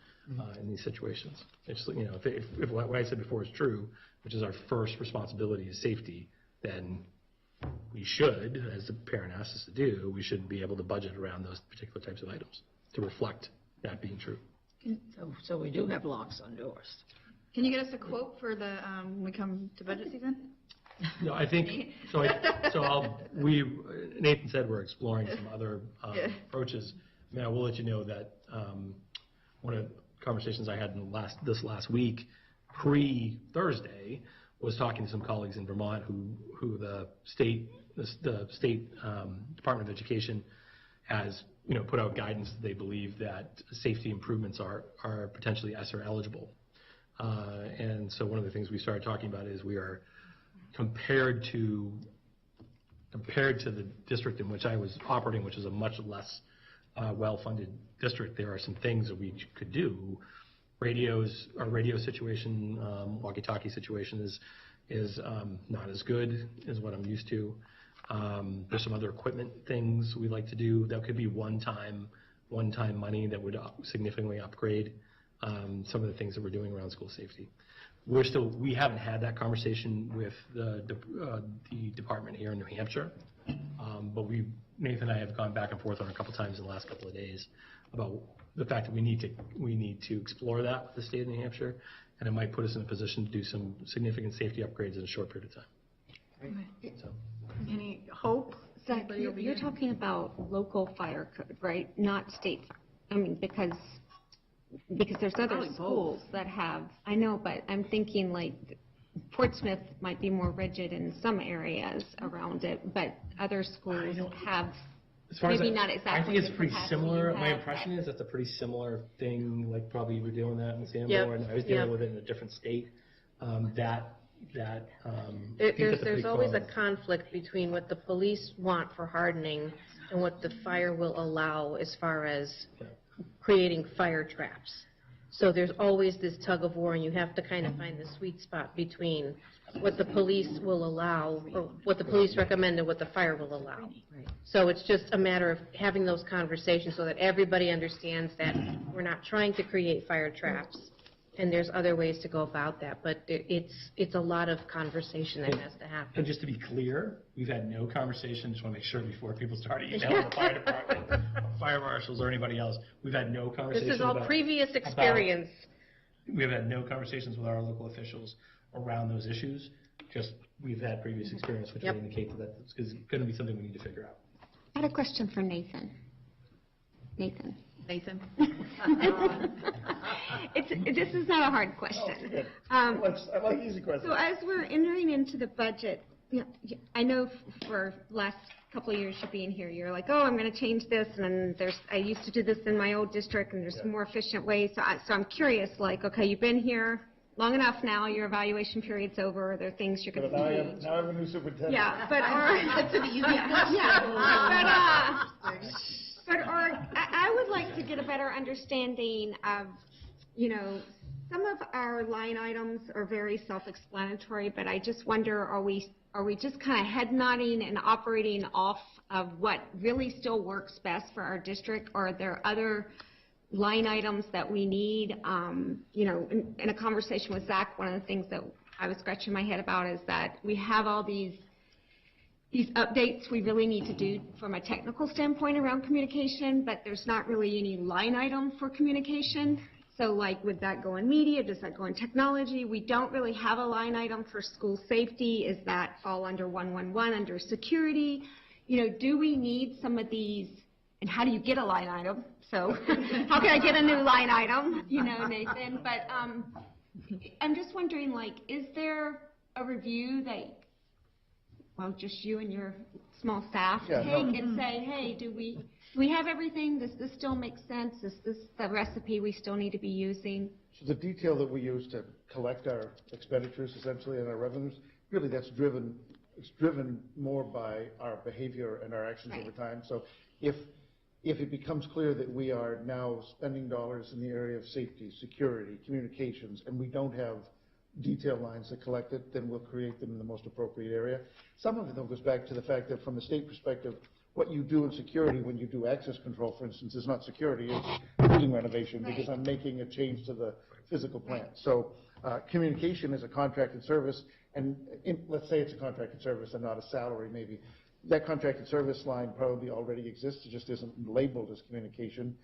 in these situations. It's, if what I said before is true, which is our first responsibility is safety, then we should, as the parent asks us to do, we should be able to budget around those particular types of items to reflect that being true. So we do have locks on doors. Can you get us a quote for the, when we come to budget season? No, I think, Nathan said we're exploring some other approaches. I mean, I will let you know that one of the conversations I had in this last week, pre-Thursday, was talking to some colleagues in Vermont who the state Department of Education has put out guidance that they believe that safety improvements are potentially ESSER eligible. And so one of the things we started talking about is we are compared to the district in which I was operating, which is a much less well-funded district, there are some things that we could do. Our radio situation, walkie-talkie situation is not as good as what I'm used to. There's some other equipment things we like to do that could be one-time money that would significantly upgrade some of the things that we're doing around school safety. We haven't had that conversation with the department here in New Hampshire, but Nathan and I have gone back and forth on a couple times in the last couple of days about the fact that we need to explore that with the state of New Hampshire, and it might put us in a position to do some significant safety upgrades in a short period of time. Right. Any hope? Zach, you're talking about local fire code, right? Not state. I mean, because there's other schools that have. I know, but I'm thinking like Portsmouth might be more rigid in some areas around it, but other schools have. Maybe not exactly. I think it's pretty similar. My impression is that's a pretty similar thing. Like probably you were doing that in Sanborn, and I was dealing with it in a different state. There's always a conflict between what the police want for hardening and what the fire will allow as far as creating fire traps. So there's always this tug of war, and you have to kind of find the sweet spot between what the police will allow, or what the police recommend and what the fire will allow. Right. So it's just a matter of having those conversations so that everybody understands that we're not trying to create fire traps, and there's other ways to go about that. But it's a lot of conversation that has to happen. And just to be clear, we've had no conversation, just want to make sure before people start emailing the fire department, fire marshals, or anybody else, we've had no conversation. This is all previous experience. We've had no conversations with our local officials around those issues. Just we've had previous experience, which would indicate that it's going to be something we need to figure out. I had a question for Nathan. Nathan. This is not a hard question. I like easy questions. So as we're entering into the budget, I know for last couple of years you being here, you're like, oh, I'm going to change this, and then I used to do this in my old district, and there's more efficient ways. So I'm curious, like, okay, you've been here long enough now, your evaluation period's over, there are things you're going to change. Now I have a new superintendent. Yeah, but That's an easy question. I would like to get a better understanding of, some of our line items are very self-explanatory, but I just wonder, are we just kind of head nodding and operating off of what really still works best for our district, or are there other line items that we need? In a conversation with Zach, one of the things that I was scratching my head about is that we have all these updates we really need to do from a technical standpoint around communication, but there's not really any line item for communication. So like, would that go in media? Does that go in technology? We don't really have a line item for school safety. Is that fall under 111, under security? You know, do we need some of these, and how do you get a line item? So how can I get a new line item, you know, Nathan? But I'm just wondering, like, is there a review that, well, just you and your small staff take and say, hey, do we have everything? Does this still make sense? Is this the recipe we still need to be using? So the detail that we use to collect our expenditures essentially and our revenues, really it's driven more by our behavior and our actions over time. So if it becomes clear that we are now spending dollars in the area of safety, security, communications, and we don't have detail lines that collect it, then we'll create them in the most appropriate area. Some of it, though, goes back to the fact that from a state perspective, what you do in security when you do access control, for instance, is not security, it's building renovation, because I'm making a change to the physical plant. So communication is a contracted service, and let's say it's a contracted service and not a salary maybe. That contracted service line probably already exists, it just isn't labeled as communication.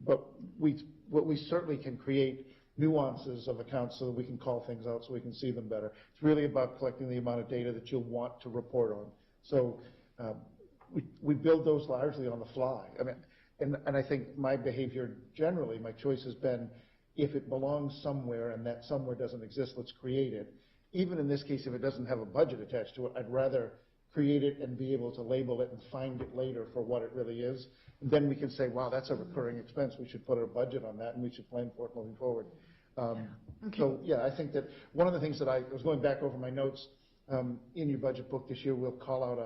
But what we certainly can create nuances of accounts so that we can call things out so we can see them better. It's really about collecting the amount of data that you'll want to report on. So we build those largely on the fly. I mean, and I think my behavior generally, my choice has been, if it belongs somewhere and that somewhere doesn't exist, let's create it. Even in this case, if it doesn't have a budget attached to it, I'd rather create it and be able to label it and find it later for what it really is. And then we can say, wow, that's a recurring expense. We should put a budget on that and we should plan for it moving forward. So, yeah, I think that one of the things that I was going back over my notes, in your budget book this year, we'll call out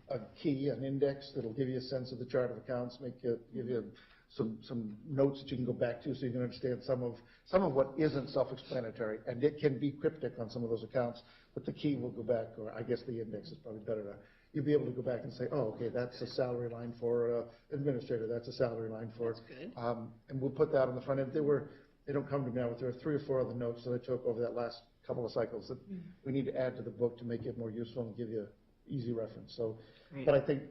a key, an index that'll give you a sense of the chart of accounts, give you some notes that you can go back to so you can understand some of what isn't self-explanatory. And it can be cryptic on some of those accounts, but the key will go back, or I guess the index is probably better to, you'll be able to go back and say, oh, okay, that's a salary line for administrator, that's a salary line for. That's good. And we'll put that on the front end. They don't come to me now, but there are 3 or 4 other notes that I took over that last couple of cycles that we need to add to the book to make it more useful and give you easy reference. So, but I think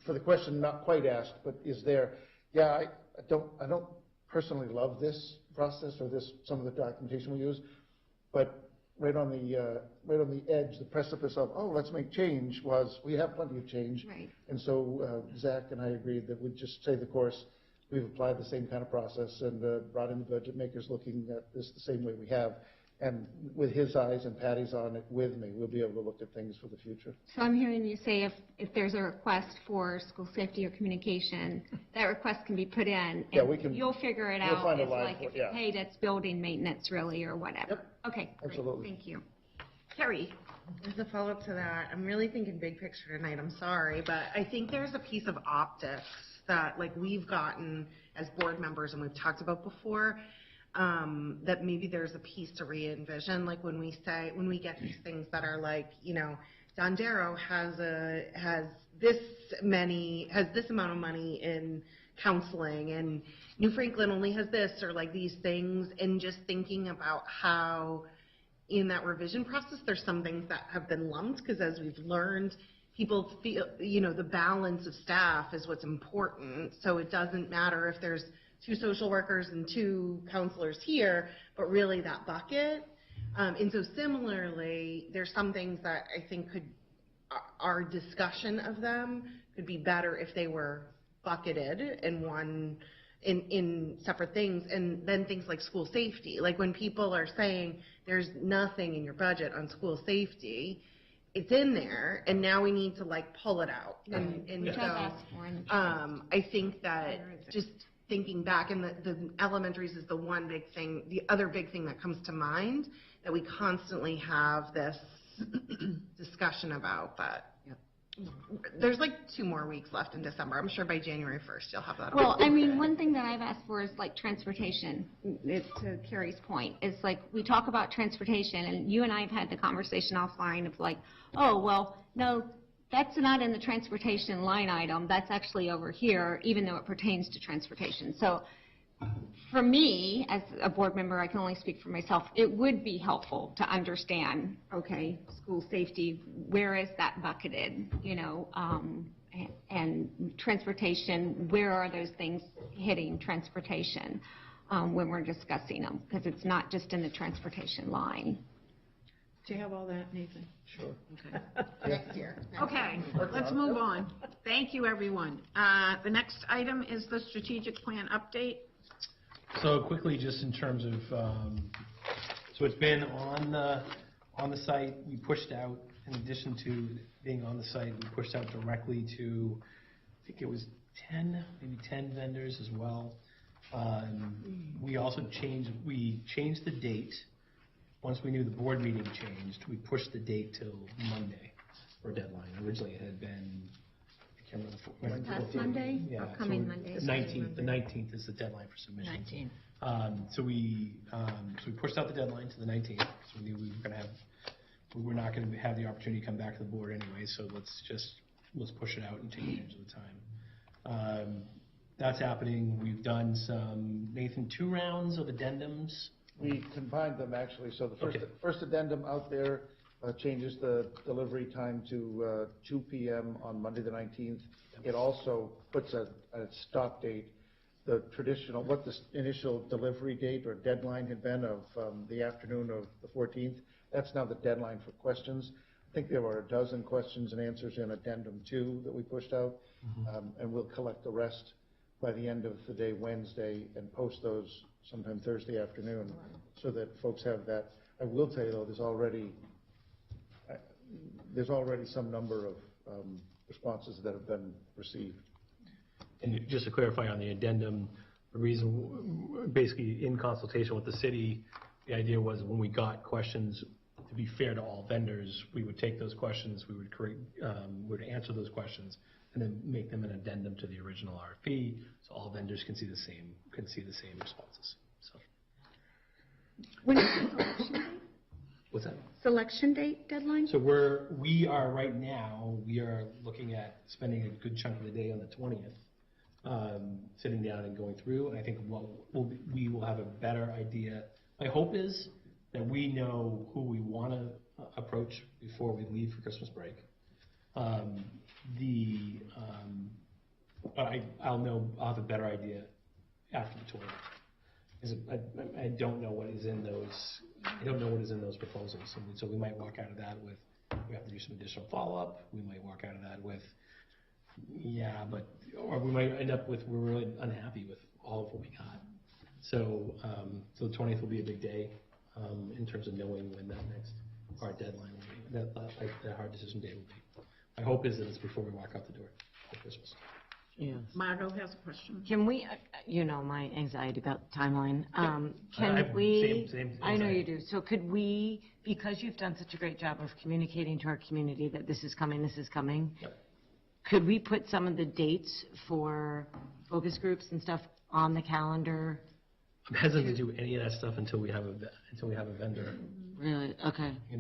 for the question not quite asked, but is there, I don't personally love this process or some of the documentation we use, but right on the edge, the precipice of, oh, let's make change was, we have plenty of change. Right. And so Zach and I agreed that we'd just say the course, we've applied the same kind of process and brought in the budget makers looking at this the same way we have. And with his eyes and Patty's on it with me, we'll be able to look at things for the future. So I'm hearing you say if there's a request for school safety or communication, that request can be put in. Yeah, we can. You'll figure it We'll out. find a If line like, for it, if hey, that's building maintenance really or whatever. Yep. Okay, great. Absolutely. Thank you. Carrie. As a follow-up to that, I'm really thinking big picture tonight, I'm sorry, but I think there's a piece of optics that like we've gotten as board members and we've talked about before, that maybe there's a piece to re-envision, like when we get these things that are like, you know, Don Darrow has this amount of money in counseling and New Franklin only has this, or like these things, and just thinking about how in that revision process there's some things that have been lumped, because as we've learned, people feel, you know, the balance of staff is what's important, so it doesn't matter if there's 2 social workers and 2 counselors here, but really that bucket. And so similarly, there's some things that I think our discussion of them could be better if they were bucketed in separate things. And then things like school safety, like when people are saying there's nothing in your budget on school safety, it's in there, and now we need to like pull it out. And so I think that just thinking back, and the elementaries is the one big thing, the other big thing that comes to mind that we constantly have this discussion about, but there's like 2 more weeks left in December. I'm sure by January 1st you'll have that. Well, I mean, one thing that I've asked for is like transportation. It's to Carrie's point. It's like we talk about transportation, and you and I have had the conversation offline of like, oh, well, no, that's not in the transportation line item. That's actually over here, even though it pertains to transportation. So for me, as a board member, I can only speak for myself, it would be helpful to understand, okay, school safety, where is that bucketed, you know, and transportation, where are those things hitting transportation when we're discussing them? Because it's not just in the transportation line. Do you have all that, Nathan? Sure. Okay. Next year. Okay, let's move on. Thank you, everyone. The next item is the strategic plan update. So quickly, just in terms of, so it's been on the site. We pushed out, in addition to being on the site, we pushed out directly to, I think it was 10 vendors as well. We also changed the date. Once we knew the board meeting changed, we pushed the date till Monday for deadline. Originally, it had been, I can't remember. Past Monday? Yeah. Upcoming Monday. The 19th is the deadline for submission. 19. So we pushed out the deadline to the 19th, because we knew we were not going to have the opportunity to come back to the board anyway, so let's push it out and take advantage of the time. That's happening. We've done some, Nathan, 2 rounds of addendums. We combined them, actually. So the first addendum out there changes the delivery time to 2 p.m. on Monday the 19th. It also puts a stop date. The traditional, what the initial delivery date or deadline had been of the afternoon of the 14th, that's now the deadline for questions. I think there were a dozen questions and answers in addendum 2 that we pushed out, and we'll collect the rest by the end of the day Wednesday and post those sometime Thursday afternoon so that folks have that. I will tell you, though, there's already some number of responses that have been received. And just to clarify on the addendum, the reason, basically in consultation with the city, the idea was when we got questions, to be fair to all vendors, we would take those questions, we would answer those questions, and then make them an addendum to the original RFP, so all vendors can see the same responses. So. When is the selection date? What's that? Selection date deadline? So we are right now, we are looking at spending a good chunk of the day on the 20th, sitting down and going through, and I think we will have a better idea. My hope is that we know who we want to approach before we leave for Christmas break. I'll have a better idea after the tour. I don't know what is in those. I don't know what is in those proposals, and so we might walk out of that with. We have to do some additional follow-up. We might walk out of that with, or we might end up with we're really unhappy with all of what we got. So the 20th will be a big day in terms of knowing when that next hard deadline will be. That hard decision day will be. My hope is that it's before we walk out the door for Christmas. Yes. Margot has a question. Can we, my anxiety about the timeline, Same I know you do, so could we, because you've done such a great job of communicating to our community that this is coming, could we put some of the dates for focus groups and stuff on the calendar? I'm hesitant to do any of that stuff until we have a vendor. Really? Okay. I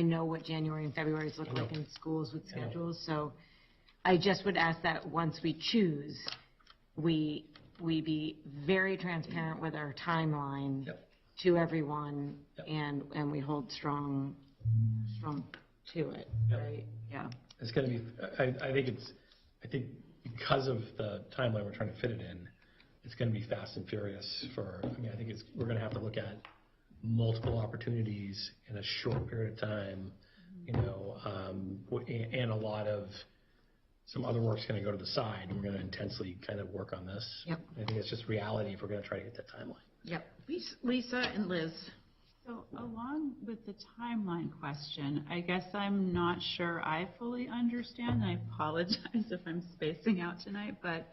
know what January and February look like in schools with schedules, so I just would ask that once we choose, we be very transparent with our timeline to everyone, and we hold strong to it, right? Yeah. It's going to be, I think because of the timeline we're trying to fit it in, it's going to be fast and furious I think we're going to have to look at multiple opportunities in a short period of time, and a lot of some other work's going to go to the side. We're going to intensely kind of work on this. Yep. I think it's just reality if we're going to try to hit that timeline. Yep. Lisa and Liz. So along with the timeline question, I guess I'm not sure I fully understand. I apologize if I'm spacing out tonight, but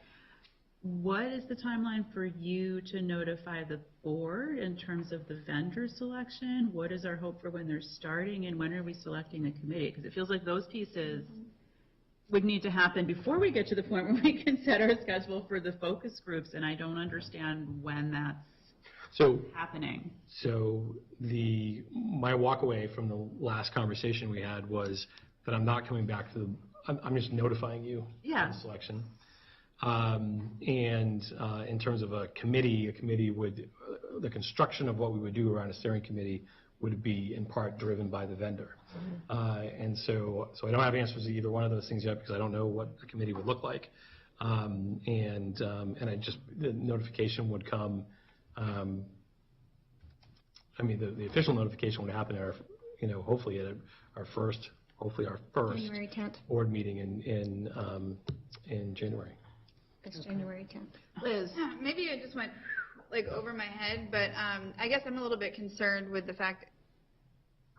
what is the timeline for you to notify the board in terms of the vendor selection? What is our hope for when they're starting, and when are we selecting the committee? Because it feels like those pieces would need to happen before we get to the point where we can set our schedule for the focus groups, and I don't understand when that's happening. So my walk away from the last conversation we had was that I'm not coming back to I'm just notifying you of the selection. And in terms of a committee would, the construction of what we would do around a steering committee would be in part driven by the vendor. And so I don't have answers to either one of those things yet because I don't know what the committee would look like. And the notification would come, the official notification would happen hopefully at our first January 10th. board meeting in January. It's January 10th. Liz? Maybe I just went over my head, but I guess I'm a little bit concerned with the fact,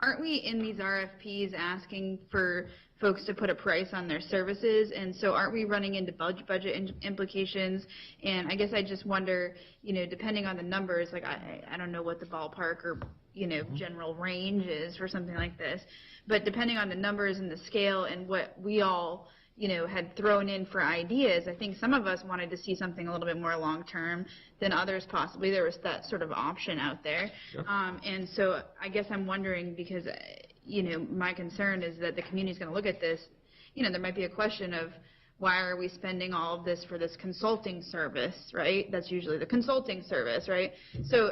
aren't we in these RFPs asking for folks to put a price on their services? And so aren't we running into budget implications? And I guess I just wonder, depending on the numbers, I don't know what the ballpark or, general range is for something like this, but depending on the numbers and the scale and what we all had thrown in for ideas, I think some of us wanted to see something a little bit more long-term than others possibly. There was that sort of option out there. Sure. And so I guess I'm wondering because, my concern is that the community's going to look at this, there might be a question of why are we spending all of this for this consulting service, right? That's usually the consulting service, right? So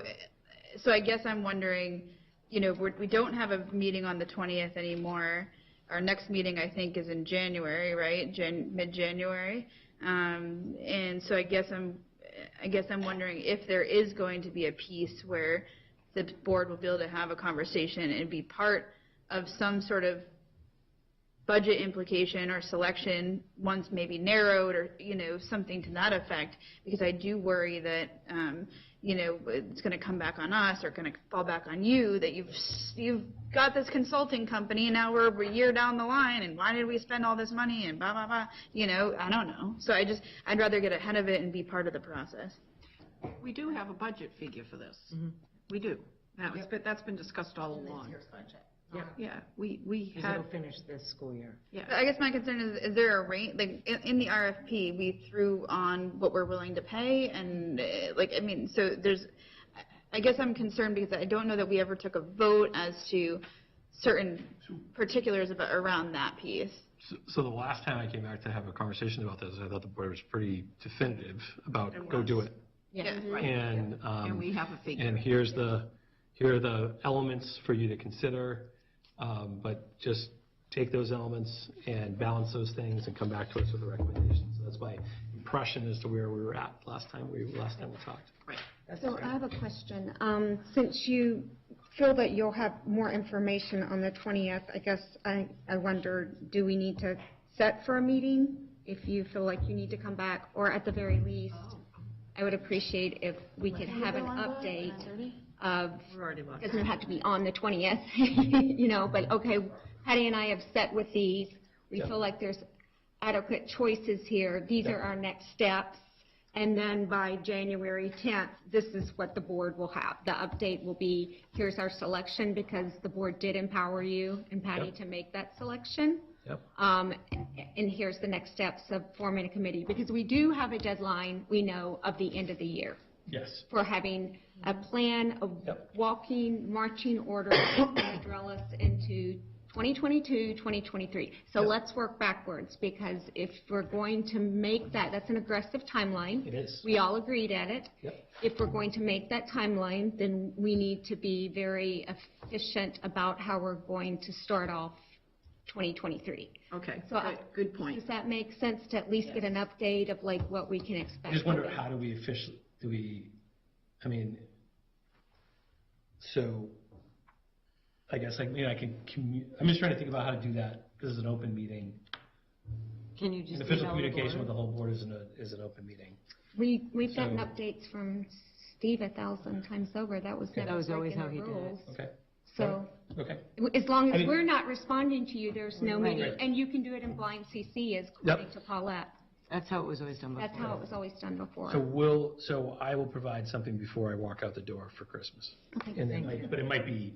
I guess I'm wondering, we don't have a meeting on the 20th anymore. Our next meeting, I think, is in January, right? Mid-January. And so I guess I'm wondering if there is going to be a piece where the board will be able to have a conversation and be part of some sort of budget implication or selection once maybe narrowed or, something to that effect. Because I do worry that, it's going to come back on us or going to fall back on you that you've got this consulting company and now we're a year down the line and why did we spend all this money and blah, blah, blah. I don't know. So I'd rather get ahead of it and be part of the process. We do have a budget figure for this. Mm-hmm. We do. That's been discussed all along. Yeah, we had. It'll finish this school year. Yeah. I guess my concern is there a range, in the RFP, we threw on what we're willing to pay and so I guess I'm concerned because I don't know that we ever took a vote as to certain particulars around that piece. So the last time I came back to have a conversation about this, I thought the board was pretty definitive about go do it. Yeah, right. And we have a figure. And here are the elements for you to consider. But just take those elements and balance those things and come back to us with a recommendation. So that's my impression as to where we were at last time we talked. Right. So I have a question. Since you feel that you'll have more information on the 20th, I guess I wonder, do we need to set for a meeting if you feel like you need to come back? Or at the very least, I would appreciate if we could have an update of, it doesn't have to be on the 20th, but okay, Patty and I have set with these. We feel like there's adequate choices here. These are our next steps. And then by January 10th, this is what the board will have. The update will be, here's our selection because the board did empower you and Patty to make that selection. Yep. And here's the next steps of forming a committee because we do have a deadline, we know, of the end of the year. Yes. For having a plan of marching order to drill us into 2022, 2023. So let's work backwards because if we're going to make that's an aggressive timeline. It is. We all agreed at it. Yep. If we're going to make that timeline, then we need to be very efficient about how we're going to start off 2023. Okay, so good point. Does that make sense to at least get an update of what we can expect? I just wonder how do we so I guess I'm just trying to think about how to do that. This is an open meeting. Can you just an official communication with the whole board is an open meeting. We've gotten updates from Steve 1,000 times over. That was always how he did it. Okay. So okay. As long as we're not responding to you, there's no meeting, and you can do it in blind CC as according to Paulette. That's how it was always done before. That's how it was always done before. So I will provide something before I walk out the door for Christmas. Okay. And then but it might be,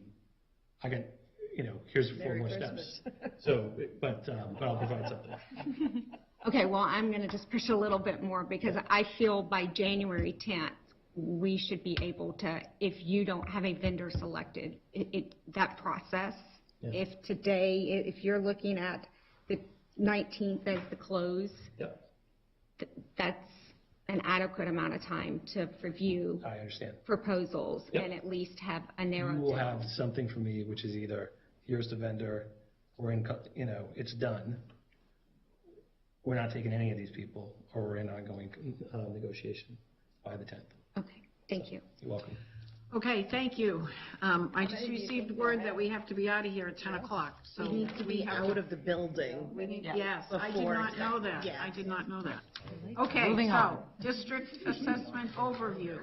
here's 4 more steps. So, but I'll provide something. Okay, well, I'm going to just push a little bit more because I feel by January 10th, we should be able to, if you don't have a vendor selected, that process, if you're looking at the 19th as the close, that's an adequate amount of time to review I understand. proposals and at least have a narrow. You will have something from me, which is either here's the vendor, we're in, it's done. We're not taking any of these people, or we're in ongoing negotiation by the 10th. Okay, thank you. You're welcome. Okay, thank you. I just received word that we have to be out of here at 10 o'clock, so. We need to be out of the building. Yes, I did before not know that. Yes. I did not know that. Okay, Moving so, on. district assessment overview.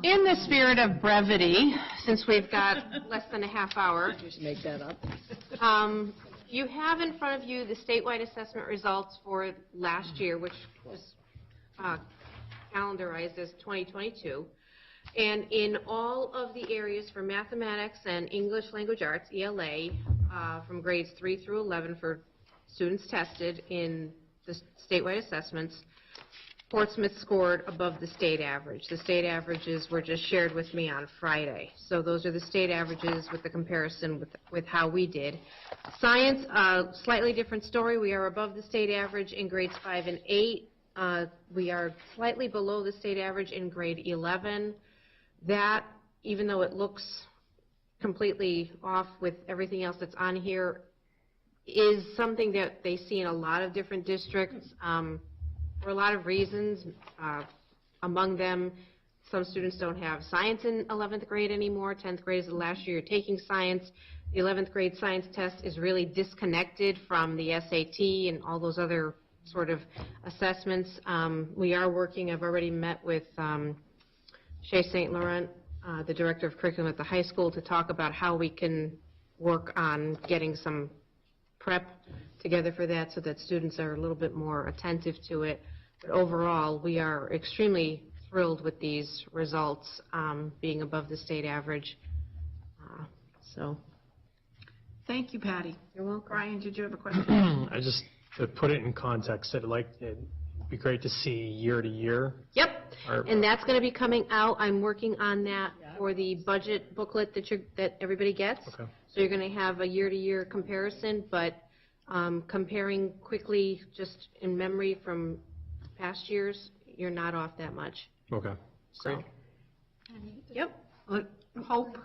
In the spirit of brevity, since we've got less than a half hour, Just make that up. you have in front of you the statewide assessment results for last year, which was calendarized as 2022. And in all of the areas for mathematics and English language arts, ELA, from grades 3 through 11 for students tested in the statewide assessments, Portsmouth scored above the state average. The state averages were just shared with me on Friday. So those are the state averages with the comparison with how we did. Science, slightly different story. We are above the state average in grades 5 and 8. We are slightly below the state average in grade 11. That, even though it looks completely off with everything else that's on here, is something that they see in a lot of different districts for a lot of reasons. Among them, some students don't have science in 11th grade anymore. 10th grade is the last year you're taking science. The 11th grade science test is really disconnected from the SAT and all those other sort of assessments. We are working, I've already met with Shay St. Laurent, the director of curriculum at the high school, to talk about how we can work on getting some prep together for that so that students are a little bit more attentive to it. But overall, we are extremely thrilled with these results being above the state average. So, Thank you, Patty. You're welcome. Brian, did you have a question? I just, to put it in context, it'd be great to see year to year. Yep, and that's going to be coming out. I'm working on that for the budget booklet that everybody gets. Okay. So you're going to have a year-to-year comparison, but comparing quickly, just in memory from past years, you're not off that much. Okay. So, Great. yep. Hope?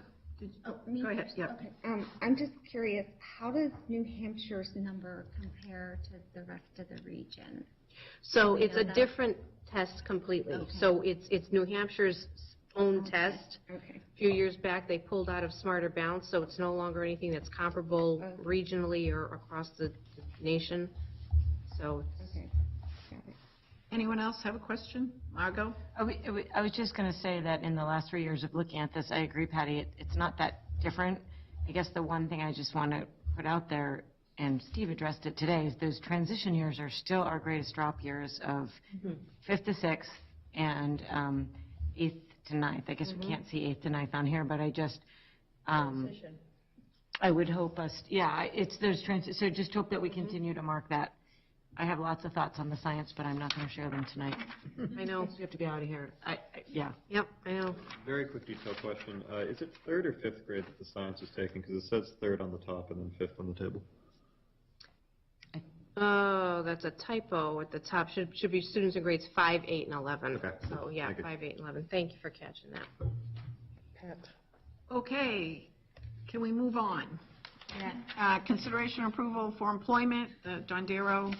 Me Go ahead, first? yeah. Okay. I'm just curious, how does New Hampshire's number compare to the rest of the region? So Do we it's know a that? different test completely. Okay. So it's New Hampshire's own Okay. test. Okay. A few years back, they pulled out of Smarter Bounce, so it's no longer anything that's comparable regionally or across the nation. So, Okay. Got it. Anyone else have a question? Margot? I was just going to say that in the last 3 years of looking at this, I agree, Patty, it's not that different. I guess the one thing I just want to put out there, and Steve addressed it today, is those transition years are still our greatest drop years of 5th to 6th and 8th to 9th. I guess we can't see 8th to 9th on here, but I just, I would hope us, it's those so just hope that we continue to mark that. I have lots of thoughts on the science, but I'm not going to share them tonight. I know. We have to be out of here. Yeah. Yep, I know. Very quick detail question. Is it 3rd or 5th grade that the science is taking? Because it says 3rd on the top and then 5th on the table. Oh, that's a typo at the top. Should be students in grades 5, 8, and 11. Okay. So, yeah, Thank you. 5, 8, and 11. Thank you for catching that. Pat. Okay, can we move on? Consideration and approval for employment, the Dondero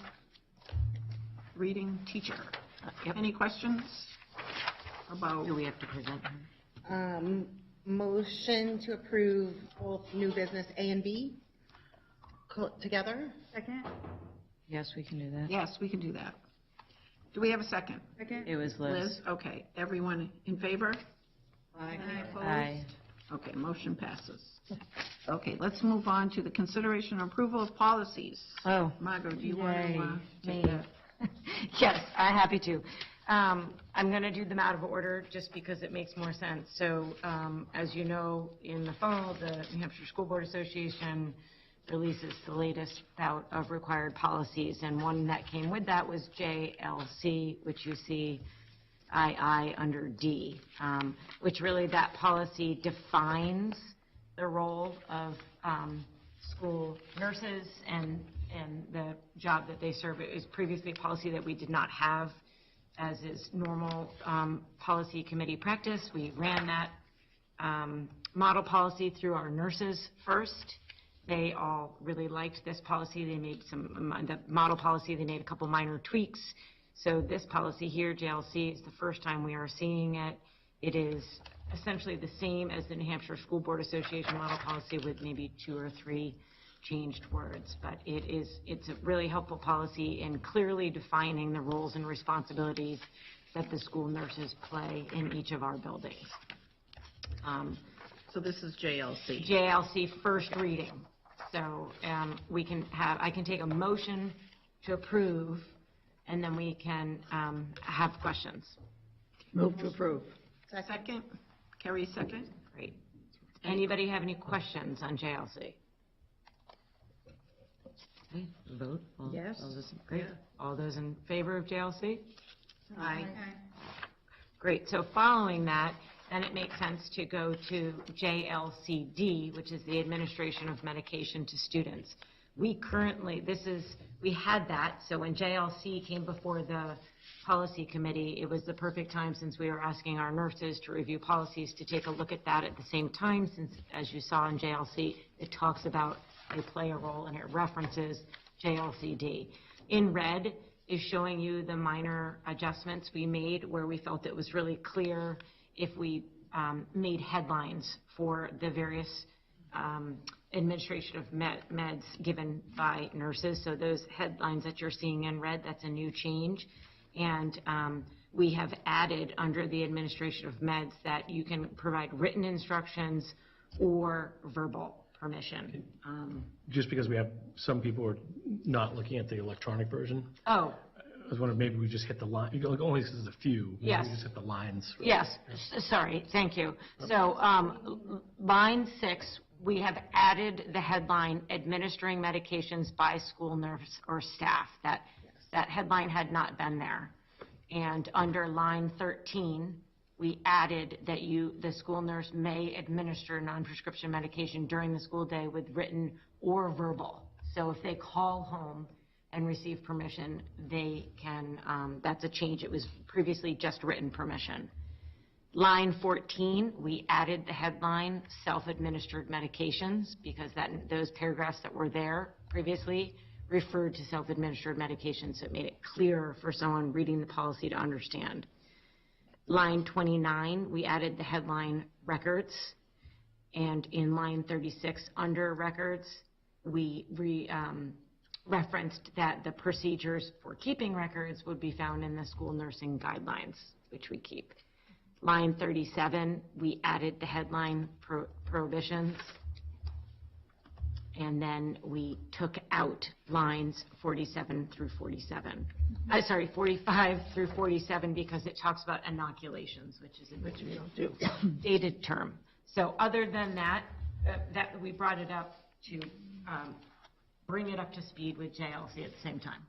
reading teacher. Any questions about? Do we have to present? Motion to approve both new business A and B together? Second? Yes, we can do that. Yes, we can do that. Do we have a second? Second? It was Liz. Okay, everyone in favor? Aye. Aye. Okay, motion passes. Okay, let's move on to the consideration and approval of policies. Oh. Margot, do you want Yay, to take me. that? Yes, I'm happy to. I'm going to do them out of order just because it makes more sense. So, as you know, in the fall, the New Hampshire School Board Association releases the latest bout of required policies, and one that came with that was JLC, which you see II under D, which really that policy defines the role of school nurses and the job that they serve. It was previously a policy that we did not have, as is normal policy committee practice. We ran that model policy through our nurses first. They all really liked this policy. They made the model policy, they made a couple minor tweaks. So this policy here, JLC, is the first time we are seeing it. It is essentially the same as the New Hampshire School Board Association model policy with maybe 2 or 3 changed words. But it's a really helpful policy in clearly defining the roles and responsibilities that the school nurses play in each of our buildings. So this is JLC. JLC first reading. So I can take a motion to approve, and then we can have questions. Move to approve. Second. Carrie, second. Great. Anybody have any questions on JLC? Okay, vote. Yes. Great. Yeah. All those in favor of JLC? Aye. Great. So following that, then it makes sense to go to JLCD, which is the administration of medication to students. We had that, so when JLC came before the policy committee, it was the perfect time, since we were asking our nurses to review policies, to take a look at that at the same time, since, as you saw in JLC, it talks about they play a role and it references JLCD. In red is showing you the minor adjustments we made where we felt it was really clear if we made headlines for the various administration of meds given by nurses. So those headlines that you're seeing in red, that's a new change. And we have added under the administration of meds that you can provide written instructions or verbal permission. Just because we have some people who are not looking at the electronic version. Oh. I was wondering, maybe we just hit the line, like, only because there's a few. Maybe Yes. we just hit the lines. Yes, sorry, thank you. So line 6, we have added the headline, administering medications by school nurse or staff. That headline had not been there. And under line 13, we added that the school nurse may administer non-prescription medication during the school day with written or verbal. So if they call home and receive permission, they can, that's a change. It was previously just written permission. Line 14, we added the headline, self-administered medications, because those paragraphs that were there previously referred to self-administered medications, so it made it clearer for someone reading the policy to understand. Line 29, we added the headline, records, and in line 36, under records, we referenced that the procedures for keeping records would be found in the school nursing guidelines, which we keep. Line 37, we added the headline, prohibitions, and then we took out lines 47 through 47. 45 through 47, because it talks about inoculations, which is a dated term. So other than that, that we brought it up to bring it up to speed with JLC at the same time.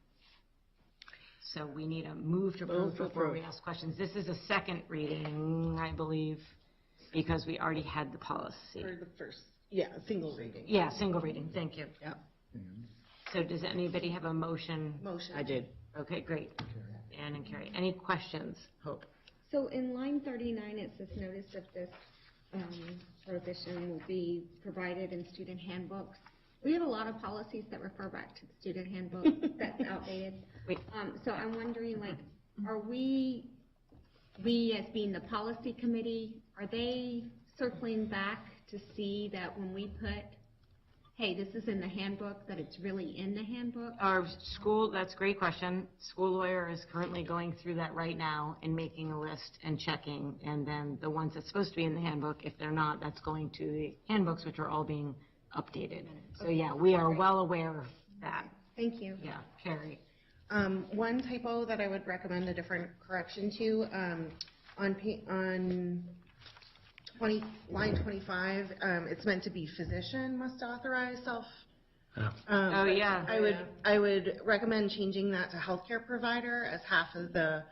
So we need a move to approve before we ask questions. This is a second reading, I believe, because we already had the policy. For the first, single reading. Yeah, single reading, thank you. Yep. So does anybody have a motion? Motion. I did. Okay, great. Ann and Carrie. Any questions? Hope. So in line 39, it says notice of this prohibition will be provided in student handbooks. We have a lot of policies that refer back to the student handbook that's outdated. So I'm wondering, like, are we as being the policy committee, are they circling back to see that when we put, hey, this is in the handbook, that it's really in the handbook? Our school, that's a great question. School lawyer is currently going through that right now and making a list and checking. And then the ones that's supposed to be in the handbook, if they're not, that's going to the handbooks, which are all being updated. So yeah, we are well aware of that. Thank you. Yeah, Carrie. One typo that I would recommend a different correction to, on line 25, it's meant to be physician must authorize self. Oh, yeah. I would recommend changing that to healthcare provider, as half of the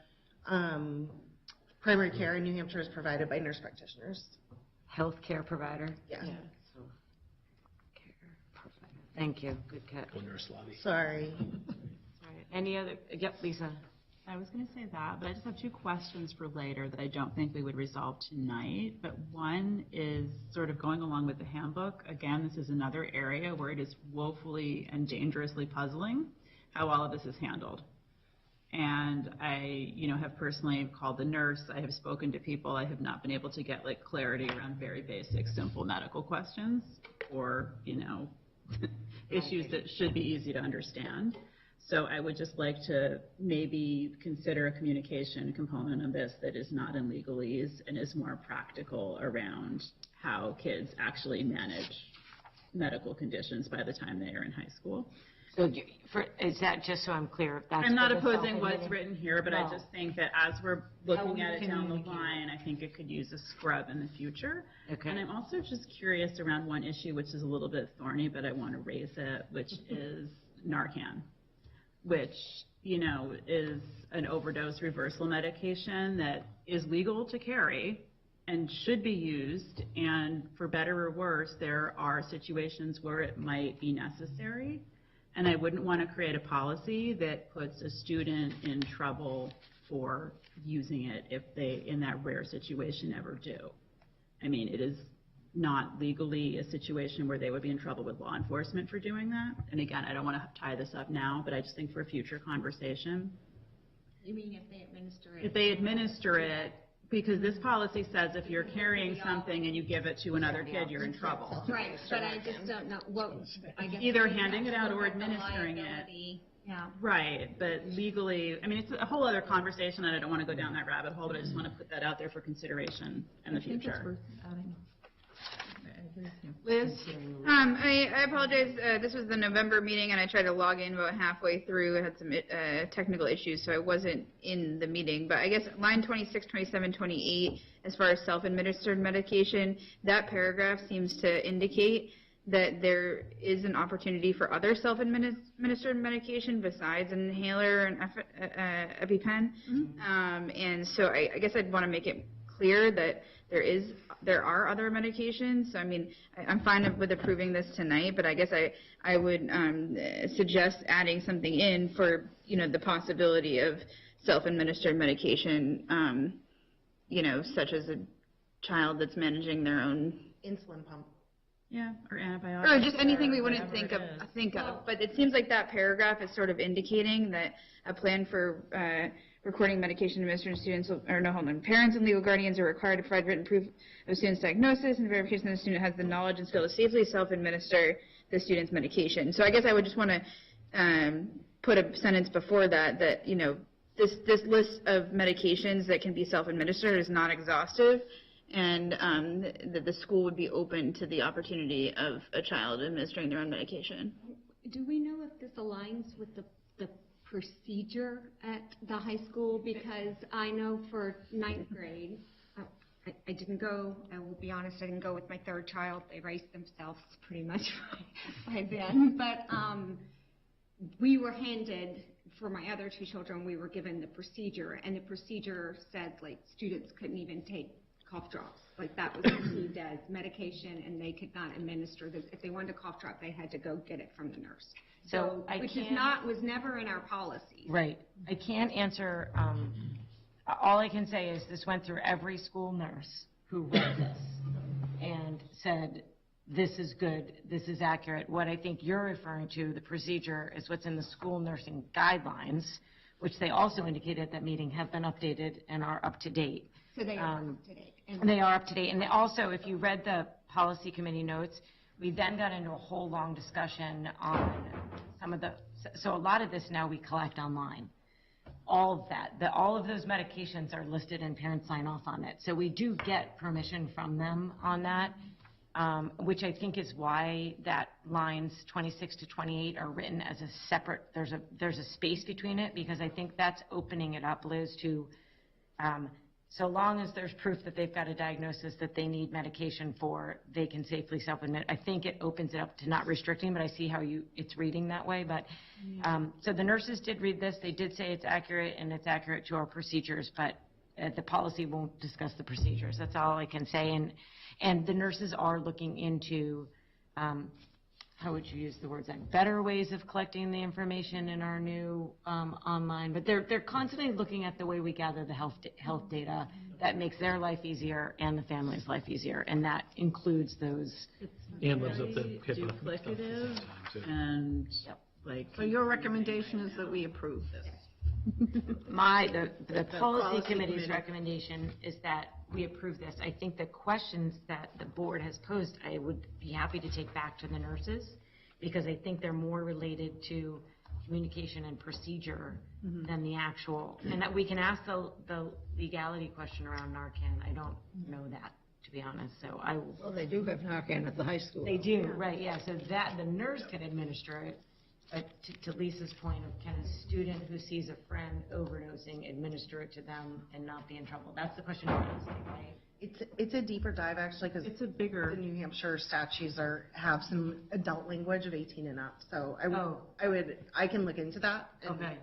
primary care in New Hampshire is provided by nurse practitioners. Healthcare provider? Yeah. Thank you. Good catch. Nurse lobby. Sorry. Any other? Yep, Lisa. I was going to say that, but I just have two questions for later that I don't think we would resolve tonight. But one is sort of going along with the handbook. Again, this is another area where it is woefully and dangerously puzzling how all of this is handled. And I, have personally called the nurse. I have spoken to people. I have not been able to get clarity around very basic, simple medical questions or, issues that should be easy to understand. So I would just like to maybe consider a communication component of this that is not in legalese and is more practical around how kids actually manage medical conditions by the time they are in high school. So is that, just so I'm clear, if that's... I'm not for the opposing what's written here, but I just think that as we're looking at it down the communicate? line, I think it could use a scrub in the future. Okay. And I'm also just curious around one issue, which is a little bit thorny, but I want to raise it, which is Narcan, which, is an overdose reversal medication that is legal to carry and should be used. And for better or worse, there are situations where it might be necessary. And I wouldn't want to create a policy that puts a student in trouble for using it if they, in that rare situation, ever do. I mean, it is not legally a situation where they would be in trouble with law enforcement for doing that. And again, I don't want to tie this up now, but I just think for a future conversation. You mean if they administer it? If they administer it, because this policy says if you're carrying something and you give it to another kid, you're in trouble. Right, but I just don't know what, I guess. Either handing it out or administering it. Yeah. Right, but legally, I mean, it's a whole other conversation, and I don't want to go down that rabbit hole, but I just want to put that out there for consideration in the future. Liz? I apologize. This was the November meeting, and I tried to log in about halfway through. I had some technical issues, so I wasn't in the meeting. But I guess line 26, 27, 28, as far as self-administered medication, that paragraph seems to indicate that there is an opportunity for other self-administered medication besides an inhaler and EpiPen. And so I guess I'd want to make it clear that there are other medications. So, I mean, I'm fine with approving this tonight, but I guess I would suggest adding something in for, the possibility of self-administered medication, such as a child that's managing their own Insulin pump. Yeah, or antibiotics. Or just anything we wouldn't whatever think of. But it seems like that paragraph is sort of indicating that a plan for recording medication administered to students, parents and legal guardians are required to provide written proof of a student's diagnosis and verification that the student has the knowledge and skill to safely self-administer the student's medication. So I guess I would just want to put a sentence before that, this list of medications that can be self-administered is not exhaustive, and that the school would be open to the opportunity of a child administering their own medication. Do we know if this aligns with the procedure at the high school? Because I know for 9th grade, I didn't go, I will be honest, I didn't go with my third child. They raised themselves pretty much by then. But we were handed, for my other two children, we were given the procedure, and the procedure said, students couldn't even take cough drops. That was perceived as medication, and they could not administer this. If they wanted a cough drop, they had to go get it from the nurse. Which was never in our policy. Right. I can't answer, all I can say is this went through every school nurse who read this and said, this is good, this is accurate. What I think you're referring to, the procedure, is what's in the school nursing guidelines, which they also indicated at that meeting have been updated and are up to date. So they are up to date. And they are up to date. And they also, if you read the policy committee notes, we then got into a whole long discussion on some of so a lot of this now we collect online. All of that, all of those medications are listed and parents sign off on it. So we do get permission from them on that, which I think is why that lines 26 to 28 are written as a separate, there's a space between it, because I think that's opening it up, Liz, to so long as there's proof that they've got a diagnosis that they need medication for, they can safely self-admit. I think it opens it up to not restricting, but I see how it's reading that way. But so the nurses did read this. They did say it's accurate, and it's accurate to our procedures, but the policy won't discuss the procedures. That's all I can say. And the nurses are looking into how would you use the words, like better ways of collecting the information in our new online, but they're constantly looking at the way we gather the health data that makes their life easier and the family's life easier, and that includes those. And lives up to HIPAA. Duplicative and like. So your recommendation is that we approve this? The policy committee's recommendation is that we approve this. I think the questions that the board has posed, I would be happy to take back to the nurses, because I think they're more related to communication and procedure than the actual, and that we can ask the legality question around Narcan. I don't know that, to be honest, so I will. Well, they do have Narcan at the high school. They do, right, yeah, so that, the nurse can administer it. To Lisa's point of, can a student who sees a friend overdosing administer it to them and not be in trouble? That's the question you're asking, right? It's a deeper dive, actually, because it's a bigger. The New Hampshire statutes have some adult language of 18 and up. So I can look into that. Okay.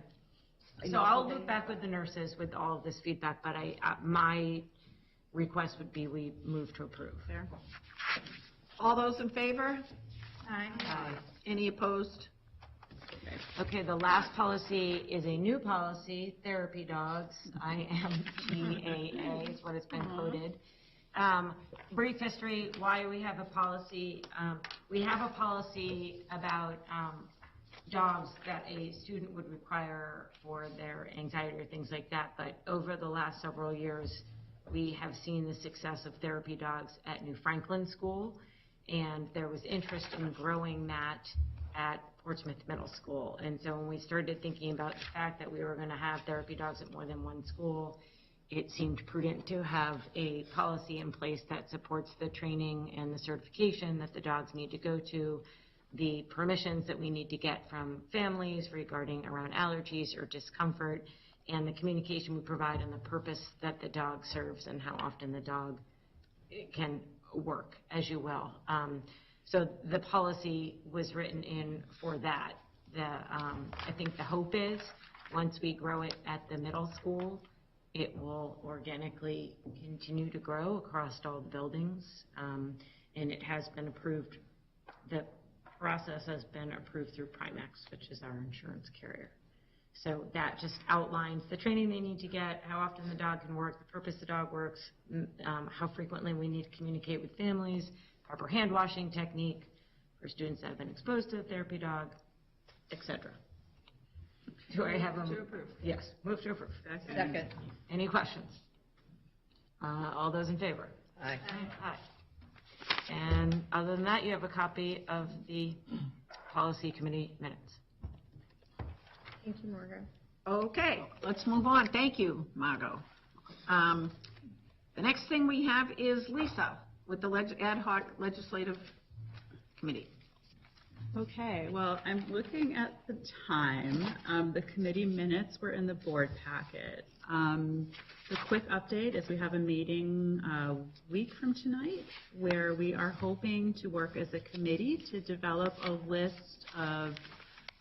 So I'll look back with the nurses with all of this feedback, but my request would be we move to approve. Fair. All those in favor? Aye. Any opposed? Okay, the last policy is a new policy, therapy dogs, IMDAA is what it's been coded. Brief history, why we have a policy. We have a policy about dogs that a student would require for their anxiety or things like that, but over the last several years, we have seen the success of therapy dogs at New Franklin School, and there was interest in growing that at Portsmouth Middle School. And so when we started thinking about the fact that we were going to have therapy dogs at more than one school, it seemed prudent to have a policy in place that supports the training and the certification that the dogs need to go to, the permissions that we need to get from families regarding around allergies or discomfort, and the communication we provide and the purpose that the dog serves and how often the dog can work, as you will. So the policy was written in for that. I think the hope is once we grow it at the middle school, it will organically continue to grow across all the buildings. And it has been approved, the process has been approved through Primex, which is our insurance carrier. So that just outlines the training they need to get, how often the dog can work, the purpose the dog works, how frequently we need to communicate with families, proper hand washing technique for students that have been exposed to a therapy dog, etc. Do I have a move to approve? Yes, move to approve. Second. Any questions? All those in favor? Aye. Aye. And other than that, you have a copy of the policy committee minutes. Thank you, Margot. Okay, let's move on. Thank you, Margot. The next thing we have is Lisa with the ad hoc legislative committee. Okay, well, I'm looking at the time. The committee minutes were in the board packet. The quick update is we have a meeting a week from tonight where we are hoping to work as a committee to develop a list of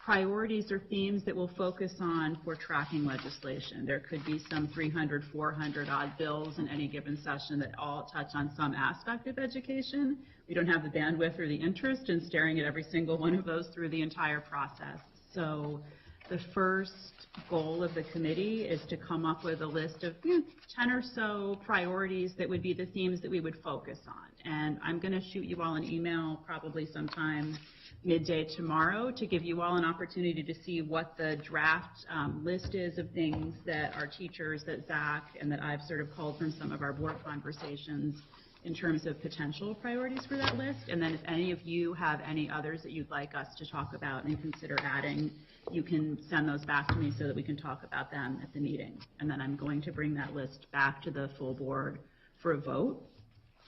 priorities or themes that we'll focus on for tracking legislation. There could be some 300, 400 odd bills in any given session that all touch on some aspect of education. We don't have the bandwidth or the interest in staring at every single one of those through the entire process. So the first goal of the committee is to come up with a list of 10 or so priorities that would be the themes that we would focus on. And I'm going to shoot you all an email probably sometime midday tomorrow to give you all an opportunity to see what the draft list is of things that our teachers, that Zach, and that I've sort of culled from some of our board conversations in terms of potential priorities for that list. And then if any of you have any others that you'd like us to talk about and consider adding, you can send those back to me so that we can talk about them at the meeting. And then I'm going to bring that list back to the full board for a vote.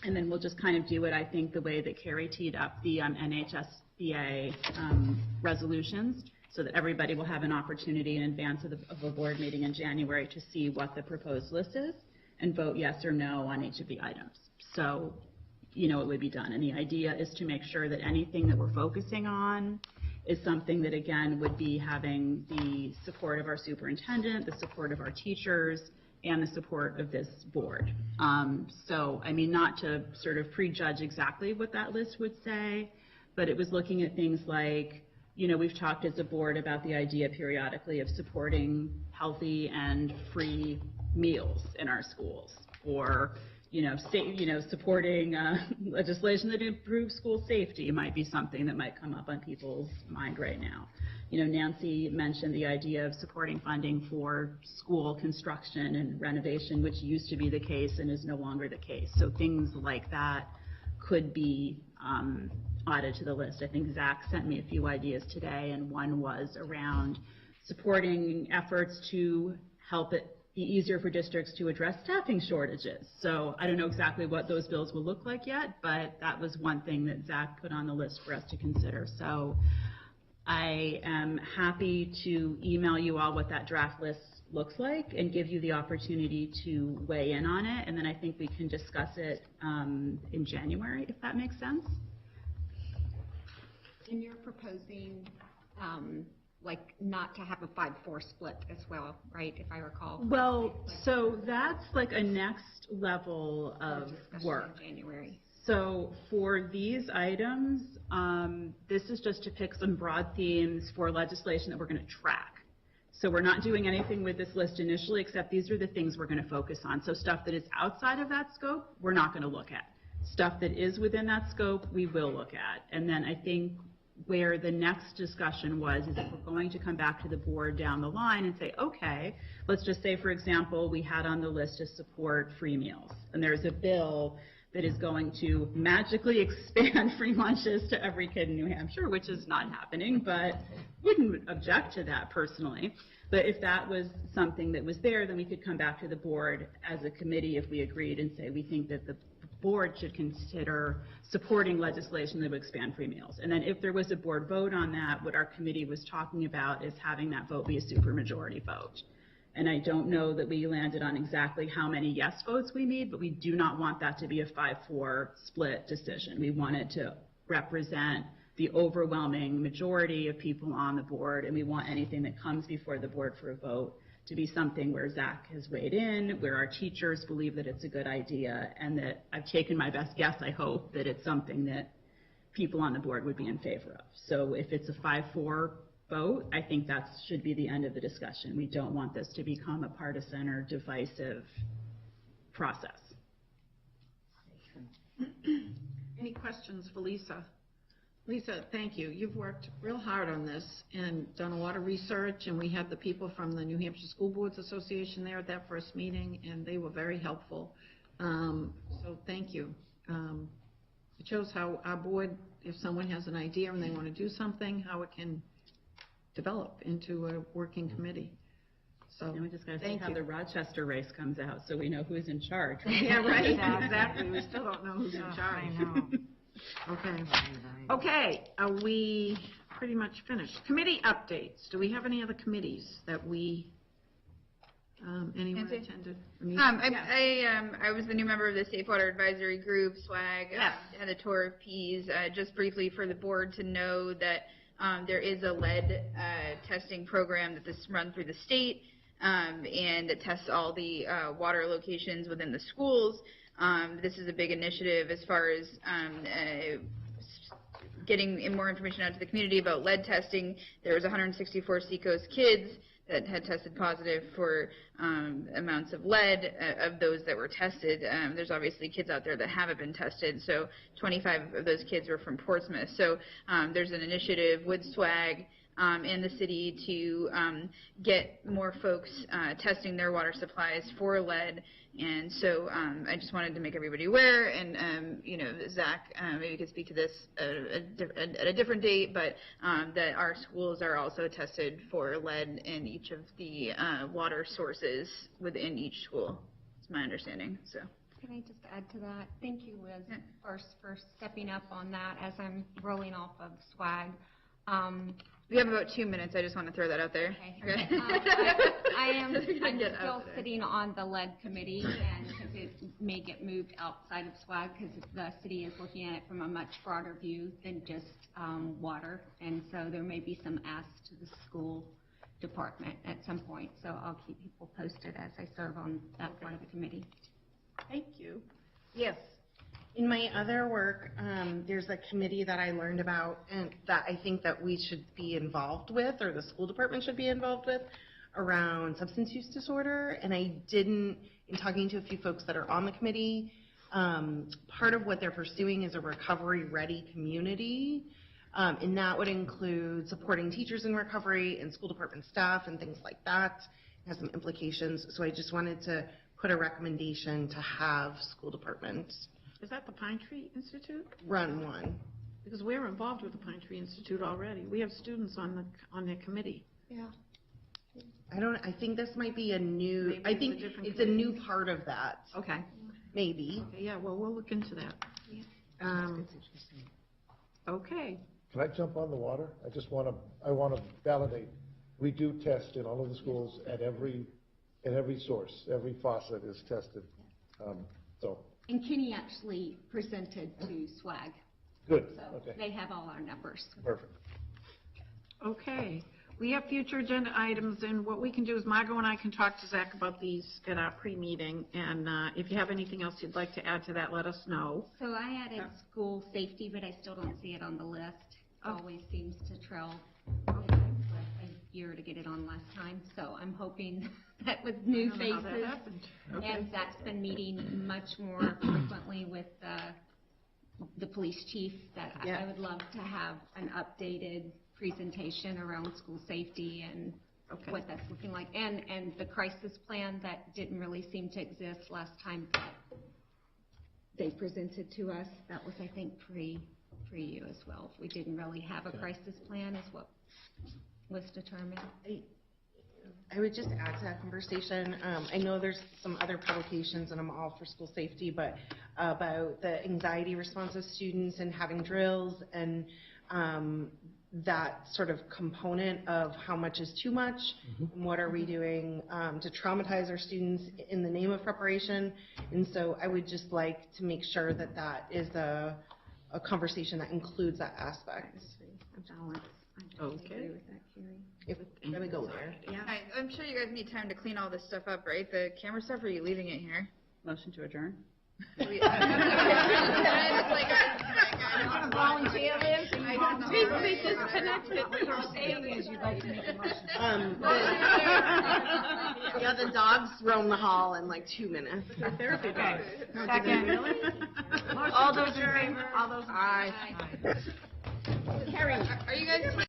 And then we'll just kind of do it, I think, the way that Carrie teed up the NHSBA resolutions, so that everybody will have an opportunity in advance of a board meeting in January to see what the proposed list is and vote yes or no on each of the items. So, you know, it would be done. And the idea is to make sure that anything that we're focusing on is something that, again, would be having the support of our superintendent, the support of our teachers, and the support of this board. So, I mean, not to sort of prejudge exactly what that list would say, but it was looking at things like, we've talked as a board about the idea periodically of supporting healthy and free meals in our schools, or supporting legislation that improves school safety might be something that might come up on people's mind right now. Nancy mentioned the idea of supporting funding for school construction and renovation, which used to be the case and is no longer the case. So things like that could be added to the list. I think Zach sent me a few ideas today, and one was around supporting efforts to help it be easier for districts to address staffing shortages. So I don't know exactly what those bills will look like yet, but that was one thing that Zach put on the list for us to consider. So I am happy to email you all what that draft list looks like and give you the opportunity to weigh in on it, and then I think we can discuss it in January, if that makes sense. And you're proposing, not to have a 5-4 split as well, right, if I recall? Well, so that's like a next level of work. In January. So for these items, this is just to pick some broad themes for legislation that we're going to track. So we're not doing anything with this list initially, except these are the things we're going to focus on. So stuff that is outside of that scope, we're not going to look at. Stuff that is within that scope, we will look at. And then I think where the next discussion was is if we're going to come back to the board down the line and say, okay, let's just say, for example, we had on the list to support free meals. And there's a bill that is going to magically expand free lunches to every kid in New Hampshire, which is not happening, but wouldn't object to that personally. But if that was something that was there, then we could come back to the board as a committee if we agreed and say we think that the board should consider supporting legislation that would expand free meals. And then if there was a board vote on that, what our committee was talking about is having that vote be a supermajority vote. And I don't know that we landed on exactly how many yes votes we need, but we do not want that to be a 5-4 split decision. We want it to represent the overwhelming majority of people on the board, and we want anything that comes before the board for a vote to be something where Zach has weighed in, where our teachers believe that it's a good idea, and that I've taken my best guess, I hope, that it's something that people on the board would be in favor of. So if it's a 5-4 vote, I think that should be the end of the discussion. We don't want this to become a partisan or divisive process. Any questions for Lisa? Lisa, thank you. You've worked real hard on this and done a lot of research, and we had the people from the New Hampshire School Boards Association there at that first meeting, and they were very helpful. So thank you. It shows how our board, if someone has an idea and they want to do something, how it can develop into a working committee. So we just got to see how the Rochester race comes out so we know who's in charge. Right? Yeah, right. Exactly. We still don't know who's in charge. I know. Okay, are we pretty much finished? Committee updates. Do we have any other committees that we, anyone Nancy? attended? I was the new member of the Safe Water Advisory Group, SWAG, had a tour of Pease, just briefly for the board to know that there is a lead testing program that is run through the state, and it tests all the water locations within the schools. This is a big initiative as far as getting more information out to the community about lead testing. There was 164 Seacoast kids that had tested positive for amounts of lead. Of those that were tested, there's obviously kids out there that haven't been tested, so 25 of those kids were from Portsmouth. So there's an initiative with SWAG in the city to get more folks testing their water supplies for lead. And so I just wanted to make everybody aware, and Zach maybe could speak to this at a different date, but that our schools are also tested for lead in each of the water sources within each school. It's my understanding. So. Can I just add to that? Thank you, Liz, for stepping up on that as I'm rolling off of SWAG. We have about 2 minutes. I just want to throw that out there. Okay. I'm still sitting on the lead committee, and because it may get moved outside of SWAG, because the city is looking at it from a much broader view than just water, and so there may be some asks to the school department at some point. So I'll keep people posted as I serve on that part of the committee. Thank you. Yes. In my other work, there's a committee that I learned about and that I think that we should be involved with, or the school department should be involved with, around substance use disorder. And I didn't, in talking to a few folks that are on the committee, part of what they're pursuing is a recovery-ready community. And that would include supporting teachers in recovery and school department staff and things like that. It has some implications. So I just wanted to put a recommendation to have school departments Is that the Pine Tree Institute? run one. Because we're involved with the Pine Tree Institute already. We have students on the committee. Yeah. I think this might be a new, Maybe I it's a think different it's a new part of that. Okay. Maybe. Okay, yeah, well, we'll look into that. Okay. Can I jump on the water? I want to validate. We do test in all of the schools at every source. Every faucet is tested. So, And Kenny actually presented to SWAG, good, so okay, they have all our numbers. perfect. Okay. We have future agenda items, and what we can do is Margot and I can talk to Zach about these at our pre-meeting, and if you have anything else you'd like to add to that, let us know. So I added school safety, but I still don't see it on the list. It always seems to trail a year to get it on last time, so I'm hoping that with new I don't know how that faces. happened. Okay. And Zach's been meeting much more frequently with the police chief, that Yeah. I would love to have an updated presentation around school safety and Okay. what that's looking like, and the crisis plan that didn't really seem to exist last time that they presented to us. That was, I think, pre you as well. We didn't really have a crisis plan is what was determined. I would just add to that conversation. I know there's some other publications, and I'm all for school safety, but about the anxiety response of students and having drills and that sort of component of how much is too much, and what are we doing to traumatize our students in the name of preparation. And so I would just like to make sure that that is a conversation that includes that aspect. Okay. If we're gonna go there. Yeah. I'm sure you guys need time to clean all this stuff up, right? The camera stuff, or are you leaving it here? Motion to adjourn? It's like, I want to volunteer this. Basically disconnected. What you're saying is you'd like to make a motion. Yeah, the dogs roam the hall in like 2 minutes. Therapy dog. Second. All those in favor? All those. Aye. Carrie. Are you guys?